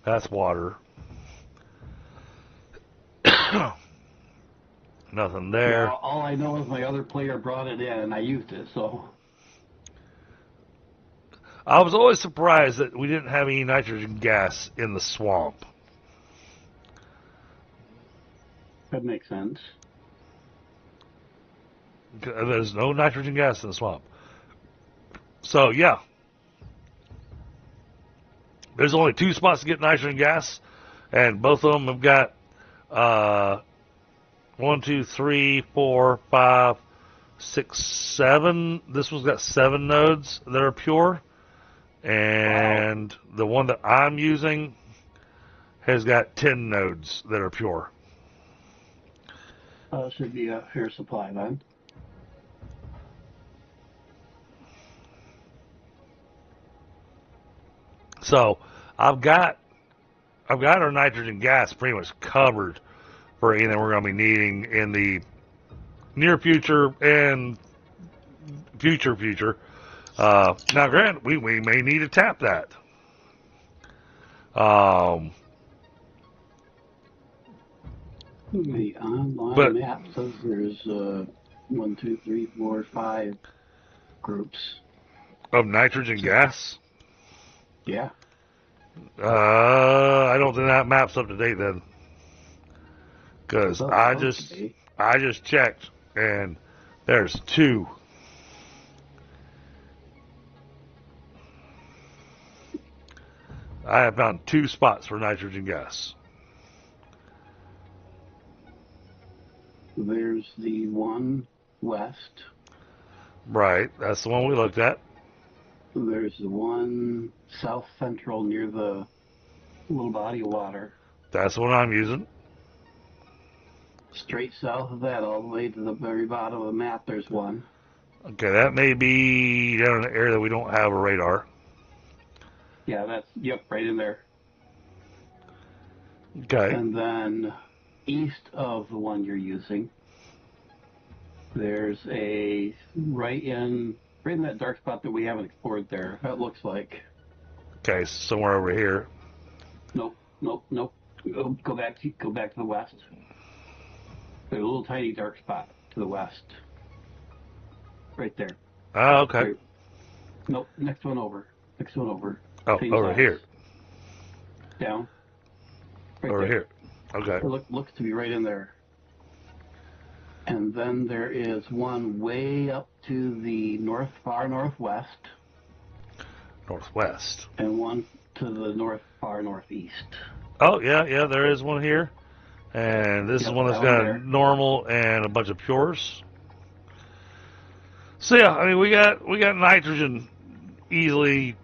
That's water. Nothing there. Yeah, all I know is my other player brought it in and I used it, so. I was always surprised that we didn't have any nitrogen gas in the swamp. That makes sense. There's no nitrogen gas in the swamp. So, yeah. There's only 2 spots to get nitrogen gas, and both of them have got 1, 2, 3, 4, 5, 6, 7. This one's got 7 nodes that are pure. And the one that I'm using has got 10 nodes that are pure. Should be a fair supply then. So I've got our nitrogen gas pretty much covered for anything we're going to be needing in the near future and future. Now, granted, we may need to tap that. The online map says there's 1, 2, 3, 4, 5 groups of nitrogen gas. Yeah. I don't think that map's up to date then, because I just checked and there's 2. I have found 2 spots for nitrogen gas. There's the one west. Right, that's the one we looked at. There's the one south central near the little body of water. That's the one I'm using. Straight south of that, all the way to the very bottom of the map, there's one. Okay, that may be down in an area that we don't have a radar. Yeah, right in there. Okay. And then east of the one you're using, there's a right in that dark spot that we haven't explored there. That looks like. Okay, somewhere over here. Nope. Go back to the west. There's a little tiny dark spot to the west. Right there. Oh, okay. Right. Nope, next one over. Oh, Same over size. here. Down. Right Over there. here. Okay. It looks to be right in there. And then there is one way up to the far northwest. Northwest. And one to the far northeast. Oh, yeah, there is one here. And this is Yep, one that's that one got a there. normal and a bunch of pures. So yeah, I mean we got nitrogen easily,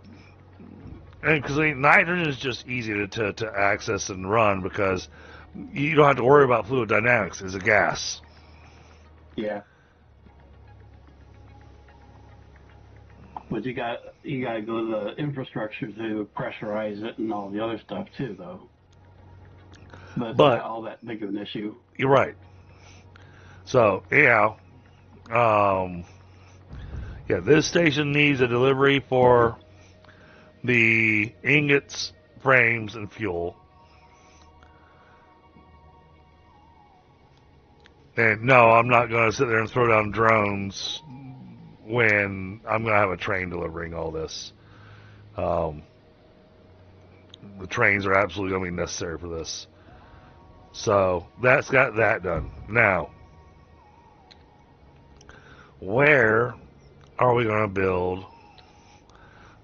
and because nitrogen is just easy to access and run because you don't have to worry about fluid dynamics. It's a gas. Yeah. But you got to go to the infrastructure to pressurize it and all the other stuff too, though. But it's not all that big of an issue. You're right. So yeah, um, yeah, this station needs a delivery for the ingots, frames, and fuel. And no, I'm not going to sit there and throw down drones when I'm going to have a train delivering all this. The trains are absolutely going to be necessary for this. So that's got that done. Now, where are we going to build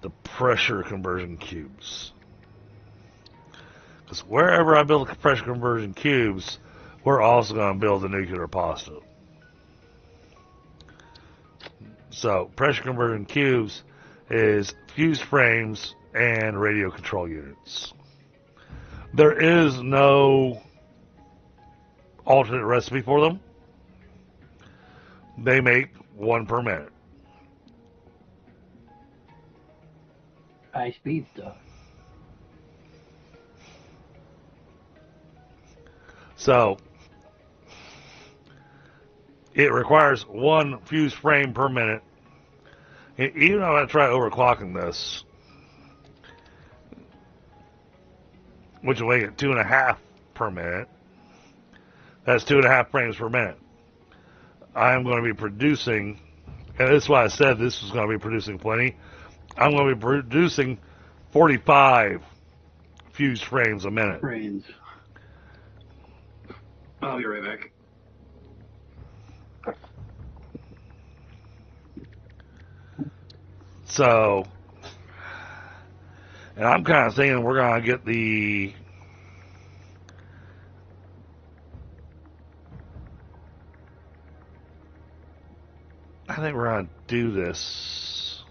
the pressure conversion cubes? Because wherever I build the pressure conversion cubes, we're also going to build the nuclear pasta. So pressure conversion cubes is fused frames and radio control units. There is no alternate recipe for them. They make one per minute. High speed stuff. So it requires one fused frame per minute. Even if I try overclocking this, which will make it 2.5 per minute, that's 2.5 frames per minute. I am going to be producing, and this is why I said this was going to be producing plenty. I'm going to be producing 45 fused frames a minute. Frames. I'll be right back. So, and I'm kind of thinking we're going to get I think we're going to do this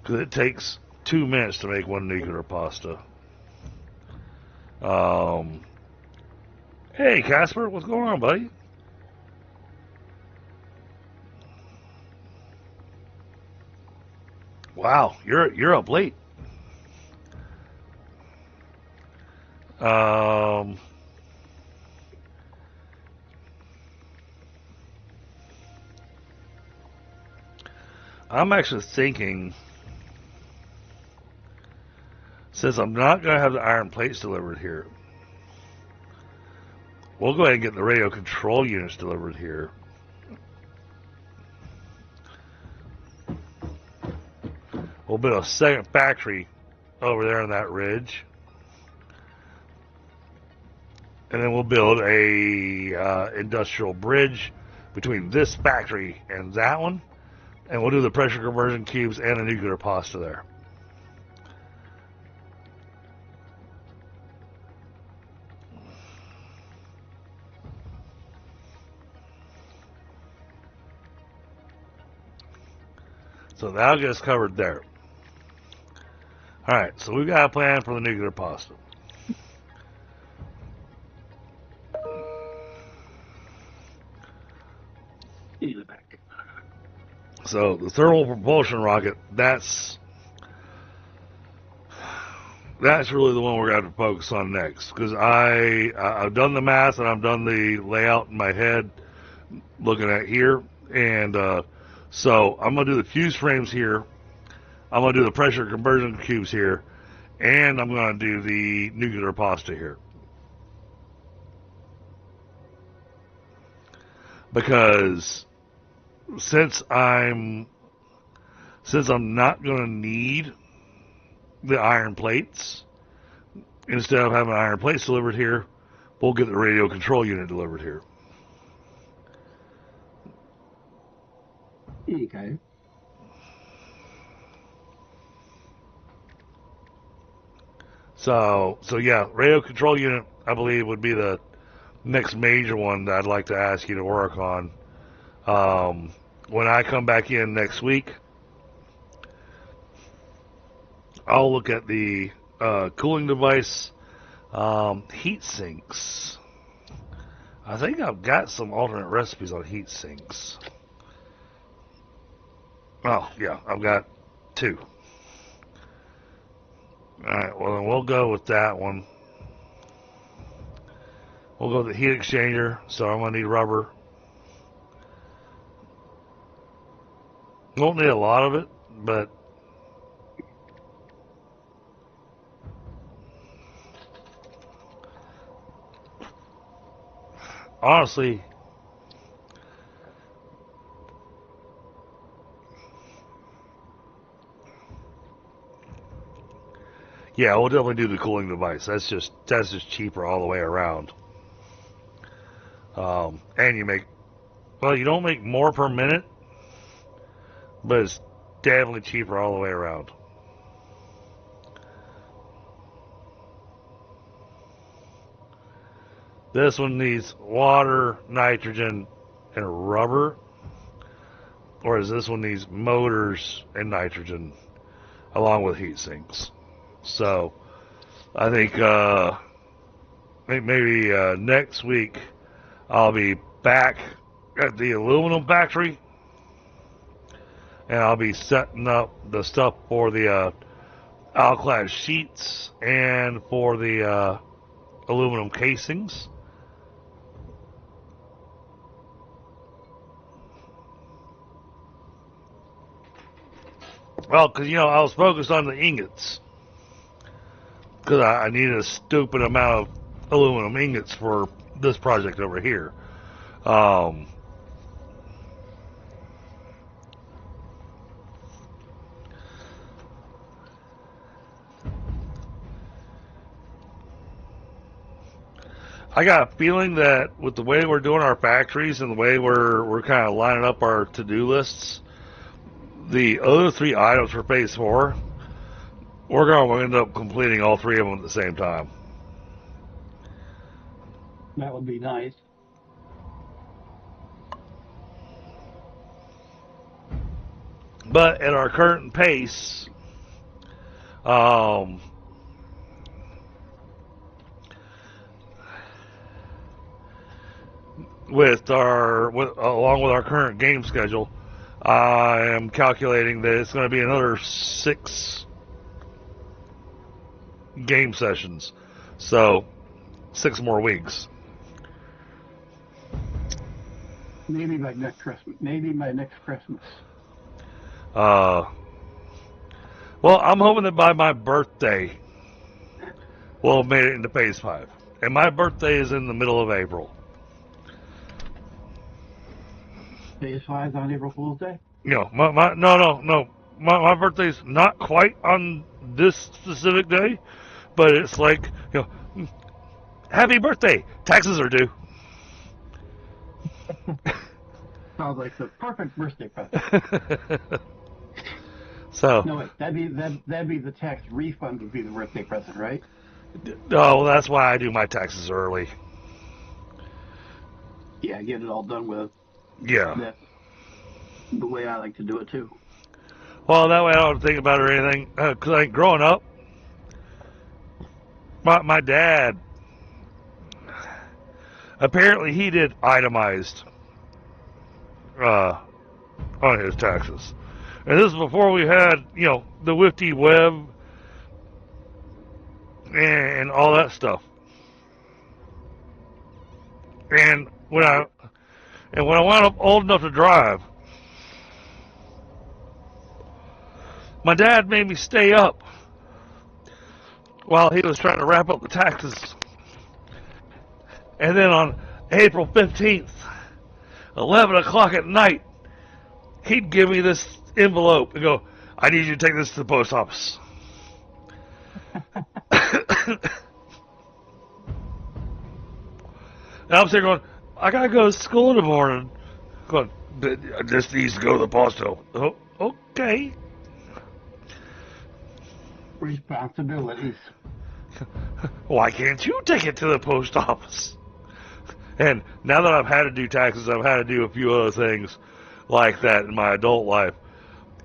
because it takes 2 minutes to make one nuclear pasta. Hey, Casper, what's going on, buddy? Wow, you're up late. I'm actually thinking, since I'm not going to have the iron plates delivered here, we'll go ahead and get the radio control units delivered here. We'll build a second factory over there on that ridge. And then we'll build a industrial bridge between this factory and that one. And we'll do the pressure conversion cubes and a nuclear pasta there. So that'll get us covered there. Alright, so we've got a plan for the nuclear pasta. So the thermal propulsion rocket, that's really the one we're going to have to focus on next. Because I've done the math and I've done the layout in my head looking at here. And so I'm going to do the fuse frames here. I'm going to do the pressure conversion cubes here. And I'm going to do the nuclear pasta here. Because since I'm not going to need the iron plates, instead of having iron plates delivered here, we'll get the radio control unit delivered here. Okay. So yeah, radio control unit, I believe, would be the next major one that I'd like to ask you to work on. When I come back in next week, I'll look at the cooling device, heat sinks. I think I've got some alternate recipes on heat sinks. Oh, yeah, I've got 2. Alright, well then we'll go with that one. We'll go with the heat exchanger, so I'm going to need rubber. Won't need a lot of it, but honestly, yeah, we'll definitely do the cooling device. That's just cheaper all the way around. And you don't make more per minute, but it's definitely cheaper all the way around. This one needs water, nitrogen, and rubber. Whereas this one needs motors and nitrogen, along with heat sinks. So, I think maybe next week I'll be back at the aluminum factory, and I'll be setting up the stuff for the alclad sheets and for the aluminum casings. Well, because, I was focused on the ingots. Because I needed a stupid amount of aluminum ingots for this project over here. I got a feeling that with the way we're doing our factories and the way we're kind of lining up our to-do lists, the other 3 items for phase 4, we're going to end up completing all 3 of them at the same time. That would be nice. But at our current pace, along with our current game schedule, I am calculating that it's going to be another 6 game sessions. So, 6 more weeks. Maybe by next Christmas. Well, I'm hoping that by my birthday, we'll have made it into phase 5. And my birthday is in the middle of April. Phase 5 on April Fool's Day? No. My birthday's not quite on this specific day, but it's like, happy birthday! Taxes are due. Sounds like the perfect birthday present. So. No, wait, that'd be the tax refund would be the birthday present, right? Oh, well, that's why I do my taxes early. Yeah, get it all done with. Yeah. That's the way I like to do it, too. Well, that way I don't have to think about it or anything. Because growing up, my dad, apparently he did itemized on his taxes. And this is before we had, the Wifty Web and all that stuff. And when I wound up old enough to drive, my dad made me stay up while he was trying to wrap up the taxes. And then on April 15th, 11 o'clock at night, he'd give me this envelope and go, I need you to take this to the post office. And I'm sitting going, I gotta go to school in the morning. Going, this needs to go to the post office. Oh, okay. Responsibilities. Why can't you take it to the post office? And now that I've had to do taxes, I've had to do a few other things like that in my adult life.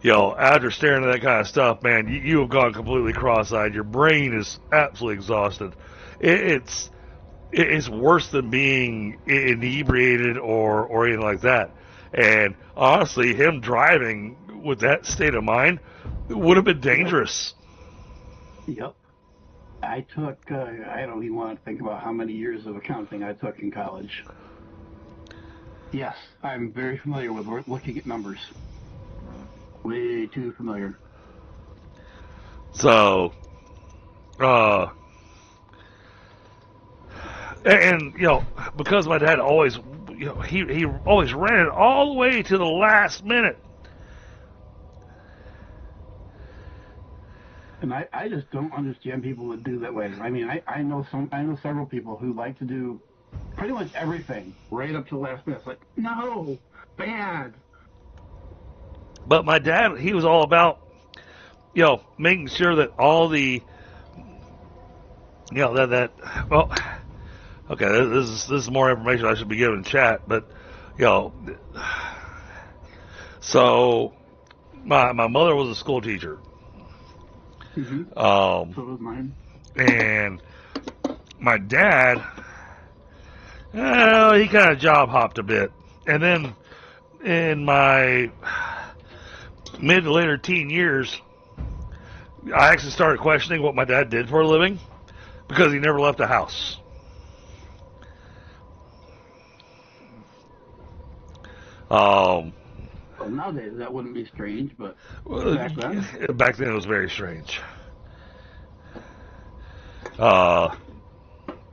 After staring at that kind of stuff, man, you have gone completely cross-eyed. Your brain is absolutely exhausted. It's worse than being inebriated or anything like that. And honestly, him driving with that state of mind would have been dangerous. Yep. I took, I don't even want to think about how many years of accounting I took in college. Yes, I'm very familiar with looking at numbers. Way too familiar. So, and because my dad always, he always ran it all the way to the last minute. And I just don't understand people that do that way. I mean, I know several people who like to do pretty much everything right up to the last minute. It's like, no, bad. But my dad, he was all about, making sure that all the, well, okay, this is more information I should be giving in chat, but, so my mother was a school teacher. Mm-hmm. So was mine. And my dad, he kind of job hopped a bit. And then in my mid to later teen years, I actually started questioning what my dad did for a living because he never left the house. Well, nowadays that wouldn't be strange, but back then it was very strange.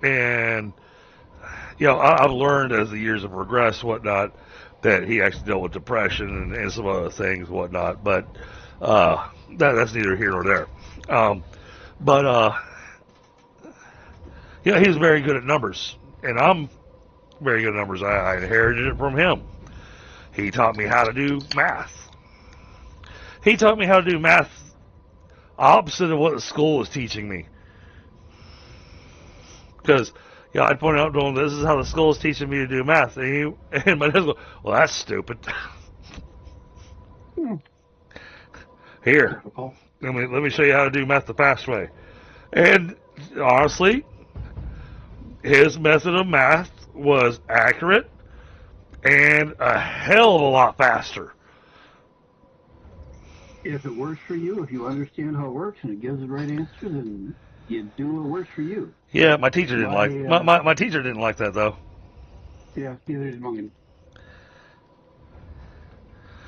And I've learned as the years have progressed, whatnot, that he actually dealt with depression and some other things, whatnot. But that's neither here nor there. He was very good at numbers, and I'm very good at numbers. I inherited it from him. He taught me how to do math. He taught me how to do math opposite of what the school was teaching me. Because, I'd point out to him, this is how the school is teaching me to do math. And my dad goes, well, that's stupid. Here, let me show you how to do math the fast way. And honestly, his method of math was accurate and a hell of a lot faster. If it works for you, if you understand how it works and it gives the right answer, then you do what works for you. Yeah, my teacher didn't my teacher didn't like that though. Yeah, neither did mine.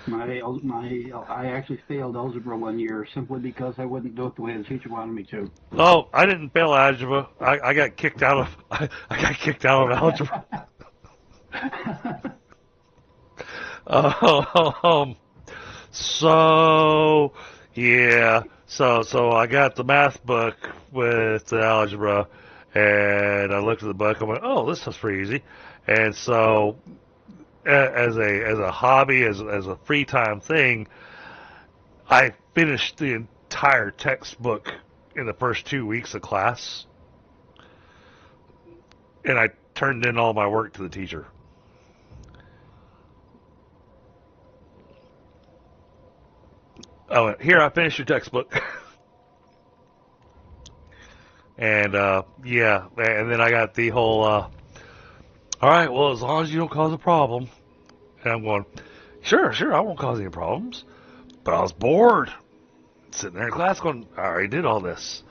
I actually failed algebra one year simply because I wouldn't do it the way the teacher wanted me to. Oh, I didn't fail algebra. I got kicked out of I got kicked out of algebra. So yeah, so I got the math book with the algebra, and I looked at the book. I went, oh, this stuff's pretty easy. And so, as a hobby, as a free time thing, I finished the entire textbook in the first 2 weeks of class, and I turned in all my work to the teacher. I went, here, I finished your textbook. And, yeah, and then I got the whole, all right, well, as long as you don't cause a problem. And I'm going, sure, I won't cause any problems. But I was bored, sitting there in class going, I already did all this.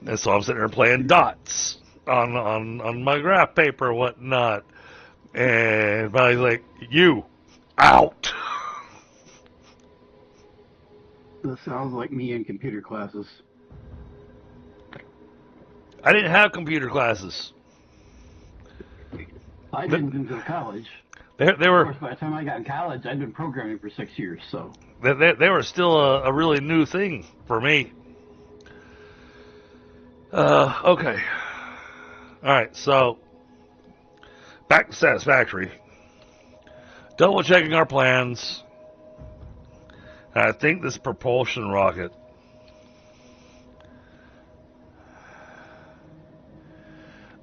And so I'm sitting there playing dots on my graph paper and whatnot. And finally he's like, you, out. This sounds like me in computer classes. I didn't have computer classes. I didn't until college. They were. Of course, by the time I got in college, I'd been programming for 6 years. So they were still a really new thing for me. Okay. All right. So back to Satisfactory. Double checking our plans. And I think this propulsion rocket.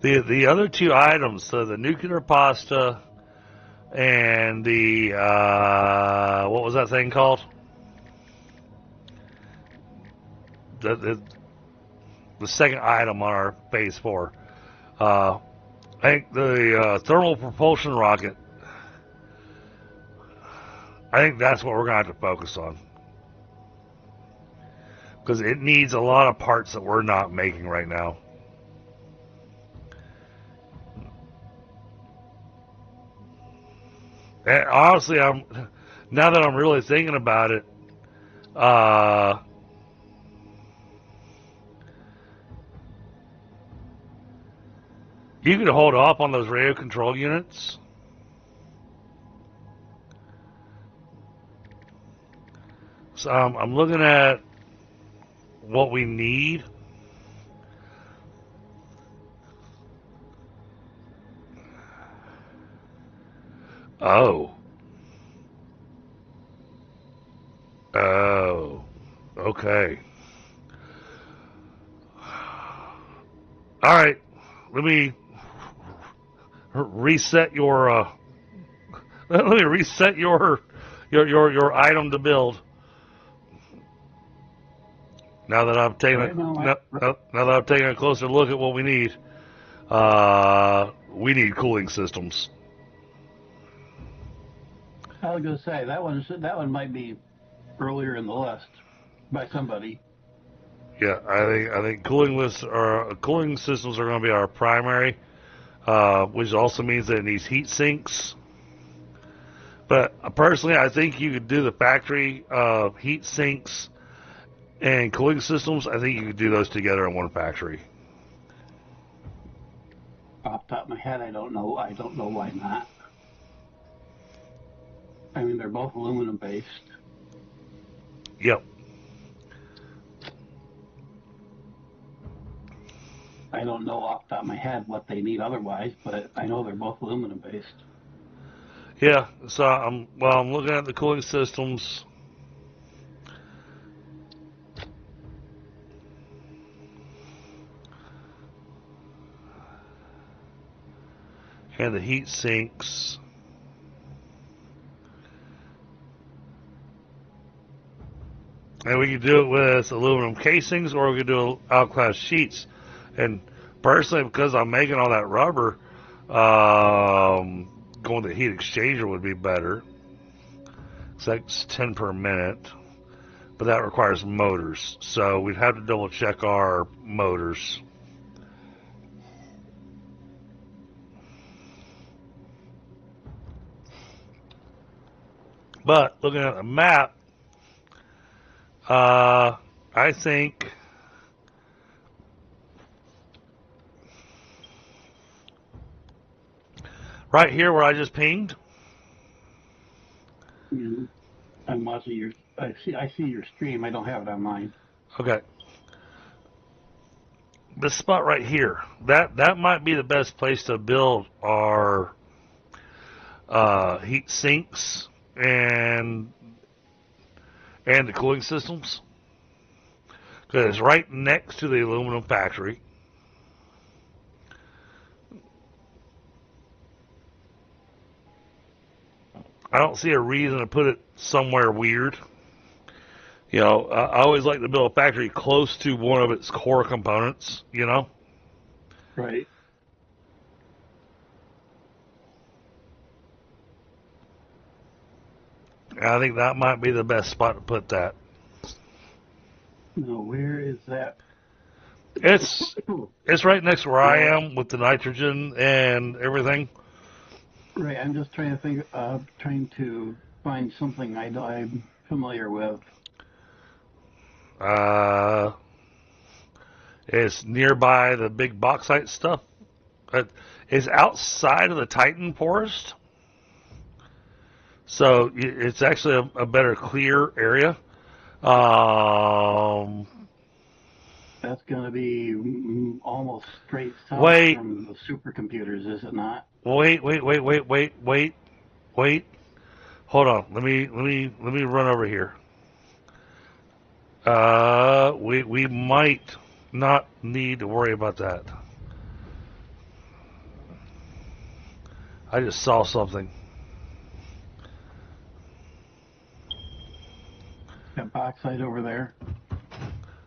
The other two items, so the nuclear pasta and the what was that thing called? The second item on our phase 4. I think the thermal propulsion rocket. I think that's what we're going to have to focus on, because it needs a lot of parts that we're not making right now. And honestly, now that I'm really thinking about it, you could hold off on those radio control units. So I'm looking at what we need. Oh. Oh. Okay. All right. Let me reset your let me reset your item to build. Now that I've taken now that I've taken a closer look at what we need cooling systems. I was gonna say that one might be earlier in the list by somebody. Yeah, I think cooling systems are going to be our primary, which also means that it needs heat sinks. But personally, I think you could do the factory heat sinks and cooling systems. I think you could do those together in one factory. Off the top of my head, I don't know. I don't know why not. I mean, they're both aluminum based. Yep. I don't know off the top of my head what they need otherwise, but I know they're both aluminum based. Yeah. So I'm looking at the cooling systems. And the heat sinks. And we could do it with aluminum casings, or we could do alclad sheets. And personally, because I'm making all that rubber, going to the heat exchanger would be better. So that's 10 per minute. But that requires motors. So we'd have to double check our motors. But looking at the map, I think right here where I just pinged. Mm-hmm. I'm watching your. I see your stream. I don't have it on mine. Okay. This spot right here, that might be the best place to build our heat sinks and the cooling systems, because it's right next to the aluminum factory. I don't see a reason to put it somewhere weird. You know, I always like to build a factory close to one of its core components, you know? Right. And I think that might be the best spot to put that. No, where is that? It's right next to where I am with the nitrogen and everything. Right. I'm just trying to think. Trying to find something I'm familiar with. It's nearby the big bauxite stuff. It's outside of the Titan forest. So it's actually a better clear area. That's going to be almost straight south from the supercomputers, is it not? Wait. Hold on. Let me run over here. We might not need to worry about that. I just saw something. That bauxite over there.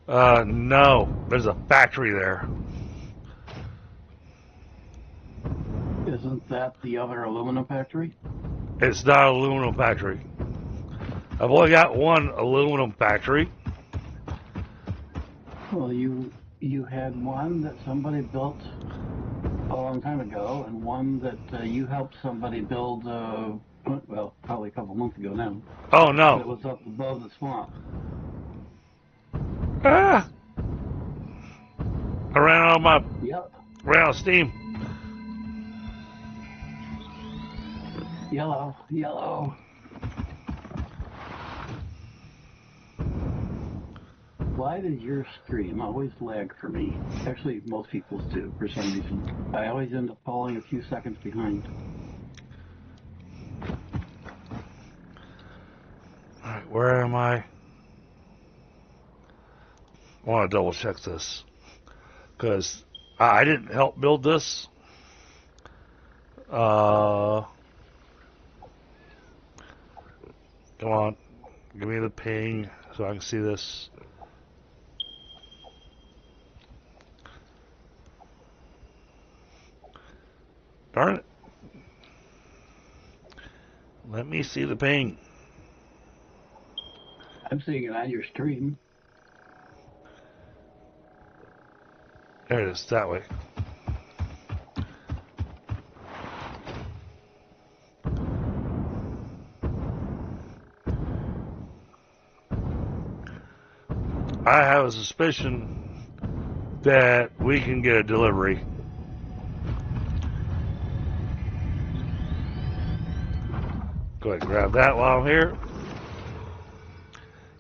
No. There's a factory there. Isn't that the other aluminum factory? It's not an aluminum factory. I've only got one aluminum factory. Well, you had one that somebody built a long time ago, and one that you helped somebody build. Well, probably a couple months ago now. Oh, It no. was up above the swamp. Ah! I ran out of Yep. ran out of steam. Yellow. Why does your stream always lag for me? Actually, most people's do, for some reason. I always end up falling a few seconds behind. Alright, where am I? I want to double check this. Because I didn't help build this. Come on. Give me the ping so I can see this. Darn it. Let me see the ping. I'm seeing it on your stream. There it is, that way. I have a suspicion that we can get a delivery. Go ahead and grab that while I'm here.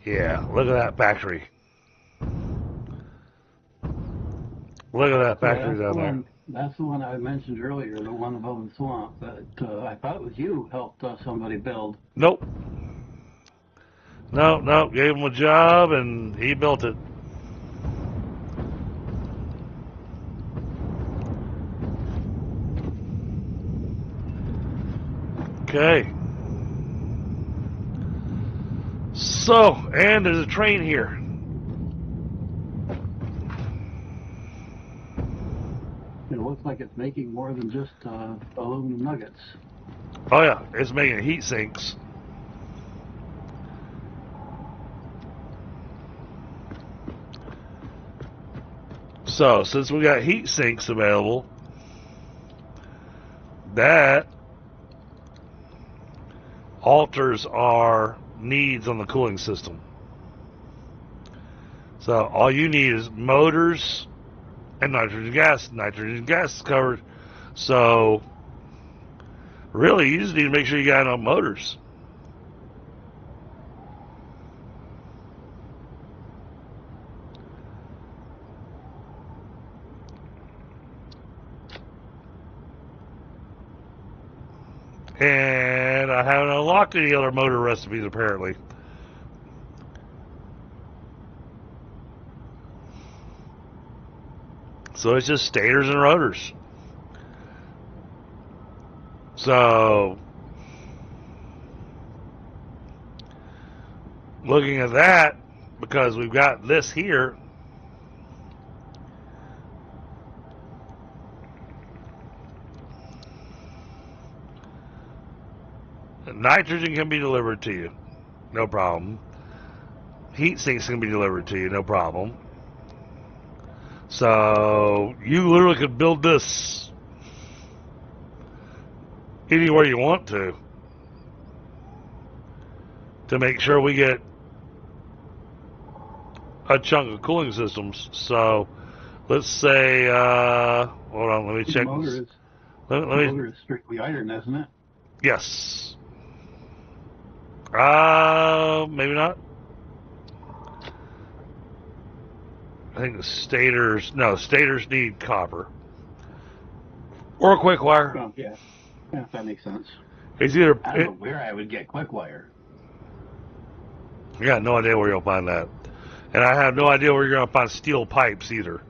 Yeah, look at that factory. Look at that factory down there. That's the one I mentioned earlier, the one above the swamp. That I thought it was you helped somebody build. Nope. Nope. Gave him a job and he built it. Okay. So, and there's a train here. It looks like it's making more than just aluminum nuggets. Oh yeah, it's making heat sinks. So, since we got heat sinks available, that alters our needs on the cooling system. So, all you need is motors and nitrogen gas. Nitrogen gas is covered. So, really, you just need to make sure you got enough motors. And I haven't unlocked any other motor recipes, apparently. So it's just stators and rotors. So, looking at that, because we've got this here, nitrogen can be delivered to you, no problem. Heat sinks can be delivered to you, no problem. So you literally could build this anywhere you want to make sure we get a chunk of cooling systems. So let's say, hold on, let me check. The motor is strictly iron, isn't it? Yes. Maybe not. I think the stators need copper. Or a quick wire. Oh, yeah, that makes sense. It's either. I don't know where I would get quick wire. I got no idea where you'll find that. And I have no idea where you're going to find steel pipes either.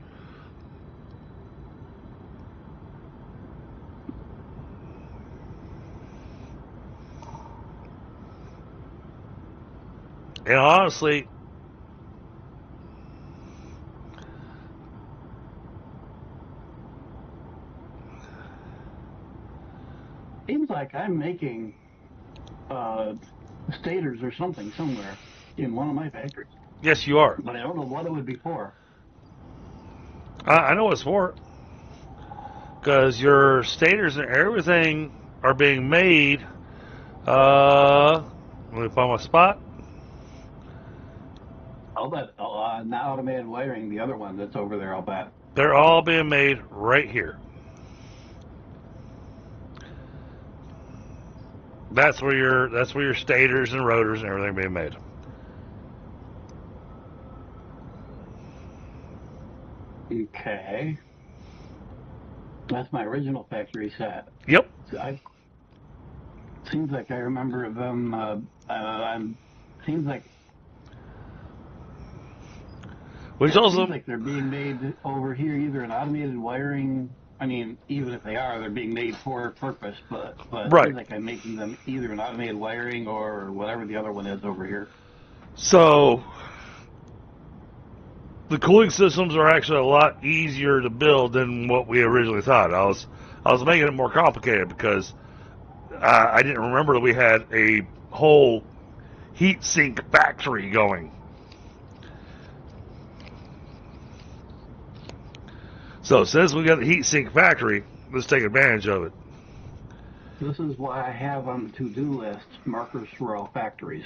And honestly, Seems like I'm making stators or something somewhere in one of my factories, yes, you are. but I don't know what it would be for. I know what it's for. Because your stators and everything are being made. Let me find my spot. I'll bet not automated wiring, the other one that's over there, I'll bet. They're all being made right here. That's where your stators and rotors and everything are being made. Okay. That's my original factory set. Yep. Seems like I remember them. Seems like Which it also seems like they're being made over here, either in automated wiring. I mean, even if they are, they're being made for a purpose. But it right. seems like I'm making them either in automated wiring or whatever the other one is over here. So the cooling systems are actually a lot easier to build than what we originally thought. I was making it more complicated because I didn't remember that we had a whole heat sink factory going. So since we got the heat sink factory, let's take advantage of it. This is why I have on the to-do list markers for all factories.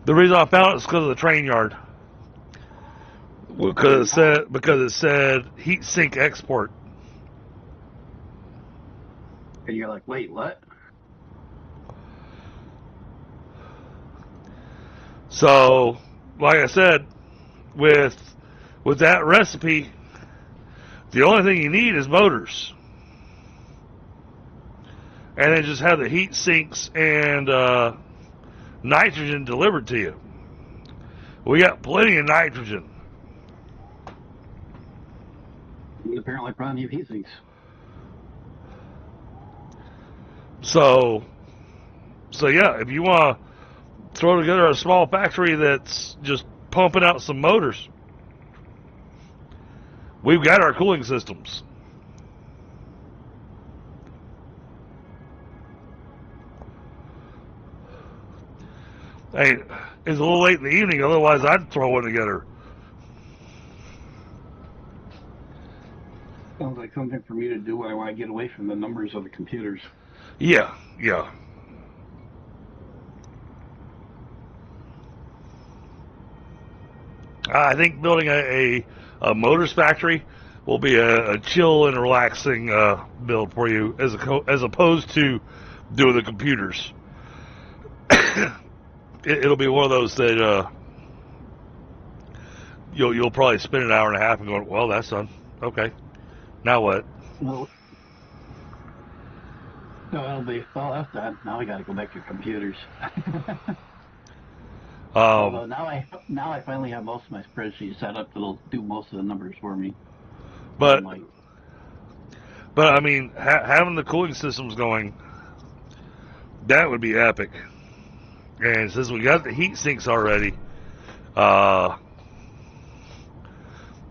The reason I found it is because of the train yard. Because it said heat sink export. And you're like, wait, what? So, like I said, with that recipe, the only thing you need is motors. And then just have the heat sinks and nitrogen delivered to you. We got plenty of nitrogen. You apparently plenty of heat sinks. So yeah, if you want to throw together a small factory that's just pumping out some motors, we've got our cooling systems. Hey, it's a little late in the evening, otherwise I'd throw one together. Sounds like something for me to do when I want to get away from the numbers of the computers. Yeah. I think building a motors factory will be a chill and relaxing build for you as opposed to doing the computers. It'll be one of those that you'll probably spend an hour and a half and going, well, that's done. Okay, now what? Well, that's done. Now I got to go back to computers. Although now I finally have most of my spreadsheets set up that'll do most of the numbers for me. But I mean, having the cooling systems going, that would be epic. And since we got the heat sinks already,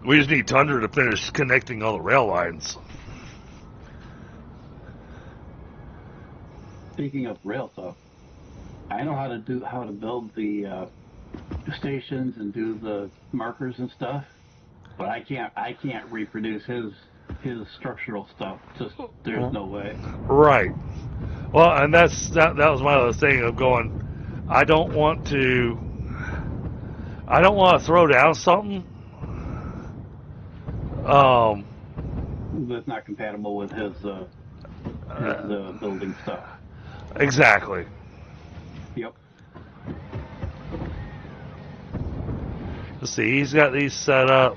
we just need Tundra to finish connecting all the rail lines. Speaking of rail stuff, I know how to build the stations and do the markers and stuff, but I can't reproduce his structural stuff. Just there's no way. Right. Well, and that was my other thing of going, I don't want to throw down something That's not compatible with his building stuff. Exactly. Yep. Let's see, he's got these set up.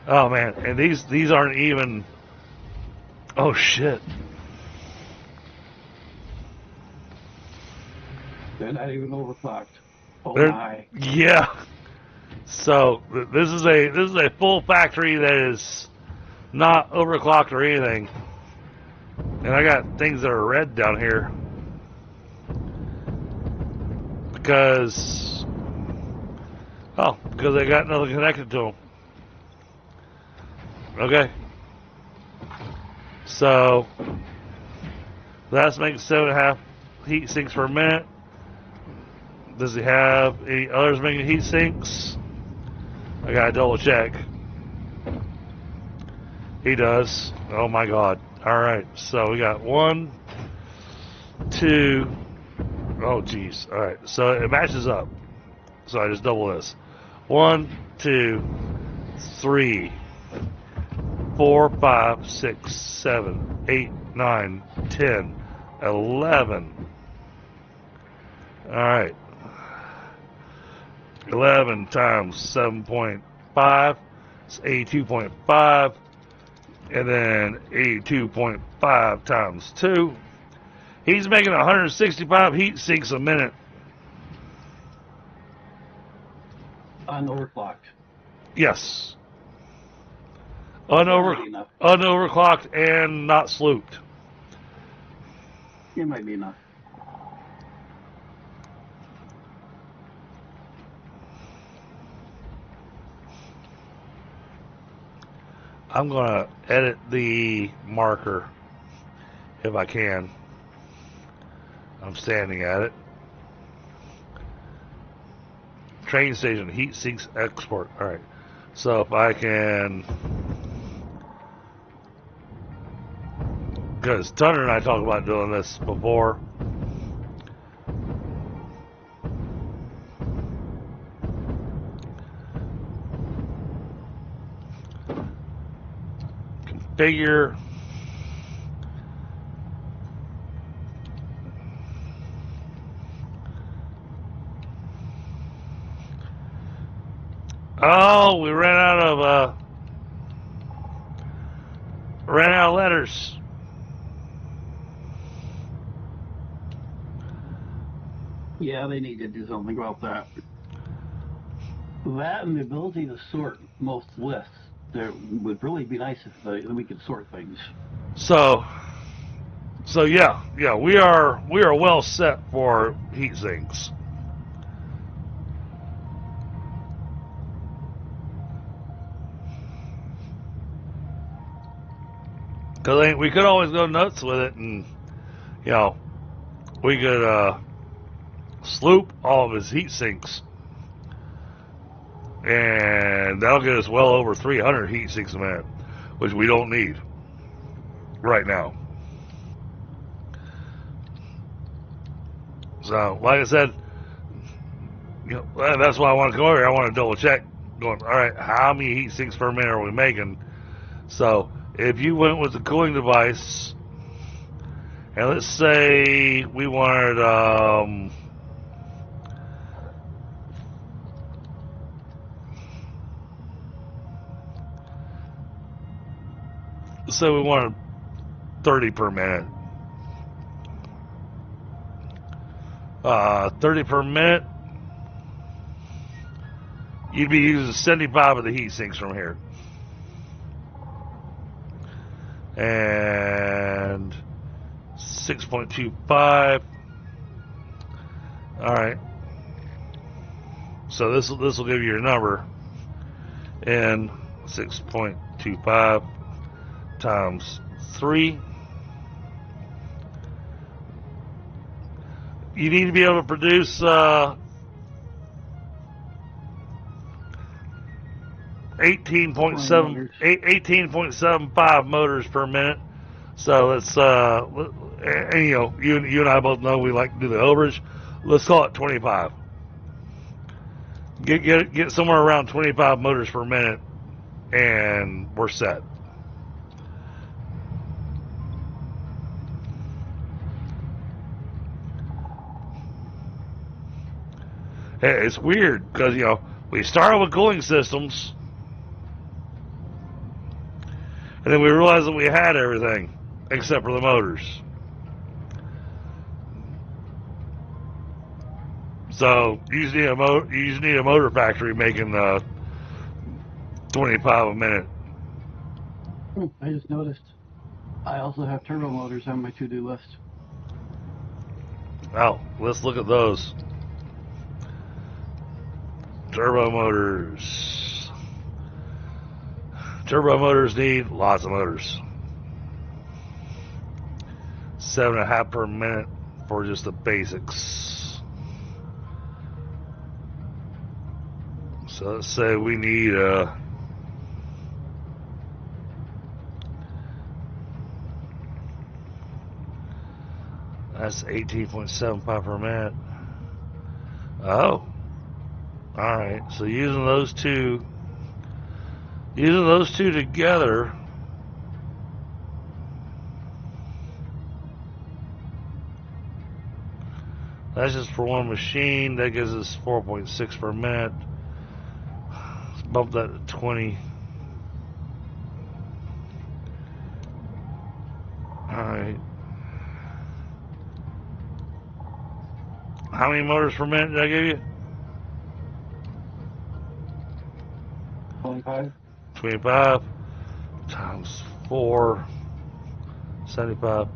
Oh man, and these aren't even. Oh shit. They're not even overclocked. Oh my. Yeah. So this is a full factory that is not overclocked or anything. And I got things that are red down here. Because I got nothing connected to them. Okay. So that's making 7.5 heat sinks per minute. Does he have any others making heat sinks? I gotta double check. He does. Oh my god. Alright, so we got 1, 2. Oh geez. Alright, so it matches up. So I just double this. 1, 2, 3, 4, 5, 6, 7, 8, 9, 10, 11. Alright. 11 times 7.5 is 82.5. And then 82.5 times 2. He's making 165 heat sinks a minute. Unoverclocked. Yes. Unoverclocked. Unoverclocked and not slooped. It might be enough. I'm going to edit the marker if I can. I'm standing at it. Train station, heat sinks export. Alright. So if I can... Because Thunder and I talked about doing this before. Configure. Oh, we ran out of letters. Yeah, they need to do something about that. That and the ability to sort most lists. There would really be nice if we could sort things. So yeah, we are well set for heat sinks. Because we could always go nuts with it, and we could sloop all of his heat sinks, and that'll get us well over 300 heat sinks a minute, which we don't need right now. So, like I said, that's why I want to go over here. I want to double check. Going, all right, how many heat sinks per minute are we making? So, if you went with the cooling device, and let's say we wanted, so we wanted 30 per minute. 30 per minute, you'd be using 75 of the heat sinks from here. And 6.25. All right. So this will give you your number. And 6.25 times 3. You need to be able to produce 18.75 motors per minute. So let's and you and I both know we like to do the overage. Let's call it 25. Get somewhere around 25 motors per minute, and we're set. It's weird because we started with cooling systems, and then we realized that we had everything except for the motors. So you just need a motor factory making 25 a minute. I just noticed I also have turbo motors on my to-do list. Oh, let's look at those. Turbo motors. Turbo motors need lots of motors. 7.5 per minute for just the basics. So let's say we need that's 18.75 per minute. Oh. Alright, so using those two together, that's just for one machine. That gives us 4.6 per minute. Let's bump that to 20. Alright. How many motors per minute did I give you? 25. 25 times 4, 75.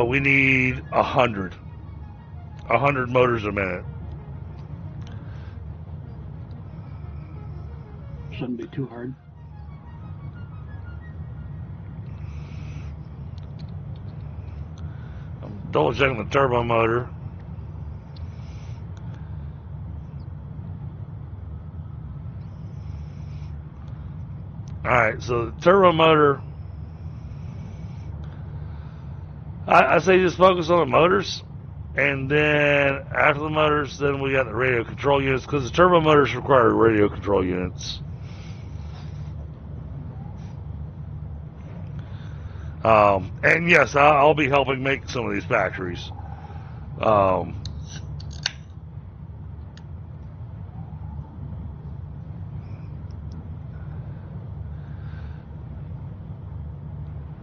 We need 100. 100 motors a minute. Shouldn't be too hard. I'm double checking the turbo motor. Alright, so the turbo motor, I say just focus on the motors, and then after the motors, then we got the radio control units, because the turbo motors require radio control units. And yes, I'll be helping make some of these factories.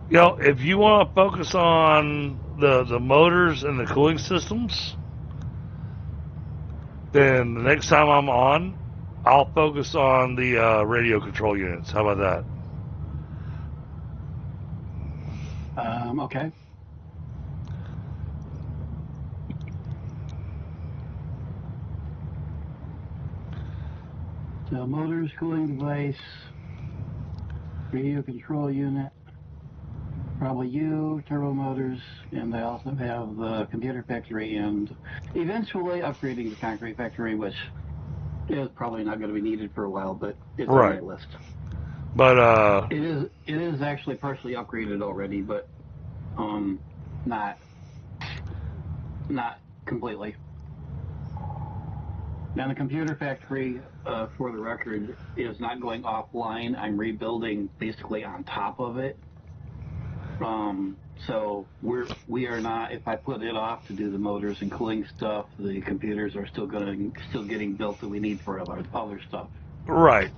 You know, if you want to focus on the motors and the cooling systems, then the next time I'm on, I'll focus on the radio control units. How about that? Okay. So motors, cooling device, radio control unit, probably you, turbo motors, and I also have the computer factory and eventually upgrading the concrete factory, which is probably not going to be needed for a while, but it's on my list. But it is actually partially upgraded already, but not completely. Now the computer factory, for the record, is not going offline. I'm rebuilding basically on top of it. So we are not. If I put it off to do the motors and cooling stuff, the computers are still getting built that we need for other stuff. right.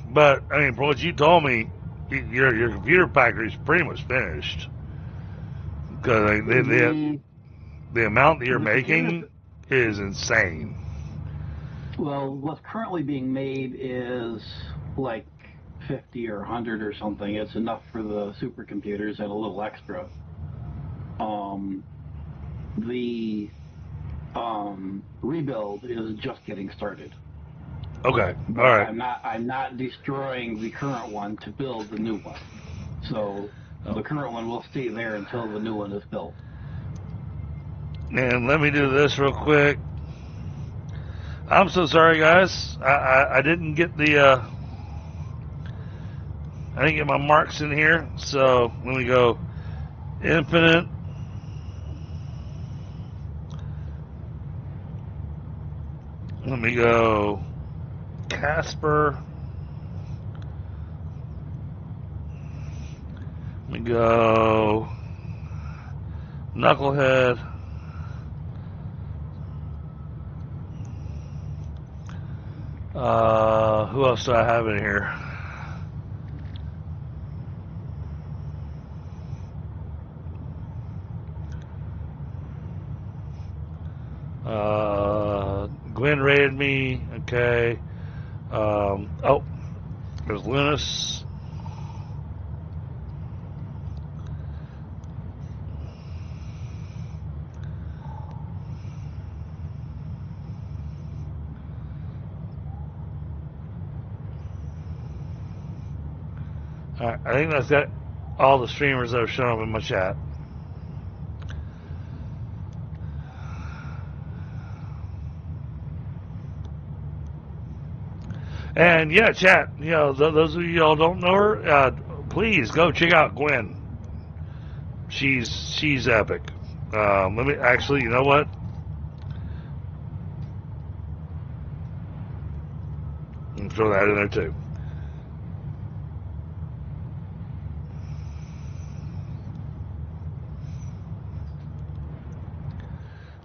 But I mean, from what you told me, your computer factory is pretty much finished. Because the amount that you're making is insane. Well, what's currently being made is like 50 or 100 or something. It's enough for the supercomputers and a little extra. The rebuild is just getting started. Okay, But all right. I'm not destroying the current one to build the new one. So the current one will stay there until the new one is built. And let me do this real quick. I'm so sorry, guys. I didn't get the I didn't get my marks in here. So let me go infinite. Let me go Casper. Let me go Knucklehead. Who else do I have in here? Glenn rated me. Okay. Oh, there's Linus. Alright, I think that's got all the streamers that have shown up in my chat. And yeah, chat, you know, those of y'all don't know her, please go check out Gwen. She's epic. Let me actually, you know what? I'll throw that in there too.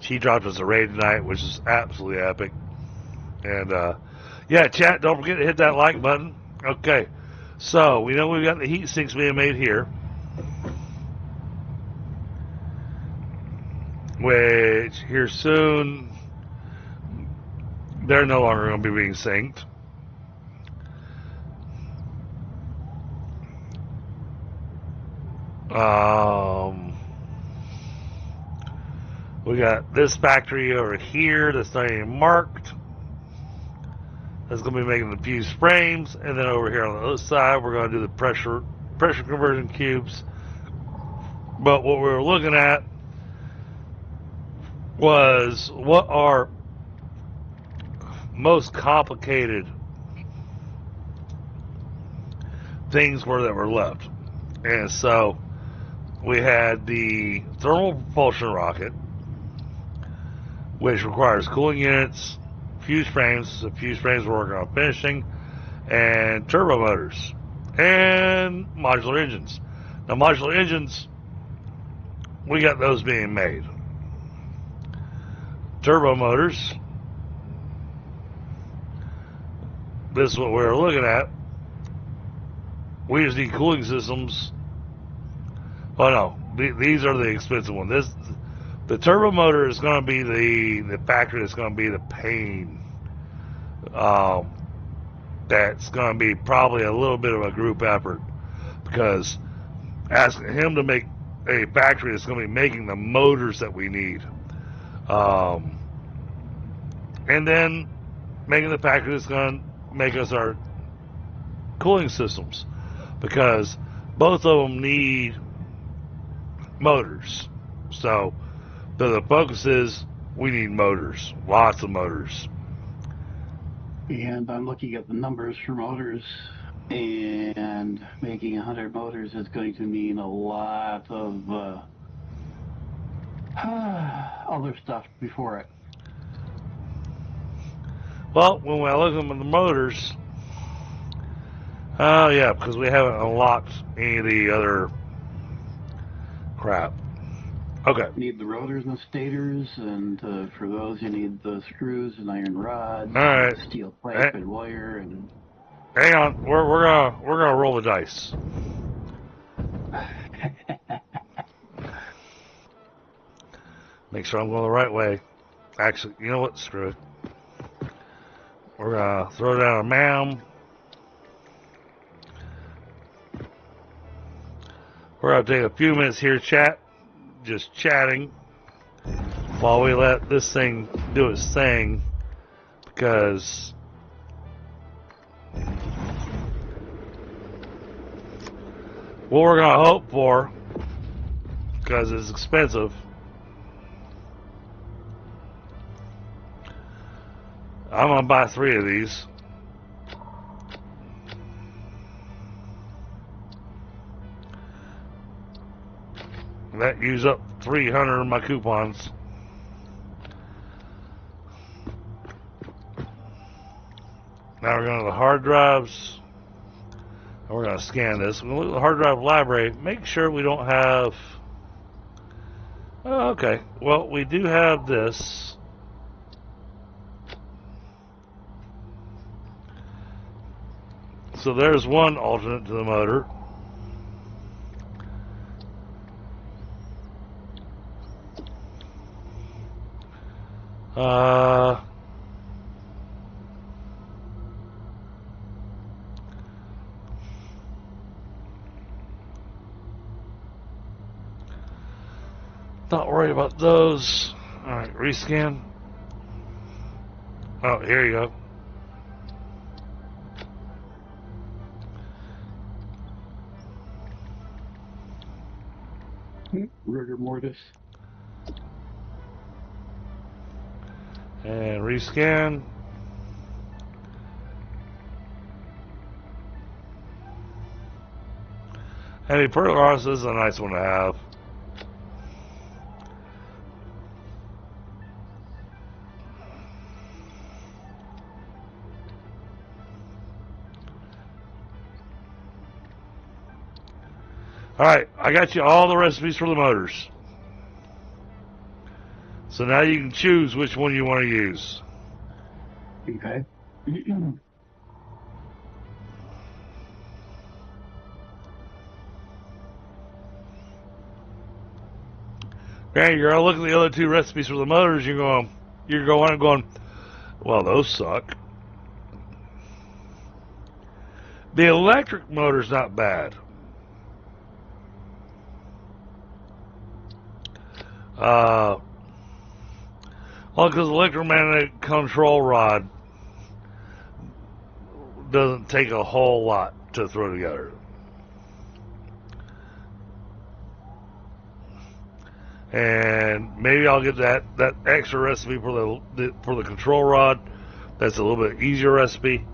She dropped us a raid tonight, which is absolutely epic. And yeah, chat, don't forget to hit that like button. Okay, so we know we've got the heat sinks being made here, which here soon they're no longer going to be being synced. We got this factory over here that's not even marked. That's going to be making the fused frames, and then over here on the other side, we're going to do the pressure conversion cubes. But what we were looking at was what are most complicated things that were left. And so we had the thermal propulsion rocket, which requires cooling units, fuse frames. The fuse frames we're working on finishing, and turbo motors, and modular engines. Now, modular engines, we got those being made. Turbo motors, this is what we're looking at. We just need cooling systems. Oh no, these are the expensive ones. The turbo motor is going to be the factory that's going to be the pain. That's going to be probably a little bit of a group effort, because asking him to make a factory that's going to be making the motors that we need, and then making the factory that's going to make us our cooling systems, because both of them need motors. So the focus is we need motors, lots of motors. And I'm looking at the numbers for motors, and making 100 motors is going to mean a lot of other stuff before it. Well, when I look at the motors, oh yeah, because we haven't unlocked any of the other crap. Okay. You need the rotors and the stators, and for those you need the screws and iron rods, All right. steel pipe and wire, and hang on, we're gonna roll the dice. Make sure I'm going the right way. Actually, you know what? Screw it. We're gonna throw down a MAM. We're gonna take a few minutes here, chat, just chatting, while we let this thing do its thing, because what we're gonna hope for, because it's expensive, I'm gonna buy 3 of these. That used up 300 of my coupons. Now we're going to the hard drives, and we're going to scan this. We're going to look at the hard drive library. Make sure we don't have... Oh, okay. Well, we do have this. So there's one alternate to the motor. Not worried about those. Alright, rescan. Oh, here you go. rigor mortis. And rescan. Heavy Pergos is a nice one to have. Alright, I got you all the recipes for the motors. So now you can choose which one you want to use. Okay. Okay, you're gonna look at the other two recipes for the motors, you're going and going, well, those suck. The electric motor's not bad. Well, because electromagnetic control rod doesn't take a whole lot to throw together. And maybe I'll get that extra recipe for the control rod. That's a little bit easier recipe.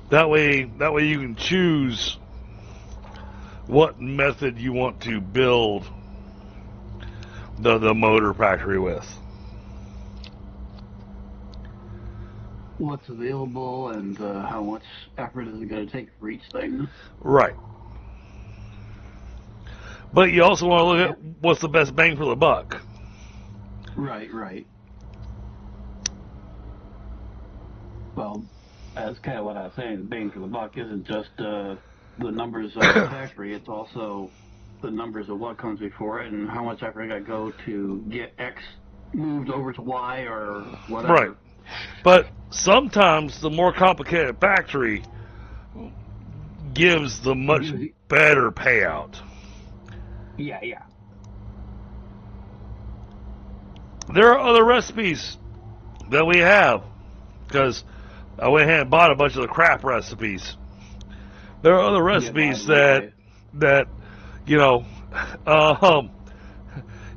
That way you can choose what method you want to build the motor factory with. What's available and how much effort is it going to take for each thing? Right. But you also want to look at what's the best bang for the buck. Right. Well, that's kind of what I was saying. The bang for the buck isn't just the numbers of the factory. It's also the numbers of what comes before it and how much effort I got to go to get X moved over to Y or whatever. Right. But sometimes the more complicated factory gives the much better payout. Yeah. There are other recipes that we have, because I went ahead and bought a bunch of the crap recipes. There are other recipes that you know,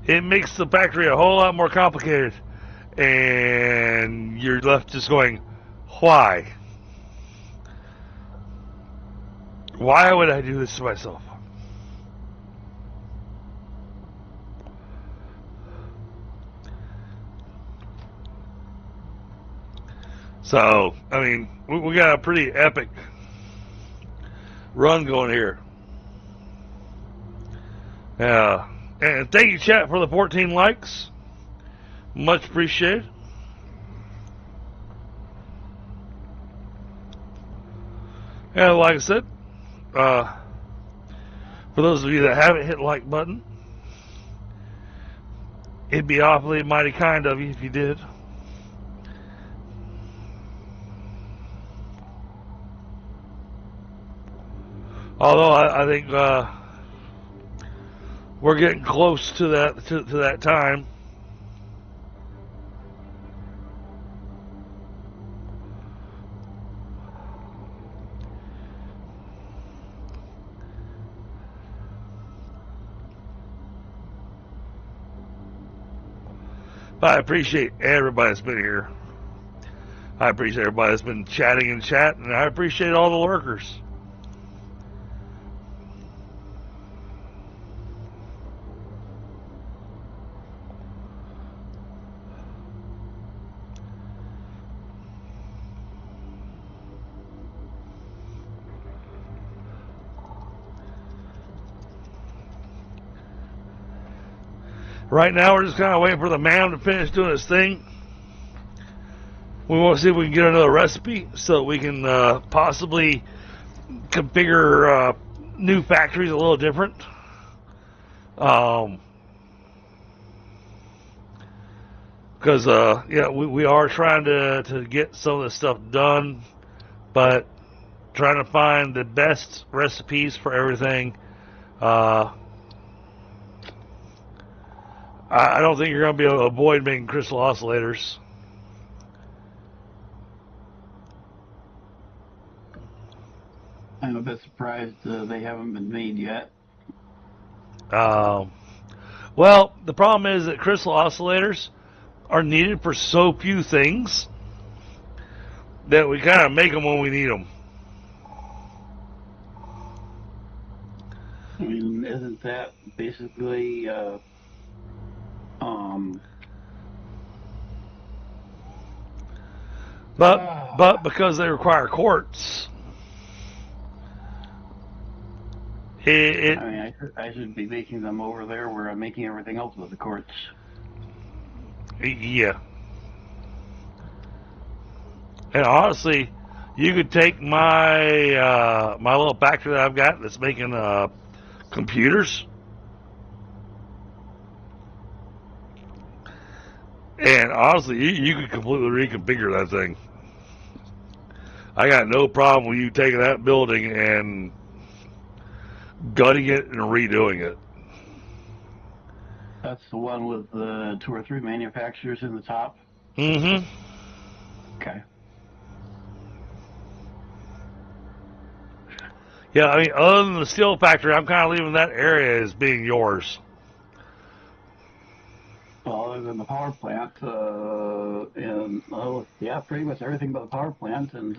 it makes the factory a whole lot more complicated, and you're left just going, why? Why would I do this to myself? So, I mean, we got a pretty epic run going here. And thank you, chat, for the 14 likes. Much appreciated. And like I said, for those of you that haven't hit the like button, it'd be awfully mighty kind of you if you did. Although I think we're getting close to that time. But I appreciate everybody that's been here. I appreciate everybody that's been chatting in chat, and I appreciate all the lurkers. Right now, we're just kind of waiting for the man to finish doing his thing. We want to see if we can get another recipe so that we can possibly configure new factories a little different. Because we are trying to get some of this stuff done, but trying to find the best recipes for everything. I don't think you're going to be able to avoid making crystal oscillators. I'm a bit surprised they haven't been made yet. Well, the problem is that crystal oscillators are needed for so few things that we kind of make them when we need them. I mean, isn't that basically But because they require quartz, I mean, I should be making them over there where I'm making everything else with the quartz. yeah. And honestly, you could take my my little factory that I've got that's making computers, and honestly, you could completely reconfigure that thing. I got no problem with you taking that building and gutting it and redoing it. That's the one with the 2 or 3 manufacturers in the top. Mm-hmm. Okay. Yeah, I mean, other than the steel factory, I'm kind of leaving that area as being yours. Well, other than the power plant, and yeah, pretty much everything but the power plant, and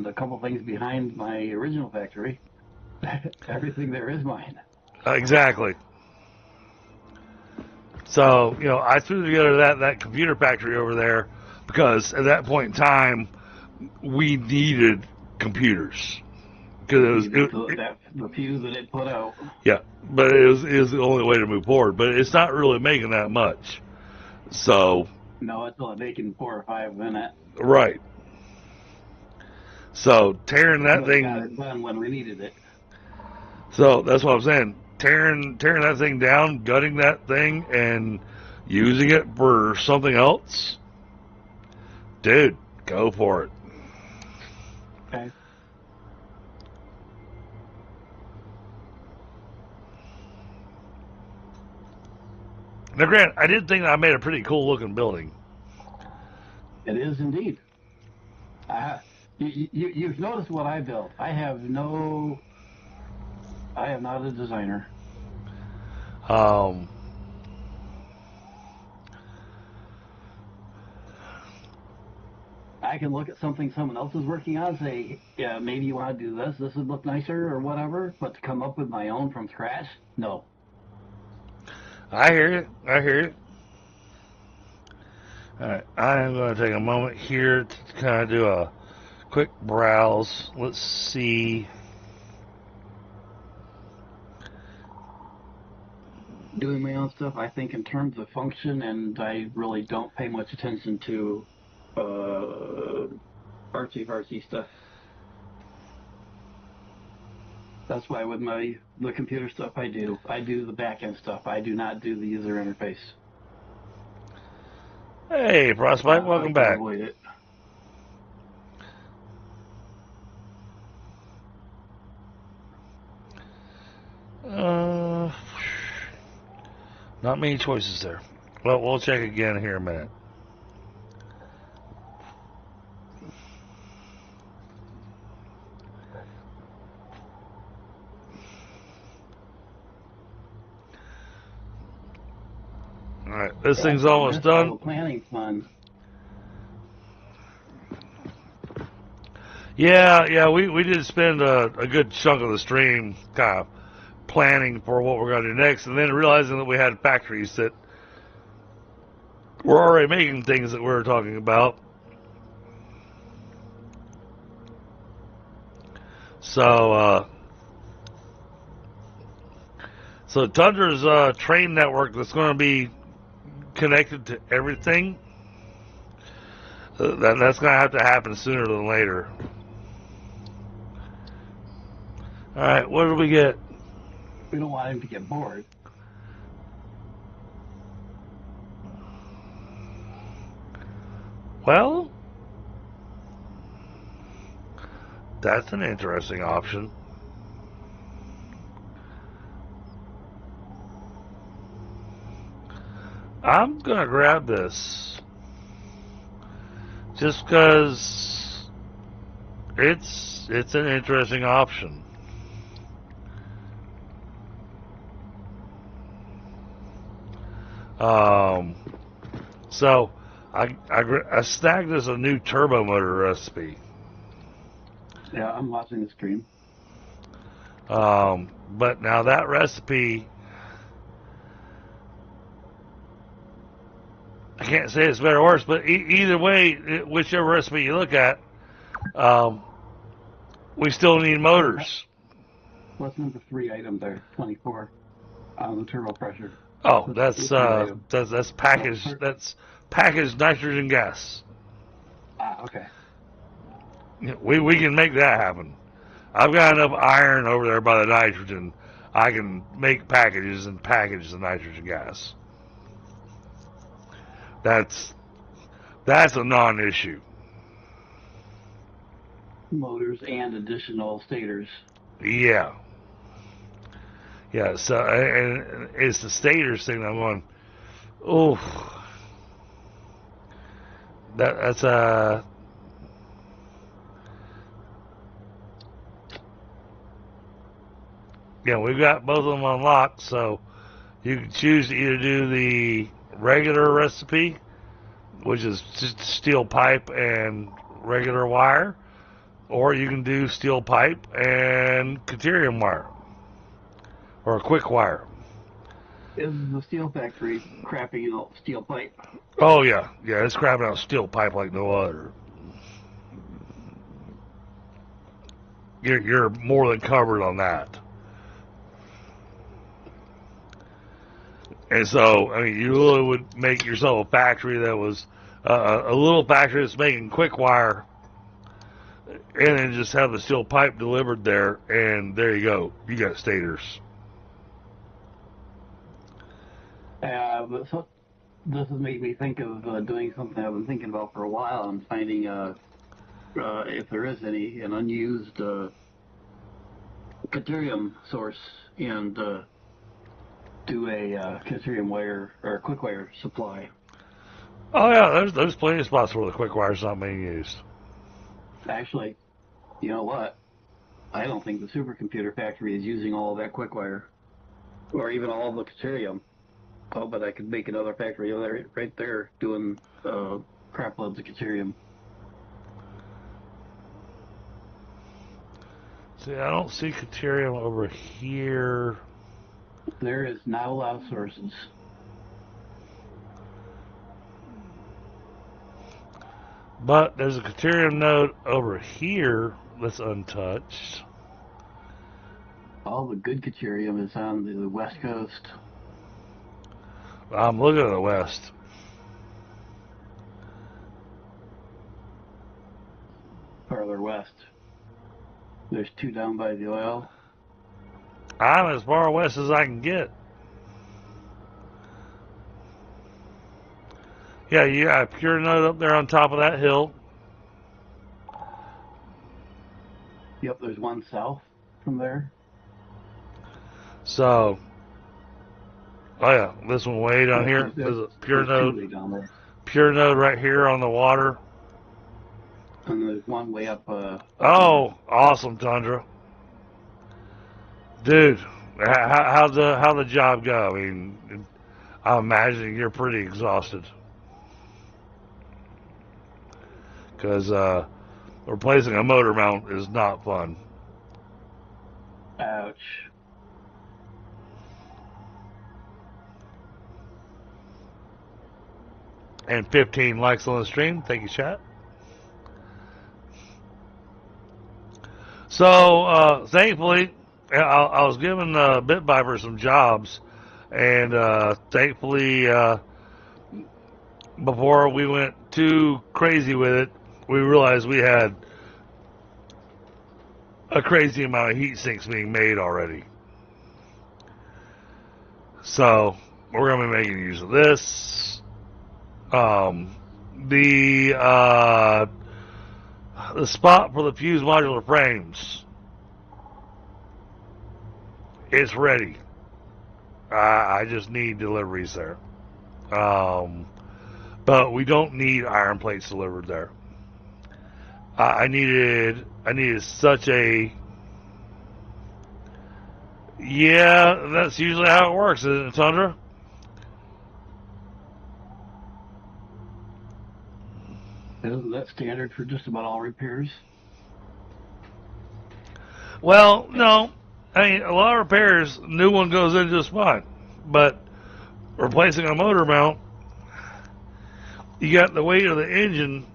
a couple things behind my original factory. Everything there is mine. Exactly. So, I threw together that computer factory over there because at that point in time, we needed computers. Because The few that it put out. yeah, but it was the only way to move forward. But it's not really making that much. So. No, it's only making 4 or 5 a minute. Right. So tearing that but thing. Got it done when we needed it. So that's what I'm saying. Tearing that thing down, gutting that thing, and using it for something else. Dude, go for it. Okay. Now, Grant, I did think I made a pretty cool looking building. It is indeed. You've noticed what I built. I am not a designer. I can look at something someone else is working on and say, yeah, maybe you want to do this. This would look nicer or whatever. But to come up with my own from scratch, no. I hear you. All right, I am going to take a moment here to kind of do a quick browse. Let's see. Doing my own stuff, I think in terms of function, and I really don't pay much attention to artsy-fartsy stuff. That's why with the computer stuff I do the back-end stuff. I do not do the user interface. Hey, Prospect, welcome back. Avoid it. Not many choices there. Well, we'll check again here in a minute. All right, this thing's almost done. Planning fun. Yeah, we did spend a good chunk of the stream kind of planning for what we're going to do next, and then realizing that we had factories that were already making things that we were talking about. So Tundra's train network that's going to be connected to everything, that's going to have to happen sooner than later. All right, what did we get? We don't want him to get bored. Well, that's an interesting option. I'm going to grab this just because It's an interesting option. So I snagged us a new turbo motor recipe. Yeah, I'm watching the stream. But now that recipe, I can't say it's better or worse, but either way, whichever recipe you look at, we still need motors. What's number 3 item there? 24 on the turbo pressure. Oh, What's the item? that's packaged. That's packaged nitrogen gas. Okay. We can make that happen. I've got enough iron over there by the nitrogen. I can make packages and package the nitrogen gas. That's a non-issue. Motors and additional stators. Yeah. Yeah, so and it's the stators thing that I'm going, oof. That's yeah, we've got both of them unlocked, so you can choose to either do the regular recipe, which is just steel pipe and regular wire, or you can do steel pipe and deuterium wire, or a quick wire. Is the steel factory crapping out steel pipe? Oh yeah, it's crapping out steel pipe like no other. You're more than covered on that. And so, I mean, you really would make yourself a factory that was a little factory that's making quick wire, and then just have the steel pipe delivered there, and there you go. You got stators. But so, this has made me think of doing something I've been thinking about for a while and finding, if there is any, an unused deuterium source and do a deuterium wire or quick wire supply. Oh yeah, there's plenty of spots where the quick wire's not being used. Actually, you know what? I don't think the supercomputer factory is using all of that quick wire, or even all of the deuterium. Oh, but I could make another factory right there doing crap loads of deuterium. See, I don't see deuterium over here. There is not a lot of sources. But there's a deuterium node over here that's untouched. All the good deuterium is on the west coast. I'm looking at the west. Farther west. There's 2 down by the oil. I'm as far west as I can get. Yeah, you got a pure node up there on top of that hill. Yep, there's 1 south from there. So, oh yeah, this one way down here. There's a pure there's 2 way node. down there. Pure node right here on the water. And there's 1 way up. Oh, awesome, Tundra. Dude, how'd the job go? I mean, I'm imagining you're pretty exhausted. Because replacing a motor mount is not fun. Ouch. And 15 likes on the stream. Thank you, chat. So, thankfully, I was giving BitViper some jobs, and thankfully, before we went too crazy with it, we realized we had a crazy amount of heat sinks being made already. So, we're going to be making use of this. The spot for the fuse modular frames, it's ready. I just need deliveries there. But we don't need iron plates delivered there. I needed such a, yeah, that's usually how it works, isn't it, Tundra? Isn't that standard for just about all repairs? Well, no. I mean, a lot of repairs, new one goes in just fine. But replacing a motor mount, you got the weight of the engine,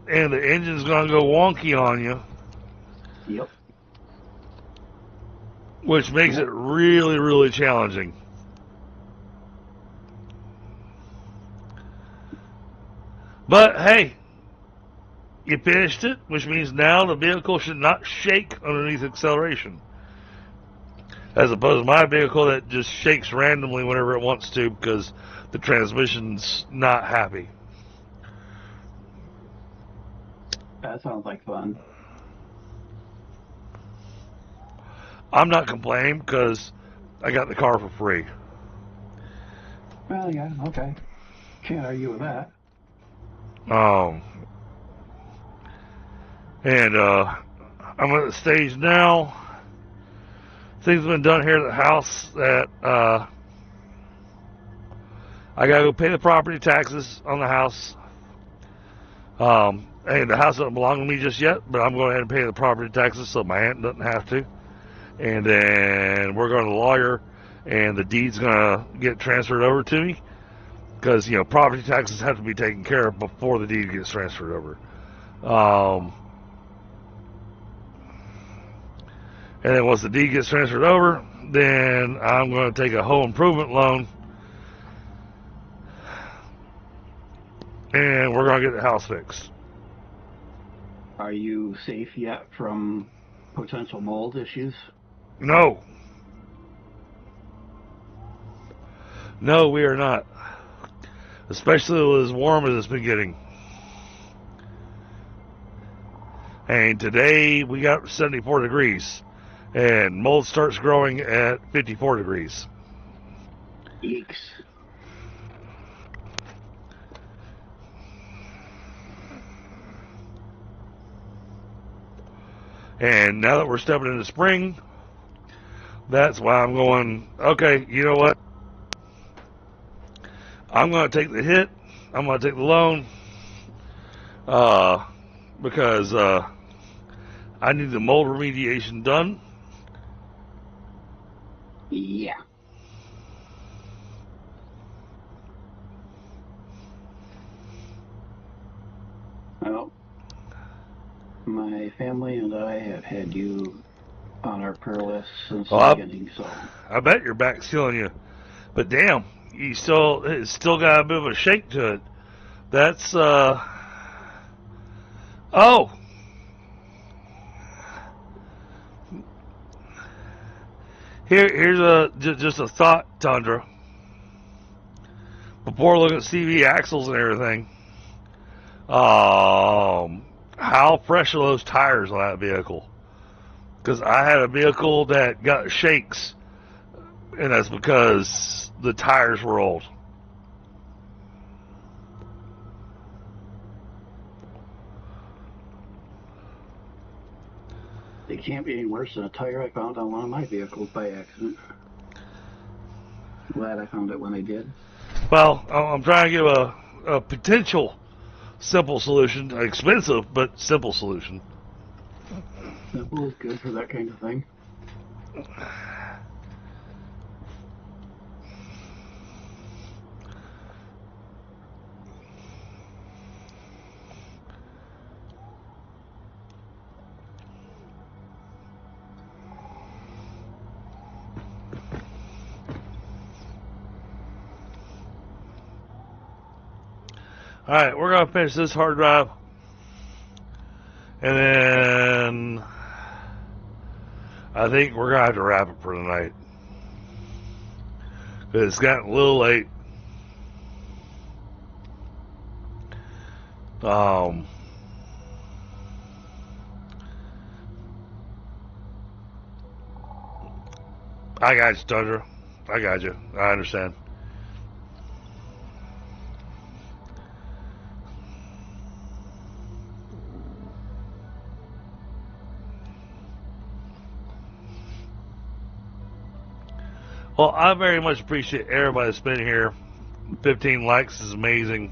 and the engine's going to go wonky on you. Yep. Which makes it really, really challenging. But hey, you finished it, which means now the vehicle should not shake underneath acceleration. As opposed to my vehicle that just shakes randomly whenever it wants to because the transmission's not happy. That sounds like fun. I'm not complaining because I got the car for free. Well, yeah, okay. Can't argue with that. And I'm at the stage now. Things have been done here at the house that I gotta go pay the property taxes on the house. And the house doesn't belong to me just yet, but I'm going ahead and pay the property taxes so my aunt doesn't have to. And then we're going to the lawyer, and the deed's gonna get transferred over to me because property taxes have to be taken care of before the deed gets transferred over. And then once the deed gets transferred over, then I'm going to take a home improvement loan, and we're going to get the house fixed. Are you safe yet from potential mold issues? No. No, we are not. Especially as warm as it's been getting. And today we got 74 degrees. And mold starts growing at 54 degrees. Eeks. And now that we're stepping into spring, that's why I'm going, okay, you know what? I'm going to take the hit. I'm going to take the loan. Because I need the mold remediation done. Yeah. Well, my family and I have had you on our prayer list since the beginning, so. I bet your back's killing you. But damn, it's still got a bit of a shake to it. That's, oh! Here's just a thought, Tundra. Before looking at CV axles and everything, how fresh are those tires on that vehicle? Because I had a vehicle that got shakes, and that's because the tires were old. It can't be any worse than a tire I found on one of my vehicles by accident. Glad I found it when I did. Well, I'm trying to give a potential simple solution, expensive but simple solution. Simple is good for that kind of thing. Alright, we're going to finish this hard drive. And then I think we're going to have to wrap it for tonight. It's gotten a little late. I got you, Tundra. I got you. I understand. Well, I very much appreciate everybody that's been here. 15 likes is amazing.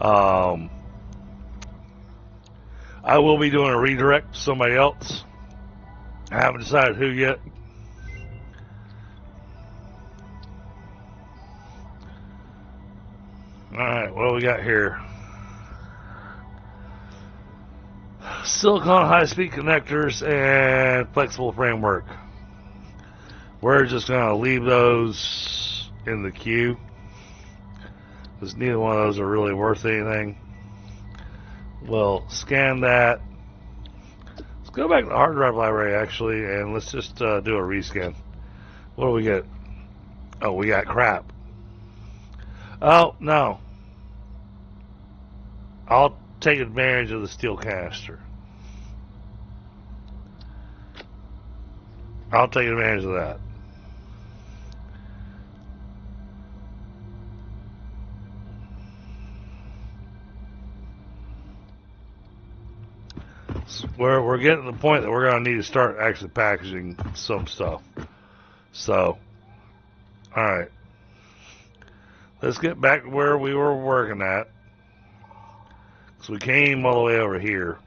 I will be doing a redirect to somebody else. I haven't decided who yet. Alright, what do we got here? Silicon high-speed connectors and flexible framework. We're just going to leave those in the queue, because neither one of those are really worth anything. We'll scan that. Let's go back to the hard drive library, actually, and let's just do a rescan. What do we get? Oh, we got crap. Oh, no. I'll take advantage of the steel canister. I'll take advantage of that. We're getting to the point that we're going to need to start actually packaging some stuff. So, alright. Let's get back to where we were working at. So we came all the way over here.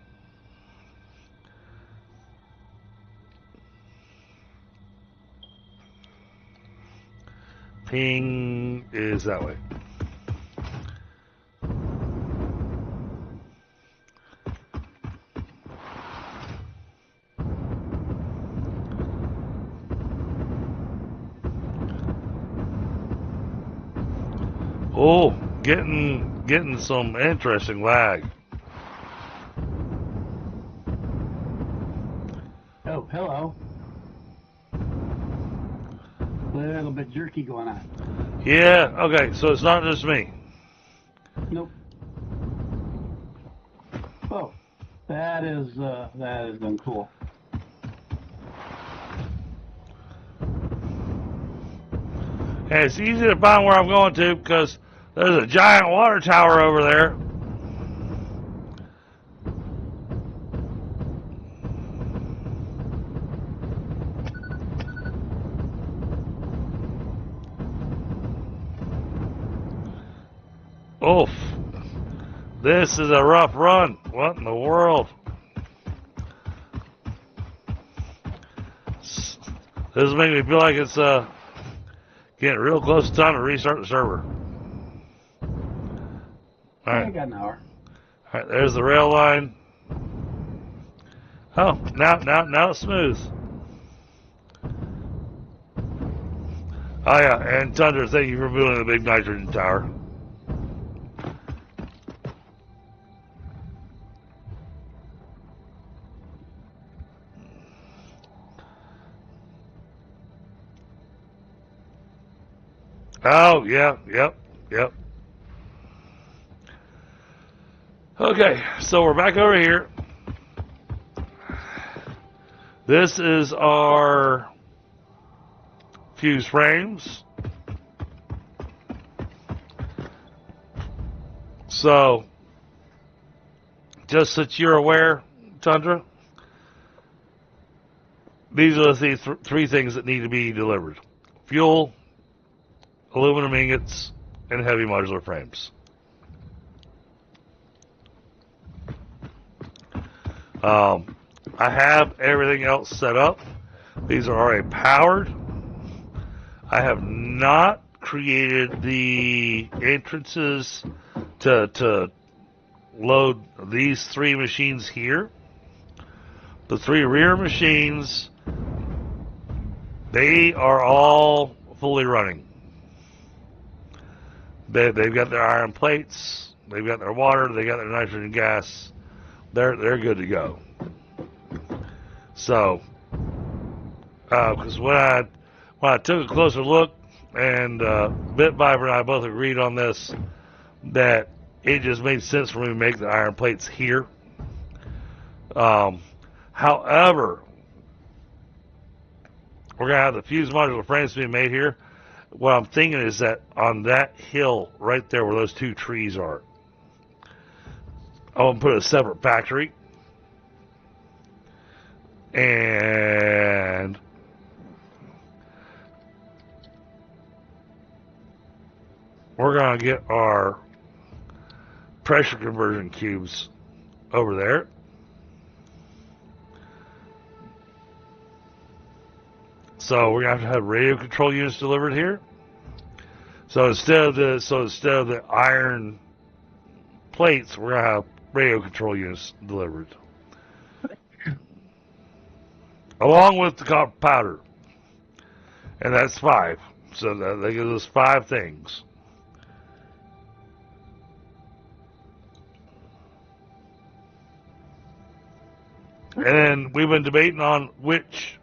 Ping is that way. Oh, getting some interesting lag. Oh, hello. A little bit jerky going on. Yeah, okay, so it's not just me. Nope. Oh, that has been cool. And it's easy to find where I'm going to because there's a giant water tower over there. Oof. This is a rough run. What in the world? This is making me feel like it's getting real close to time to restart the server. I got an hour. Alright, there's the rail line. Oh, now it's smooth. Oh yeah, and Tundra, thank you for building the big nitrogen tower. Oh, yeah, yep. Okay, so we're back over here. This is our fuse frames. So, just so that you're aware, Tundra, these are the three things that need to be delivered. Fuel, aluminum ingots, and heavy modular frames. I have everything else set up. These are already powered. I have not created the entrances to load these three machines here. The three rear machines, they are all fully running. They've got their iron plates, they've got their water, they got their nitrogen gas. They're good to go. So, because when I took a closer look, and BitViper and I both agreed on this, that it just made sense for me to make the iron plates here. However, we're going to have the fuse modular frames being made here. What I'm thinking is that on that hill right there where those two trees are, I'm going to put a separate factory. And we're going to get our pressure conversion cubes over there. So we're going to have radio control units delivered here. So instead of the iron plates, we're going to have radio control units delivered, along with the copper powder, and that's 5. So that gives us 5 things. And then we've been debating on which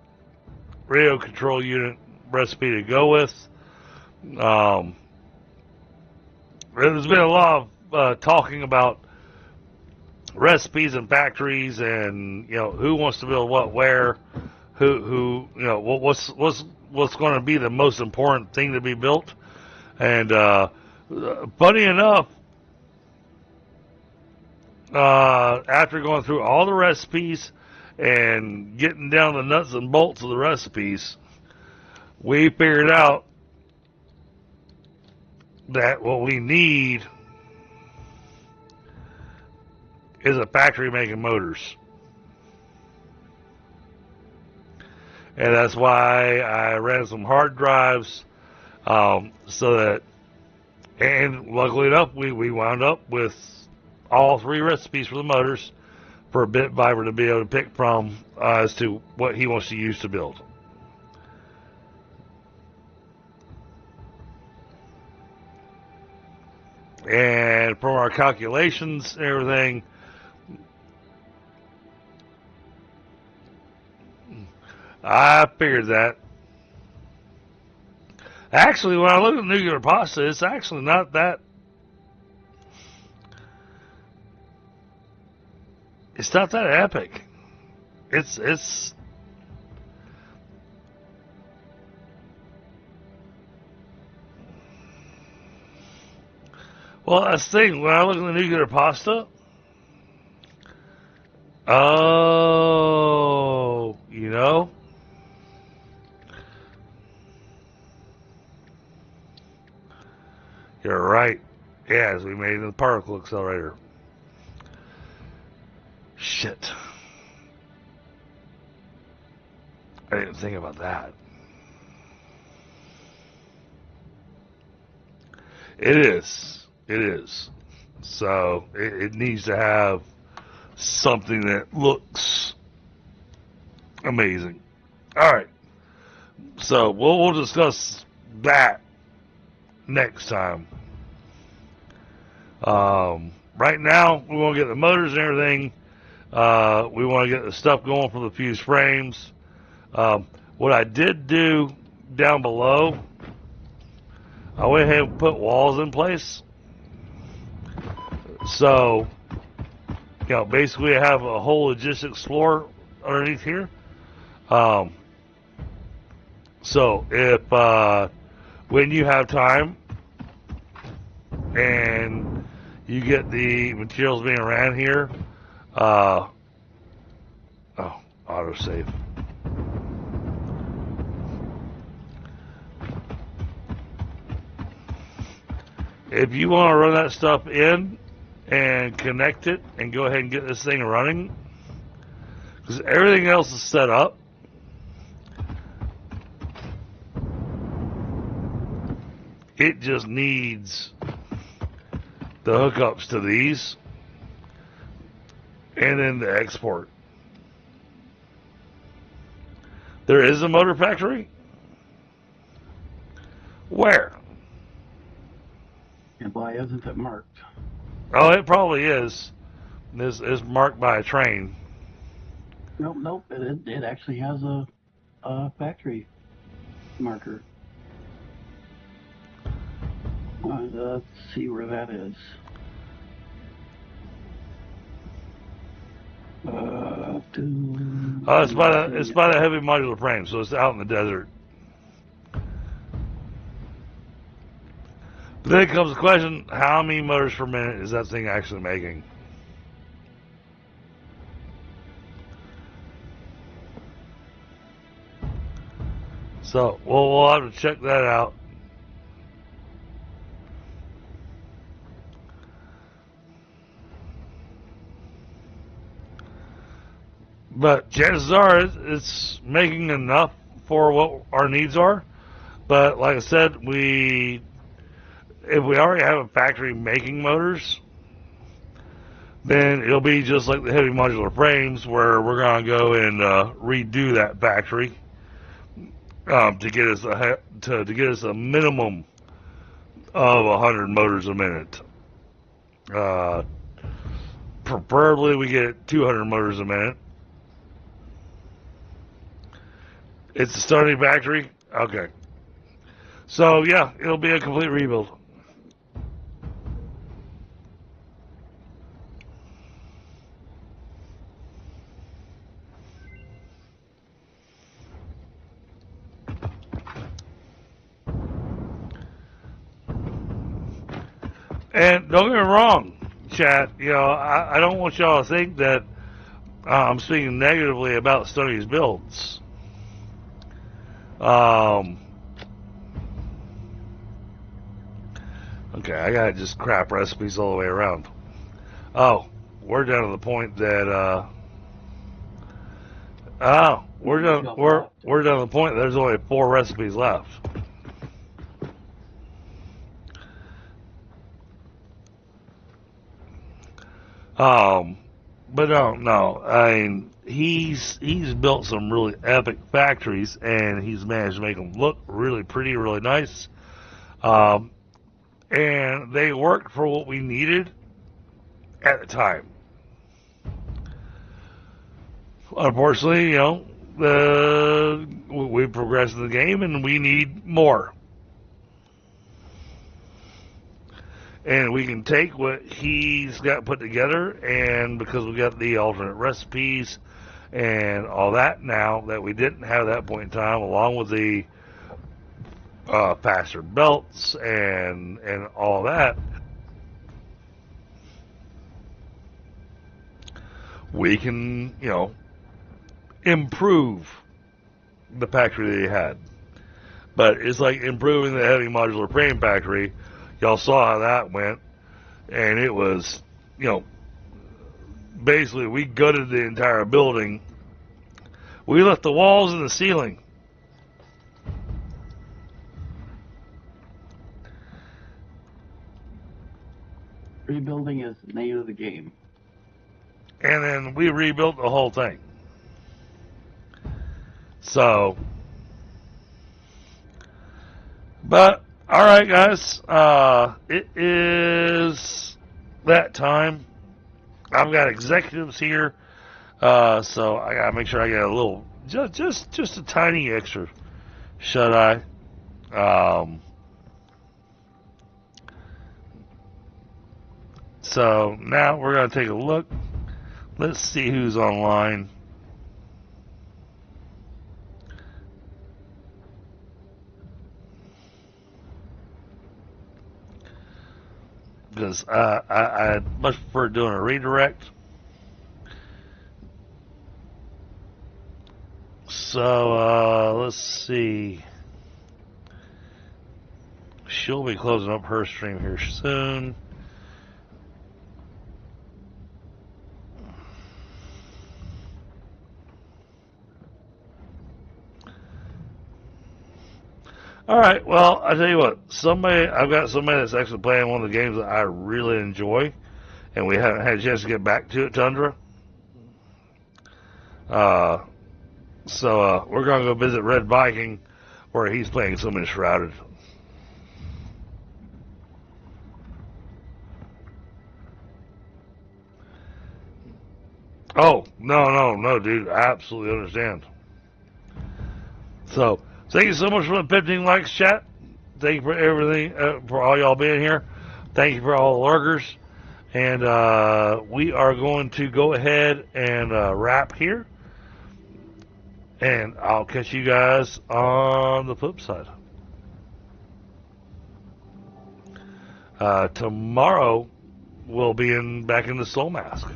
radio control unit recipe to go with. There's been a lot of talking about recipes and factories, and who wants to build what where, who what's going to be the most important thing to be built. And funny enough, after going through all the recipes and getting down the nuts and bolts of the recipes, we figured out that what we need is a factory making motors. And that's why I ran some hard drives, so that, and luckily enough, we wound up with all 3 recipes for the motors for a bit Viber to be able to pick from as to what he wants to use to build. And from our calculations and everything, I figured that. Actually, when I look at nuclear pasta, it's actually not that. It's not that epic. It's. Well, that's the thing. When I look at the nuclear pasta, you're right. Yes, we made it in the particle accelerator. Shit. I didn't think about that. It is. So it needs to have something that looks amazing. All right. So we'll discuss that next time. Right now, we want to get the motors and everything. We want to get the stuff going for the fused frames. What I did do down below, I went ahead and put walls in place. So, basically I have a whole logistics floor underneath here. So if when you have time and you get the materials being ran here, autosave. If you want to run that stuff in and connect it and go ahead and get this thing running, because everything else is set up, it just needs the hookups to these and then the export. There is a motor factory? Where? And why isn't it marked? Oh, it probably is. This is marked by a train. Nope. It actually has a factory marker. Let's see where that is. It's by the heavy modular frame, so it's out in the desert. But then comes the question: how many motors per minute is that thing actually making? So we'll have to check that out. But chances are it's making enough for what our needs are. But like I said, if we already have a factory making motors, then it'll be just like the heavy modular frames, where we're going to go and redo that factory to get us a minimum of 100 motors a minute. Preferably we get 200 motors a minute. It's a starting factory? Okay. So, yeah, it'll be a complete rebuild. And don't get me wrong, chat, I don't want y'all to think that I'm speaking negatively about Stoney's builds. Okay, I got just crap recipes all the way around. Oh, we're down to the point that we're down to the point that there's only 4 recipes left. But no. I mean, he's built some really epic factories, and he's managed to make them look really pretty, really nice. And they worked for what we needed at the time. Unfortunately, we progressed in the game, and we need more. And we can take what he's got put together, and because we got the alternate recipes and all that now that we didn't have at that point in time, along with the faster belts and all that, we can, improve the factory that he had. But it's like improving the heavy modular frame factory. Y'all saw how that went, and it was, basically we gutted the entire building. We left the walls and the ceiling. Rebuilding is the name of the game. And then we rebuilt the whole thing. So, but all right, guys, it is that time. I've got executives here, so I gotta make sure I get a little, just a tiny extra shut eye. So now we're gonna take a look. Let's see who's online. Because I much prefer doing a redirect. So let's see. She'll be closing up her stream here soon. All right, well, I tell you what, I've got somebody that's actually playing one of the games that I really enjoy, and we haven't had a chance to get back to it, Tundra. So we're going to go visit Red Viking, where he's playing some Enshrouded. Oh, no, dude, I absolutely understand. So, thank you so much for the 15 likes, chat. Thank you for everything, for all y'all being here. Thank you for all the lurkers. And we are going to go ahead and wrap here. And I'll catch you guys on the flip side. Tomorrow, we'll be back in the Soul Mask.